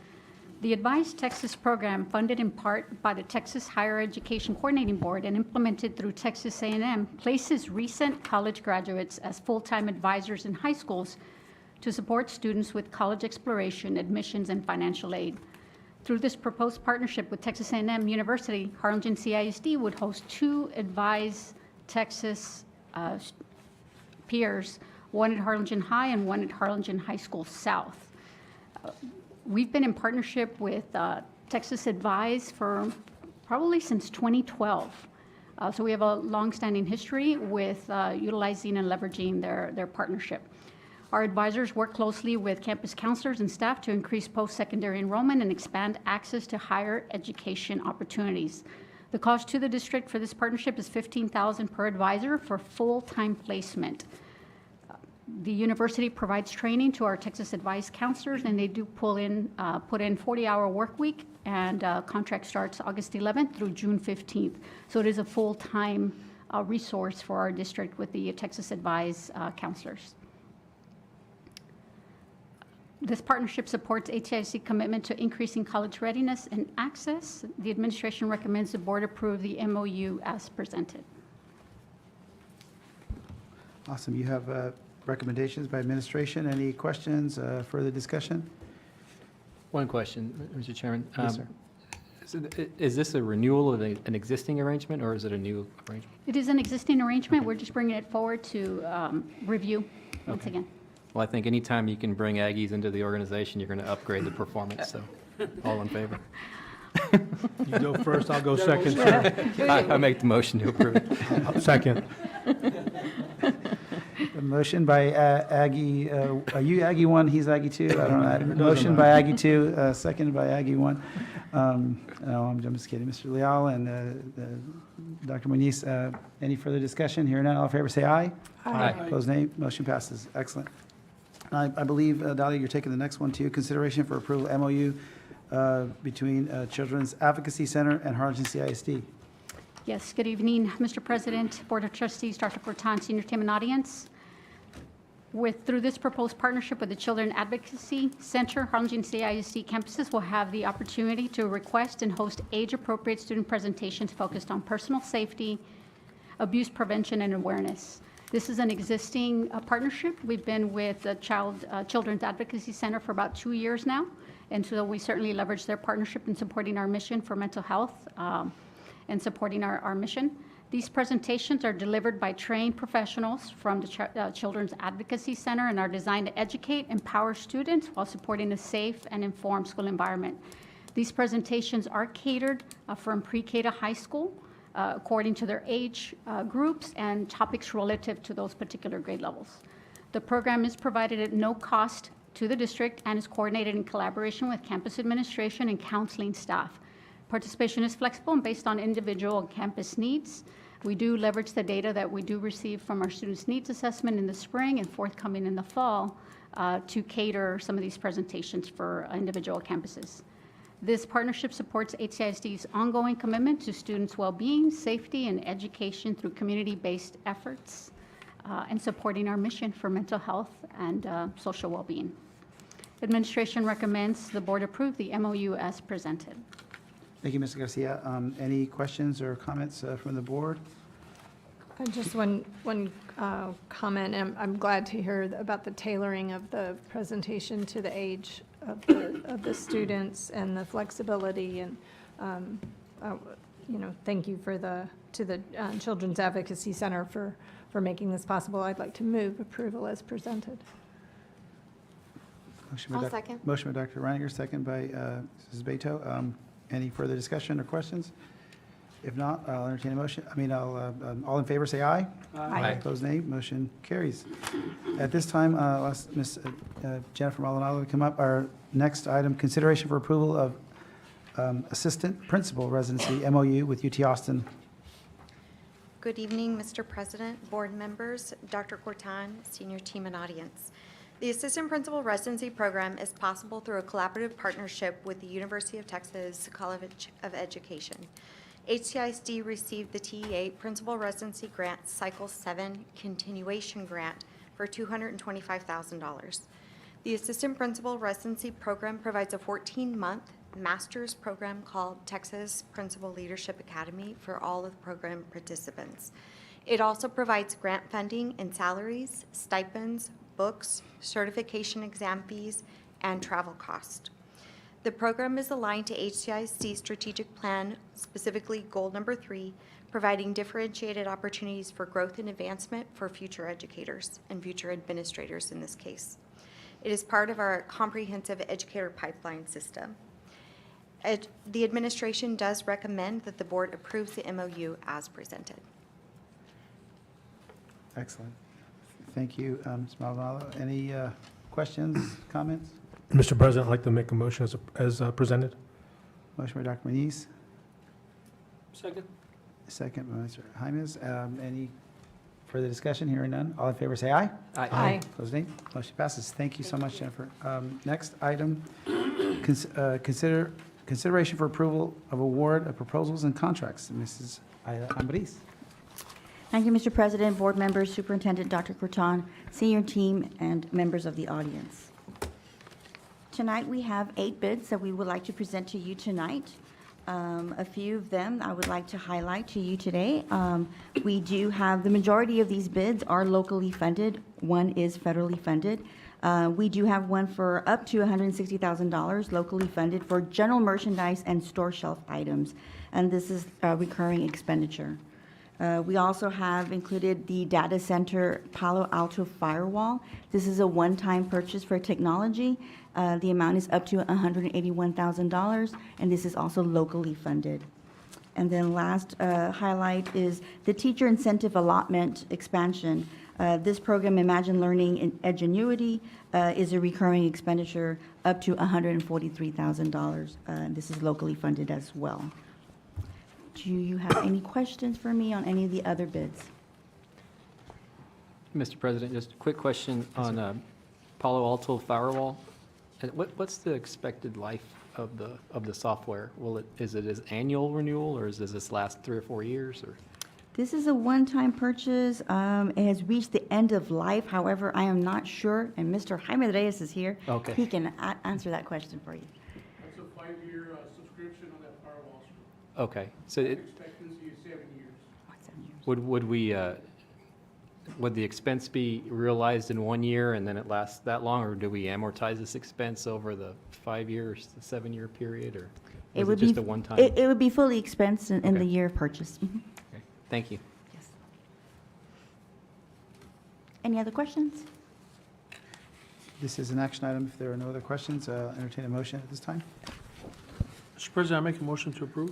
The Advise Texas program, funded in part by the Texas Higher Education Coordinating Board and implemented through Texas A&M, places recent college graduates as full-time advisors in high schools to support students with college exploration, admissions, and financial aid. Through this proposed partnership with Texas A&M University, Harlingen CISD would host two Advise Texas peers, one at Harlingen High and one at Harlingen High School South. We've been in partnership with Texas Advise for probably since 2012. So we have a long-standing history with utilizing and leveraging their partnership. Our advisors work closely with campus counselors and staff to increase post-secondary enrollment and expand access to higher education opportunities. The cost to the district for this partnership is $15,000 per advisor for full-time placement. The university provides training to our Texas Advise counselors, and they do put in 40-hour work week, and contract starts August 11th through June 15th. So it is a full-time resource for our district with the Texas Advise counselors. This partnership supports HCIC commitment to increasing college readiness and access. The administration recommends the board approve the MOU as presented. Awesome. You have recommendations by administration. Any questions, further discussion? One question, Mr. Chairman. Yes, sir. Is this a renewal of an existing arrangement, or is it a new arrangement? It is an existing arrangement. We're just bringing it forward to review once again. Well, I think anytime you can bring Aggies into the organization, you're going to upgrade the performance, so all in favor? You go first, I'll go second, sir. I make the motion to approve. Second. A motion by Aggie, are you Aggie 1, he's Aggie 2? I don't know. Motion by Aggie 2, seconded by Aggie 1. No, I'm just kidding. Mr. Leal and Dr. Muniz, any further discussion? Hearing none, all in favor say aye. Aye. Opposed, nay. Motion passes. Excellent. I believe, Dahlia, you're taking the next one too. Consideration for approval MOU between Children's Advocacy Center and Harlingen CISD. Yes, good evening, Mr. President, Board of Trustees, Dr. Corton, senior team and audience. Through this proposed partnership with the Children Advocacy Center, Harlingen CISD campuses will have the opportunity to request and host age-appropriate student presentations focused on personal safety, abuse prevention, and awareness. This is an existing partnership. We've been with the Children's Advocacy Center for about 2 years now, and so we certainly leverage their partnership in supporting our mission for mental health and supporting our mission. These presentations are delivered by trained professionals from the Children's Advocacy Center and are designed to educate, empower students while supporting a safe and informed school environment. These presentations are catered from pre-K to high school according to their age groups and topics relative to those particular grade levels. The program is provided at no cost to the district and is coordinated in collaboration with campus administration and counseling staff. Participation is flexible and based on individual and campus needs. We do leverage the data that we do receive from our students' needs assessment in the spring and forthcoming in the fall to cater some of these presentations for individual campuses. This partnership supports HCISD's ongoing commitment to students' well-being, safety, and education through community-based efforts and supporting our mission for mental health and social well-being. Administration recommends the board approve the MOU as presented. Thank you, Mr. Garcia. Any questions or comments from the board? Just one comment, and I'm glad to hear about the tailoring of the presentation to the age of the students and the flexibility, and thank you to the Children's Advocacy Center for making this possible. I'd like to move approval as presented. I'll second. Motion by Dr. Reiniger, second by Mrs. Beto. Any further discussion or questions? If not, I'll entertain a motion. All in favor say aye. Aye. Opposed, nay. Motion carries. At this time, I'll ask Ms. Jennifer Maldonado to come up. Our next item, consideration for approval of Assistant Principal Residency MOU with UT Austin. Good evening, Mr. President, board members, Dr. Corton, senior team and audience. The Assistant Principal Residency Program is possible through a collaborative partnership with the University of Texas College of Education. HCISD received the TEA Principal Residency Grant Cycle 7 Continuation Grant for $225,000. The Assistant Principal Residency Program provides a 14-month master's program called Texas Principal Leadership Academy for all of the program participants. It also provides grant funding in salaries, stipends, books, certification exam fees, and travel cost. The program is aligned to HCISD's strategic plan, specifically goal number 3, providing differentiated opportunities for growth and advancement for future educators and future administrators in this case. It is part of our comprehensive educator pipeline system. The administration does recommend that the board approves the MOU as presented. Excellent. Thank you, Ms. Maldonado. Any questions, comments? Mr. President, I'd like to make a motion as presented. Motion by Dr. Muniz, Second. second by Mr. Jaimes. Any further discussion? Hearing none. All in favor say aye. Aye. Opposed, nay. Motion passes. Thank you so much, Jennifer. Next item, consideration for approval of award of proposals and contracts. Mrs. Ambriz. Thank you, Mr. President, board members, Superintendent Dr. Corton, senior team, and members of the audience. Tonight, we have 8 bids that we would like to present to you tonight. A few of them I would like to highlight to you today. We do have, the majority of these bids are locally funded. One is federally funded. We do have one for up to $160,000 locally funded for general merchandise and store shelf items, and this is a recurring expenditure. We also have included the data center Palo Alto firewall. This is a one-time purchase for technology. The amount is up to $181,000, and this is also locally funded. And then last highlight is the teacher incentive allotment expansion. This program, Imagine Learning in Edgenuity, is a recurring expenditure up to $143,000. This is locally funded as well. Do you have any questions for me on any of the other bids? Mr. President, just a quick question on Palo Alto firewall. And what's the expected life of the software? Is it as annual renewal, or does this last 3 or 4 years, or? This is a one-time purchase. It has reached the end of life. However, I am not sure, and Mr. Jaime Reyes is here. Okay. He can answer that question for you. That's a 5-year subscription on that firewall. Okay, so Expectancy is 7 years. would the expense be realized in 1 year and then it lasts that long, or do we amortize this expense over the 5 years, the 7-year period, or is it just a one-time? It would be fully expensed in Okay. the year of purchase. Mhm. Okay, thank you. Yes. Any other questions? This is an action item. If there are no other questions, entertain a motion at this time. Mr. President, I make a motion to approve.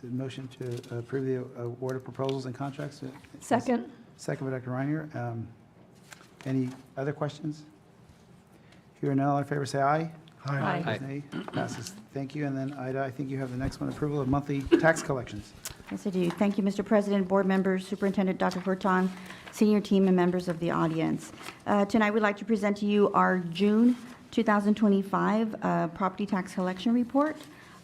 A motion to approve the award of proposals and contracts. Second. Second by Dr. Reinier. Any other questions? Hearing none, all in favor say aye. Aye. Opposed, nay. Passes. Thank you. And then Ida, I think you have the next one, approval of monthly tax collections. Yes, I do. Thank you, Mr. President, board members, Superintendent Dr. Corton, senior team, and members of the audience. Tonight, we'd like to present to you our June 2025 property tax collection report.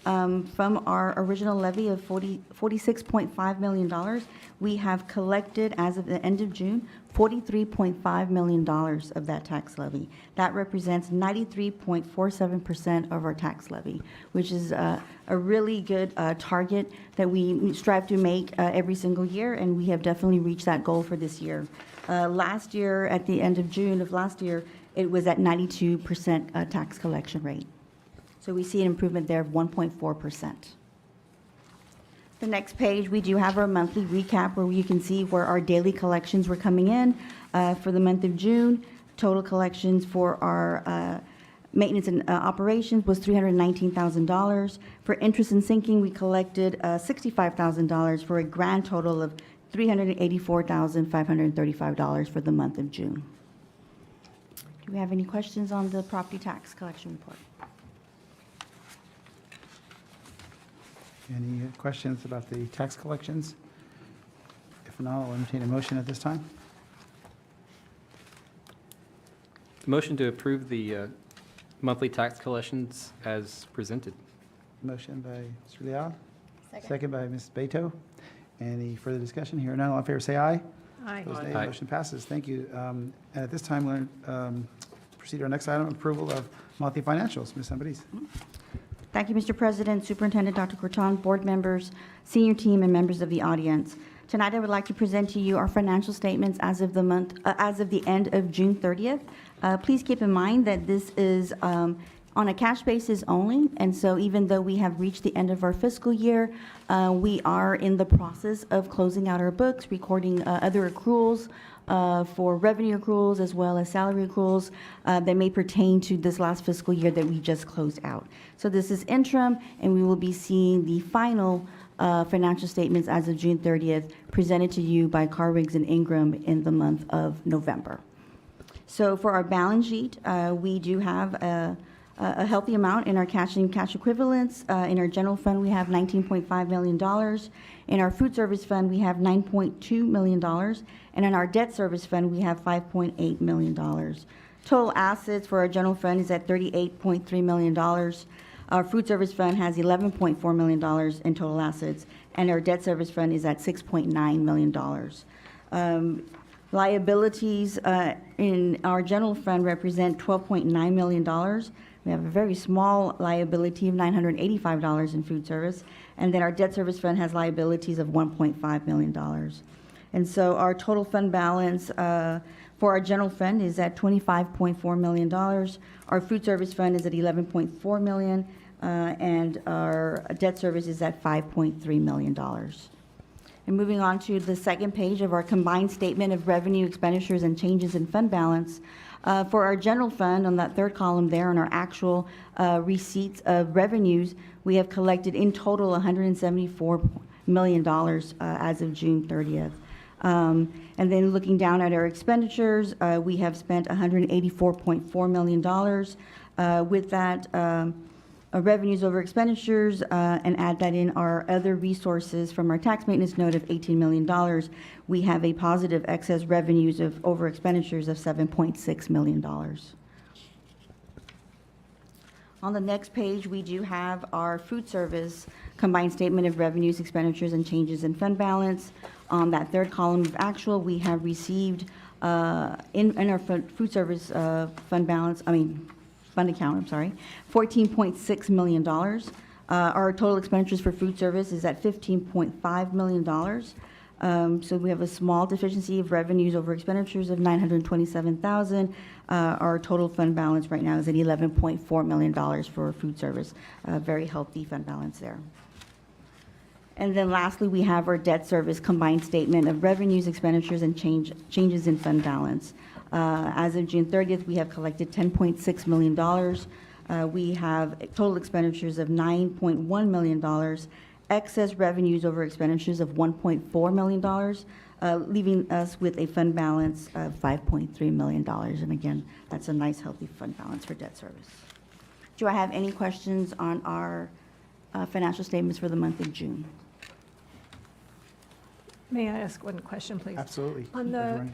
From our original levy of $46.5 million, we have collected, as of the end of June, $43.5 million of that tax levy. That represents 93.47% of our tax levy, which is a really good target that we strive to make every single year, and we have definitely reached that goal for this year. Last year, at the end of June of last year, it was at 92% tax collection rate. So we see an improvement there of 1.4%. The next page, we do have our monthly recap where you can see where our daily collections were coming in. For the month of June, total collections for our maintenance and operations was $319,000. For interest and sinking, we collected $65,000 for a grand total of $384,535 for the month of June. Do we have any questions on the property tax collection report? Any questions about the tax collections? If not, I'll entertain a motion at this time. Motion to approve the monthly tax collections as presented. Motion by Mr. Leal. Second. Second by Ms. Beto. Any further discussion? Here none, all in favor say aye. Aye. Opposed, nay. Aye. Motion passes. Thank you. And at this time, we'll proceed to our next item, approval of monthly financials. Ms. Ambriz. Thank you, Mr. President, Superintendent Dr. Corton, board members, senior team, and members of the audience. Tonight, I would like to present to you our financial statements as of the end of June 30th. Please keep in mind that this is on a cash basis only, and so even though we have reached the end of our fiscal year, we are in the process of closing out our books, recording other accruals for revenue accruals as well as salary accruals that may pertain to this last fiscal year that we just closed out. So this is interim, and we will be seeing the final financial statements as of June 30th presented to you by Carwiggs and Ingram in the month of November. So for our balance sheet, we do have a healthy amount in our cash and cash equivalents. In our general fund, we have $19.5 million. In our food service fund, we have $9.2 million. And in our debt service fund, we have $5.8 million. Total assets for our general fund is at $38.3 million. Our food service fund has $11.4 million in total assets, and our debt service fund is at $6.9 million. Liabilities in our general fund represent $12.9 million. We have a very small liability of $985 in food service, and then our debt service fund has liabilities of $1.5 million. And so our total fund balance for our general fund is at $25.4 million. Our food service fund is at $11.4 million, and our debt service is at $5.3 million. And moving on to the second page of our combined statement of revenue, expenditures, and changes in fund balance. For our general fund, on that third column there, on our actual receipts of revenues, we have collected in total $174 million as of June 30th. And then looking down at our expenditures, we have spent $184.4 million. With that, revenues over expenditures, and add that in our other resources from our tax maintenance note of $18 million, we have a positive excess revenues of over expenditures of $7.6 million. On the next page, we do have our food service combined statement of revenues, expenditures, and changes in fund balance. On that third column of actual, we have received in our food service fund account, $14.6 million. Our total expenditures for food service is at $15.5 million. So we have a small deficiency of revenues over expenditures of $927,000. Our total fund balance right now is at $11.4 million for food service. Very healthy fund balance there. And then lastly, we have our debt service combined statement of revenues, expenditures, and changes in fund balance. As of June 30th, we have collected $10.6 million. We have total expenditures of $9.1 million, excess revenues over expenditures of $1.4 million, leaving us with a fund balance of $5.3 million. And again, that's a nice, healthy fund balance for debt service. Do I have any questions on our financial statements for the month of June? May I ask one question, please? Absolutely. On the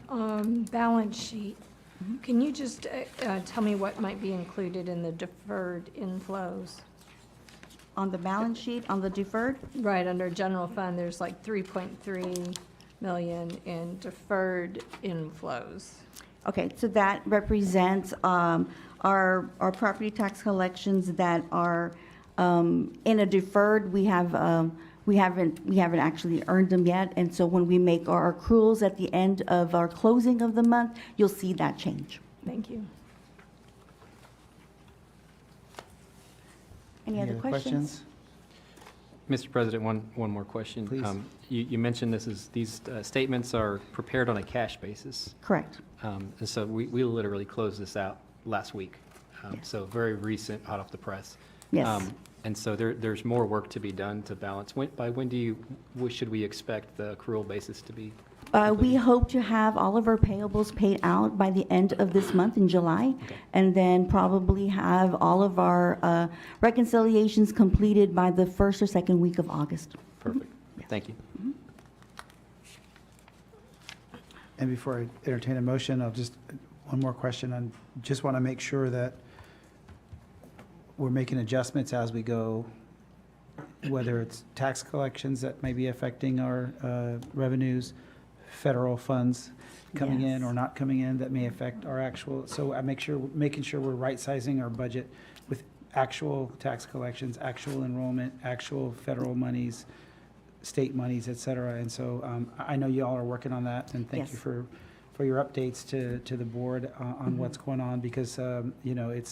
balance sheet, can you just tell me what might be included in the deferred inflows? On the balance sheet, on the deferred? Right, under general fund, there's like 3.3 million in deferred inflows. Okay, so that represents our property tax collections that are in a deferred. We haven't actually earned them yet, and so when we make our accruals at the end of our closing of the month, you'll see that change. Thank you. Any other questions? Mr. President, one more question. Please. You mentioned these statements are prepared on a cash basis. Correct. And so we literally closed this out last week. So very recent, hot off the press. Yes. And so there's more work to be done to balance. By when should we expect the accrual basis to be? We hope to have all of our payables paid out by the end of this month in July, and then probably have all of our reconciliations completed by the first or second week of August. Perfect. Thank you. And before I entertain a motion, I'll just, one more question. I just want to make sure that we're making adjustments as we go, whether it's tax collections that may be affecting our revenues, federal funds coming in or not coming in that may affect our actual. So making sure we're right-sizing our budget with actual tax collections, actual enrollment, actual federal monies, state monies, et cetera. And so I know you all are working on that, and thank you for your updates to the board on what's going on, because you know, it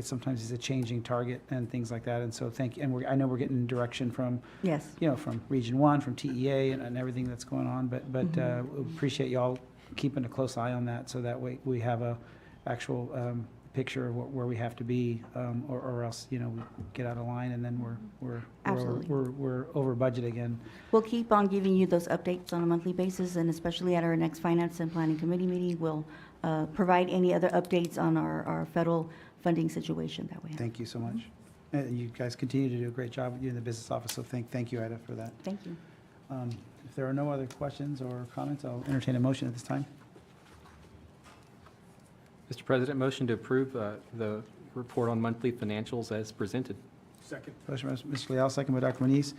sometimes is a changing target and things like that. And so thank you. And I know we're getting direction from, you know, from Region 1, from TEA and everything that's going on. But we appreciate y'all keeping a close eye on that, so that way we have a actual picture of where we have to be, or else, you know, we get out of line and then we're over budget again. We'll keep on giving you those updates on a monthly basis, and especially at our next Finance and Planning Committee meeting, we'll provide any other updates on our federal funding situation that way. Thank you so much. You guys continue to do a great job, you in the business office, so thank you, Ida, for that. Thank you. If there are no other questions or comments, I'll entertain a motion at this time. Mr. President, motion to approve the report on monthly financials as presented. Second. Motion by Mr. Leal, second by Dr. Moniz.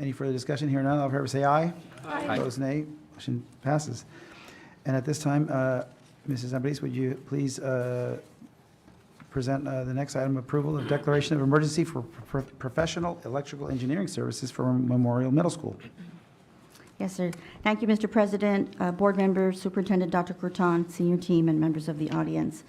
Any further discussion? Here none, all in favor say aye. Aye. Opposed, nay. Motion passes. And at this time, Mrs. Ambriz, would you please present the next item, approval of declaration of emergency for professional electrical engineering services for Memorial Middle School. Yes, sir. Thank you, Mr. President, board members, Superintendent Dr. Corton, senior team, and members of the audience.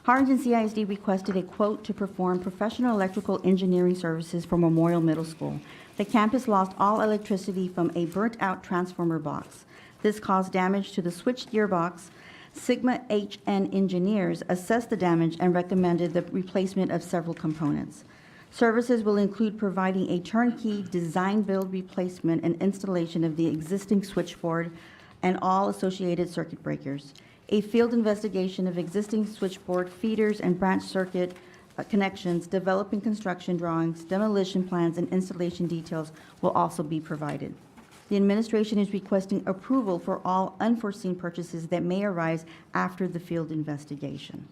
Harlingen CISD requested a quote to perform professional electrical engineering services for Memorial Middle School. The campus lost all electricity from a burnt-out transformer box. This caused damage to the switchgear box. Sigma HN engineers assessed the damage and recommended the replacement of several components. Services will include providing a turnkey design-build replacement and installation of the existing switchboard and all associated circuit breakers. A field investigation of existing switchboard feeders and branch circuit connections, developing construction drawings, demolition plans, and installation details will also be provided. The administration is requesting approval for all unforeseen purchases that may arise after the field investigation.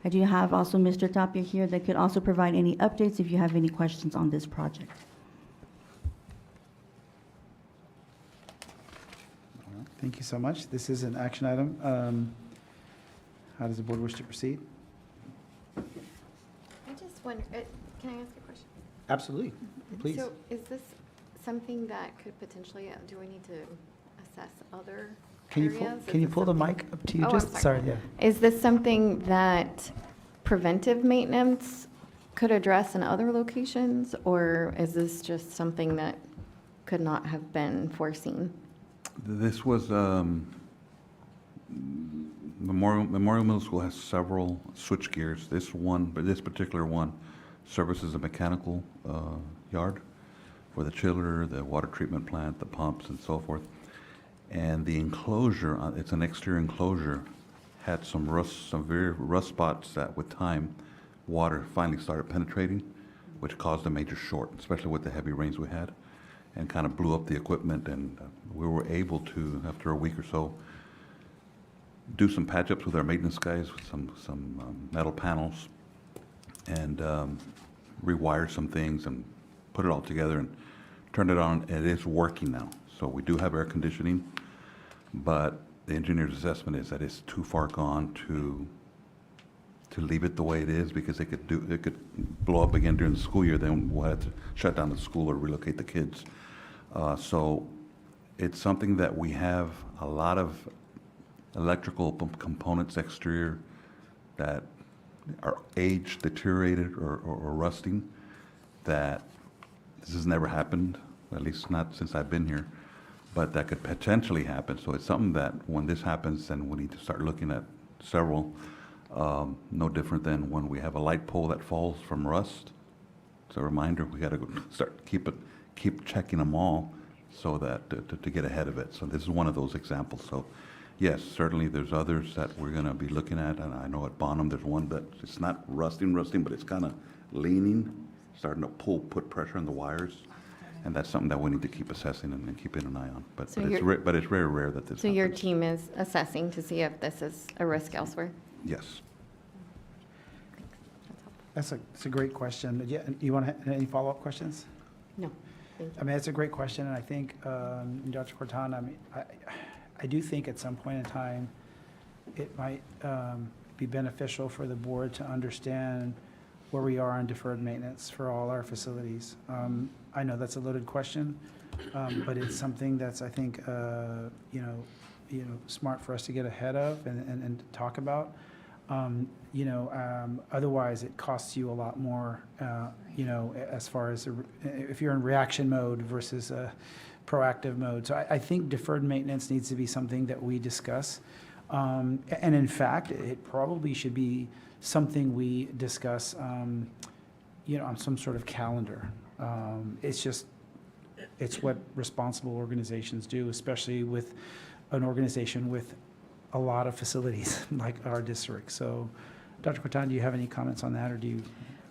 I do have also Mr. Tapia here that could also provide any updates if you have any questions on this project. Thank you so much. This is an action item. How does the board wish to proceed? I just wonder, can I ask a question? Absolutely, please. So is this something that could potentially, do we need to assess other Can you areas? can you pull the mic up to you? Oh, I'm Just sorry, yeah. Is this something that preventive maintenance could address in other locations? Or is this just something that could not have been foreseen? This was, Memorial Middle School has several switch gears. This one, but this particular one services a mechanical yard for the chiller, the water treatment plant, the pumps, and so forth. And the enclosure, it's an exterior enclosure, had some rust, some very rust spots that with time, water finally started penetrating, which caused a major short, especially with the heavy rains we had, and kind of blew up the equipment. And we were able to, after a week or so, do some patch-ups with our maintenance guys with some metal panels and rewire some things and put it all together and turn it on. It is working now. So we do have air conditioning, but the engineer's assessment is that it's too far gone to leave it the way it is, because it could blow up again during the school year. Then we'll have to shut down the school or relocate the kids. So it's something that we have a lot of electrical components exterior that are aged, deteriorated, or rusting, that this has never happened, at least not since I've been here, but that could potentially happen. So it's something that when this happens, then we need to start looking at several, no different than when we have a light pole that falls from rust. It's a reminder, we got to start keep checking them all so that to get ahead of it. So this is one of those examples. So yes, certainly there's others that we're going to be looking at, and I know at Bonham there's one that it's not rusting, but it's kind of leaning, starting to put pressure on the wires, and that's something that we need to keep assessing and keeping an eye on. But So it's very rare that this So your happens. team is assessing to see if this is a risk elsewhere? Yes. That's a great question. Yeah, you want any follow-up questions? No, thank you. I mean, it's a great question, and I think, Dr. Cortana, I mean, I do think at some point in time, it might be beneficial for the board to understand where we are on deferred maintenance for all our facilities. I know that's a loaded question, but it's something that's, I think, smart for us to get ahead of and to talk about. Otherwise it costs you a lot more, as far as if you're in reaction mode versus a proactive mode. So I think deferred maintenance needs to be something that we discuss. And in fact, it probably should be something we discuss, on some sort of calendar. It's what responsible organizations do, especially with an organization with a lot of facilities like our district. So, Dr. Cortana, do you have any comments on that, or do you?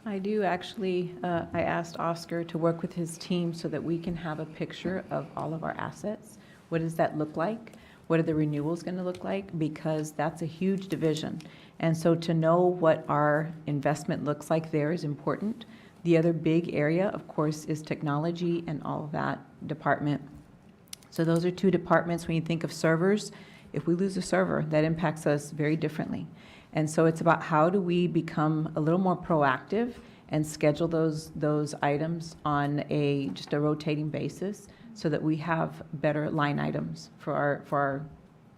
I do actually. I asked Oscar to work with his team so that we can have a picture of all of our assets. What does that look like? What are the renewals going to look like? Because that's a huge division. And so to know what our investment looks like there is important. The other big area, of course, is technology and all of that department. So those are two departments. When you think of servers, if we lose a server, that impacts us very differently. And so it's about how do we become a little more proactive and schedule those items on just a rotating basis so that we have better line items for our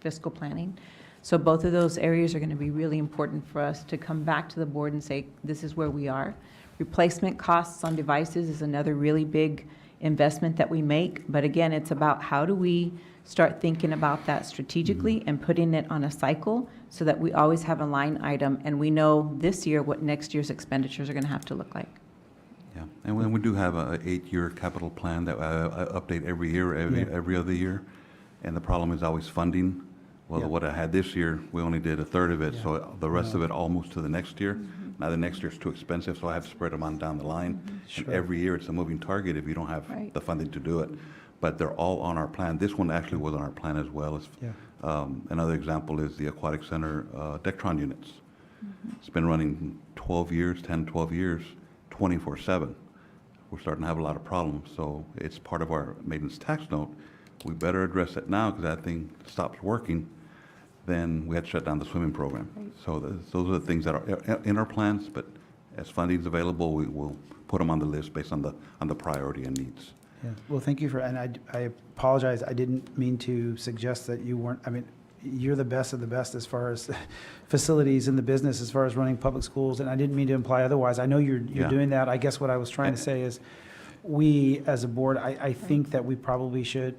fiscal planning. So both of those areas are going to be really important for us to come back to the board and say, this is where we are. Replacement costs on devices is another really big investment that we make. But again, it's about how do we start thinking about that strategically and putting it on a cycle so that we always have a line item and we know this year what next year's expenditures are going to have to look like. Yeah, and when we do have a 8-year capital plan that I update every year, every other year, and the problem is always funding. Well, what I had this year, we only did a third of it, so the rest of it all moves to the next year. Now, the next year's too expensive, so I have to spread them on down the line. And every year, it's a moving target if you don't have the funding to do it. But they're all on our plan. This one actually was on our plan as well. Another example is the Aquatic Center Dectron units. It's been running 12 years, 10, 12 years, 24/7. We're starting to have a lot of problems, so it's part of our maintenance tax note. We better address it now because that thing stops working, then we had to shut down the swimming program. So those are the things that are in our plans, but as funding is available, we will put them on the list based on the priority and needs. Yeah, well, thank you for, and I apologize, I didn't mean to suggest that you weren't, I mean, you're the best of the best as far as facilities in the business, as far as running public schools, and I didn't mean to imply otherwise. I know you're doing that. I guess what I was trying to say is, we, as a board, I think that we probably should,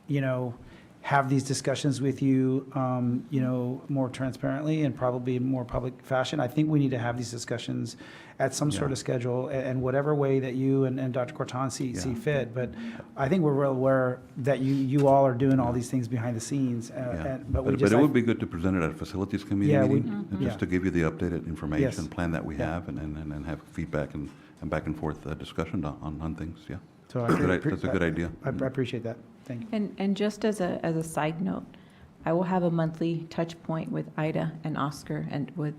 you know, have these discussions with you, you know, more transparently and probably in more public fashion. I think we need to have these discussions at some sort of schedule and whatever way that you and Dr. Corton see fit. But I think we're well aware that you all are doing all these things behind the scenes. But it would be good to present it at a facilities committee meeting, just to give you the updated information plan that we have and have feedback and back and forth discussion on things, So that's a good idea. I appreciate that. Thank you. And just as a side note, I will have a monthly touch point with Ida and Oscar and with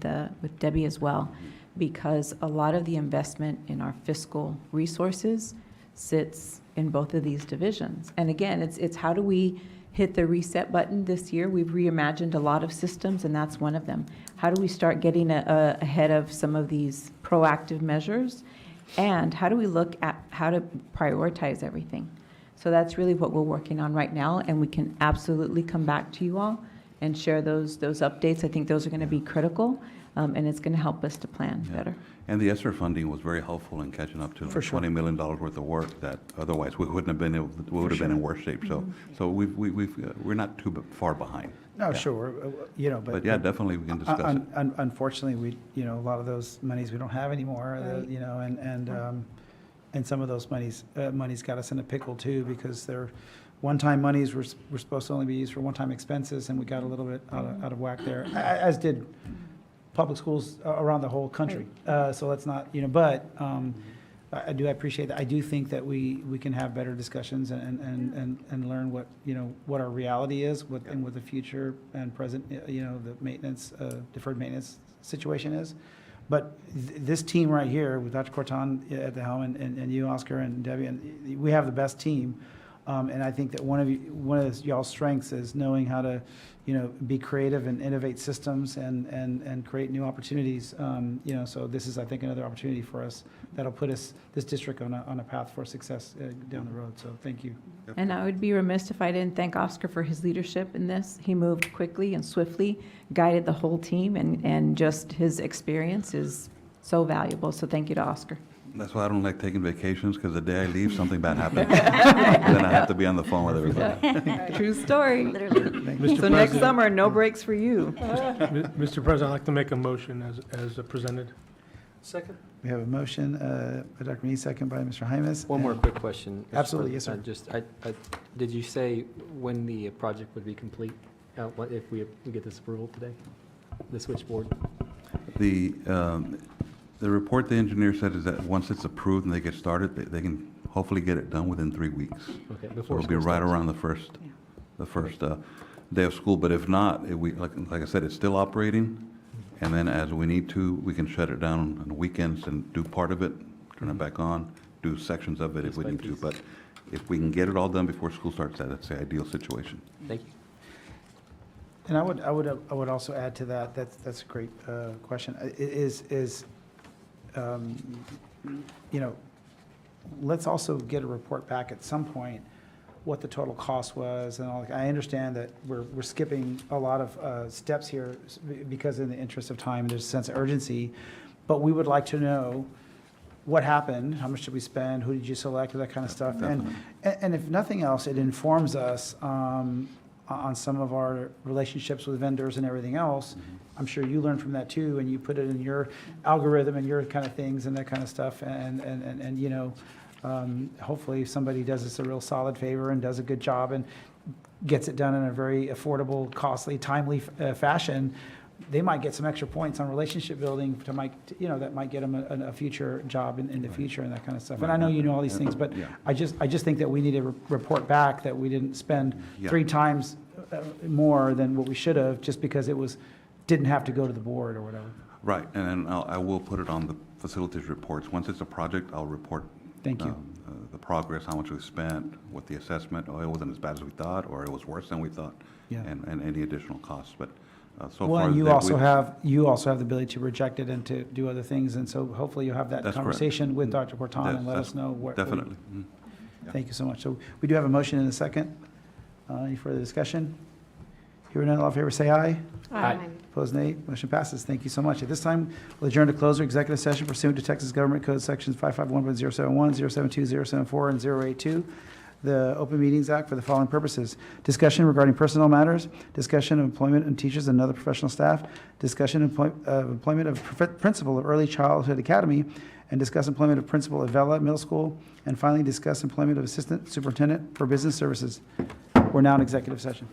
Debbie as well, because a lot of the investment in our fiscal resources sits in both of these divisions. And again, it's how do we hit the reset button this year? We've reimagined a lot of systems, and that's one of them. How do we start getting ahead of some of these proactive measures? And how do we look at how to prioritize everything? So that's really what we're working on right now, and we can absolutely come back to you all and share those updates. I think those are going to be critical, and it's going to help us to plan better. And the ESSER funding was very helpful in catching up to $20 million worth of work that otherwise we wouldn't have been able, we would have been in worse shape. So we're not too far behind. No, sure, you know, but yeah, definitely we can discuss it. Unfortunately, you know, a lot of those monies we don't have anymore, you know, and some of those monies got us in a pickle too, because they're one-time monies were supposed to only be used for one-time expenses, and we got a little bit out of whack there, as did public schools around the whole country. So let's not, you know, but I appreciate that. I do think that we can have better discussions and learn what, you know, what our reality is, and what the future and present, you know, the maintenance, deferred maintenance situation is. But this team right here, with Dr. Corton at the helm, and you, Oscar, and Debbie, and we have the best team. And I think that one of y'all's strengths is knowing how to, you know, be creative and innovate systems and create new opportunities. You know, so this is, I think, another opportunity for us that'll put this district on a path for success down the road. So thank you. And I would be remiss if I didn't thank Oscar for his leadership in this. He moved quickly and swiftly, guided the whole team, and just his experience is so valuable. So thank you to Oscar. That's why I don't like taking vacations, because the day I leave, something bad happens. Then I have to be on the phone with everybody. True story. Mr. So next summer, no breaks for you. Mr. President, I'd like to make a motion as presented. Second? We have a motion by Dr. Nee, second by Mr. Jaimes. One more quick question. Mr. Absolutely, yes, sir. Did you say when the project would be complete, if we get this approval today, the switchboard? The report the engineer said is that once it's approved and they get started, they can hopefully get it done within 3 weeks. Okay, So it'll be right around the first day of school. But if not, like I said, it's still operating. And then as we need to, we can shut it down on the weekends and do part of it, turn it back on, do sections of it if we need to. But if we can get it all done before school starts, that's the ideal situation. Thank you. And I would also add to that. That's a great question. You know, let's also get a report back at some point what the total cost was and all. I understand that we're skipping a lot of steps here because in the interest of time, there's a sense of urgency, but we would like to know what happened, how much did we spend, who did you select, that kind of stuff. And if nothing else, it informs us on some of our relationships with vendors and everything else. I'm sure you learn from that too, and you put it in your algorithm and your kind of things and that kind of stuff. And you know, hopefully if somebody does us a real solid favor and does a good job and gets it done in a very affordable, costly, timely fashion, they might get some extra points on relationship building to you know, that might get them a future job in the future and that kind of stuff. And I know you know all these things, but I just think that we need to report back that we didn't spend 3 times more than what we should have just because it didn't have to go to the board or whatever. Right, and I will put it on the facilities reports. Once it's a project, I'll report. Thank you. The progress, how much we spent, what the assessment, oh, it wasn't as bad as we thought, or it was worse than we thought, Yeah. and any additional costs, but so Well, far. and you that also we've- have the ability to reject it and to do other things, and so hopefully you'll have that That's correct. conversation with Dr. Corton Yes, and let that's- us know where. Definitely. Thank you so much. So we do have a motion and a second. Any further discussion? Hearing none, all in favor, say aye. Aye. Opposed, nay. Motion passes. Thank you so much. At this time, we'll adjourn to close our executive session pursuant to Texas Government Code Sections 551.071, 072, 074, and 082, the Open Meetings Act for the following purposes: discussion regarding personnel matters, discussion of employment of teachers and other professional staff, discussion of employment of principal of Early Childhood Academy, and discuss employment of principal of Vela Middle School, and finally, discuss employment of Assistant Superintendent for Business Services. We're now in executive session.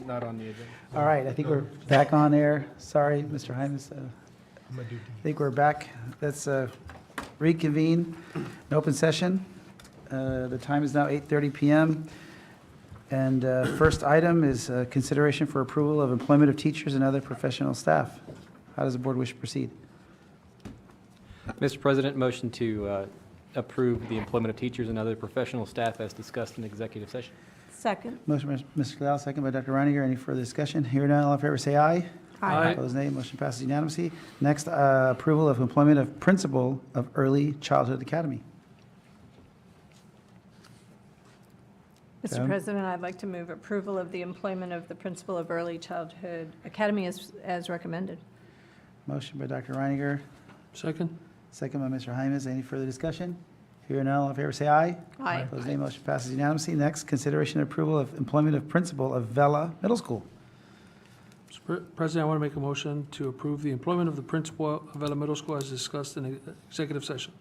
Not on the agenda. All right, I think we're back on air. Sorry, Mr. Hymas. I think we're back. Let's reconvene an open session. The time is now 8:30 PM. And first item is consideration for approval of employment of teachers and other professional staff. How does the board wish to proceed? Mr. President, motion to approve the employment of teachers and other professional staff as discussed in executive session. Second. Motion by Mr. Leal, second by Dr. Reiniger. Any further discussion? Here none, all in favor say aye. Aye. Opposed, nay. Motion passes unanimously. Next, approval of employment of principal of Early Childhood Academy. Mr. Joan? President, I'd like to move approval of the employment of the principal of Early Childhood Academy as recommended. Motion by Dr. Reiniger, Second? second by Mr. Hymas. Any further discussion? Here none, all in favor say aye. Aye. Opposed, nay. Motion passes unanimously. Next, consideration and approval of employment of principal of Vela Middle School. Mr. President, I want to make a motion to approve the employment of the principal of Vela Middle School as discussed in executive session.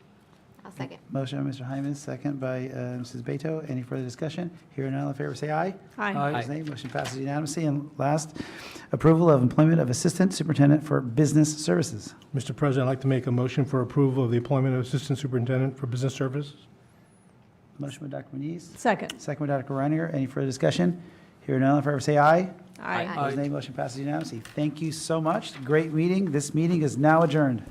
I'll second. Motion by Mr. Hymas, second by Mrs. Beto. Any further discussion? Here none, all in favor say aye. Aye. Opposed, nay. Motion passes unanimously. And last, approval of employment of Assistant Superintendent for Business Services. Mr. President, I'd like to make a motion for approval of the appointment of Assistant Superintendent for Business Services. Motion by Dr. Muniz. Second. Second by Dr. Reiniger. Any further discussion? Here none, all in favor say aye. Aye. Opposed, nay. Motion passes unanimously. Thank you so much. Great meeting. This meeting is now adjourned.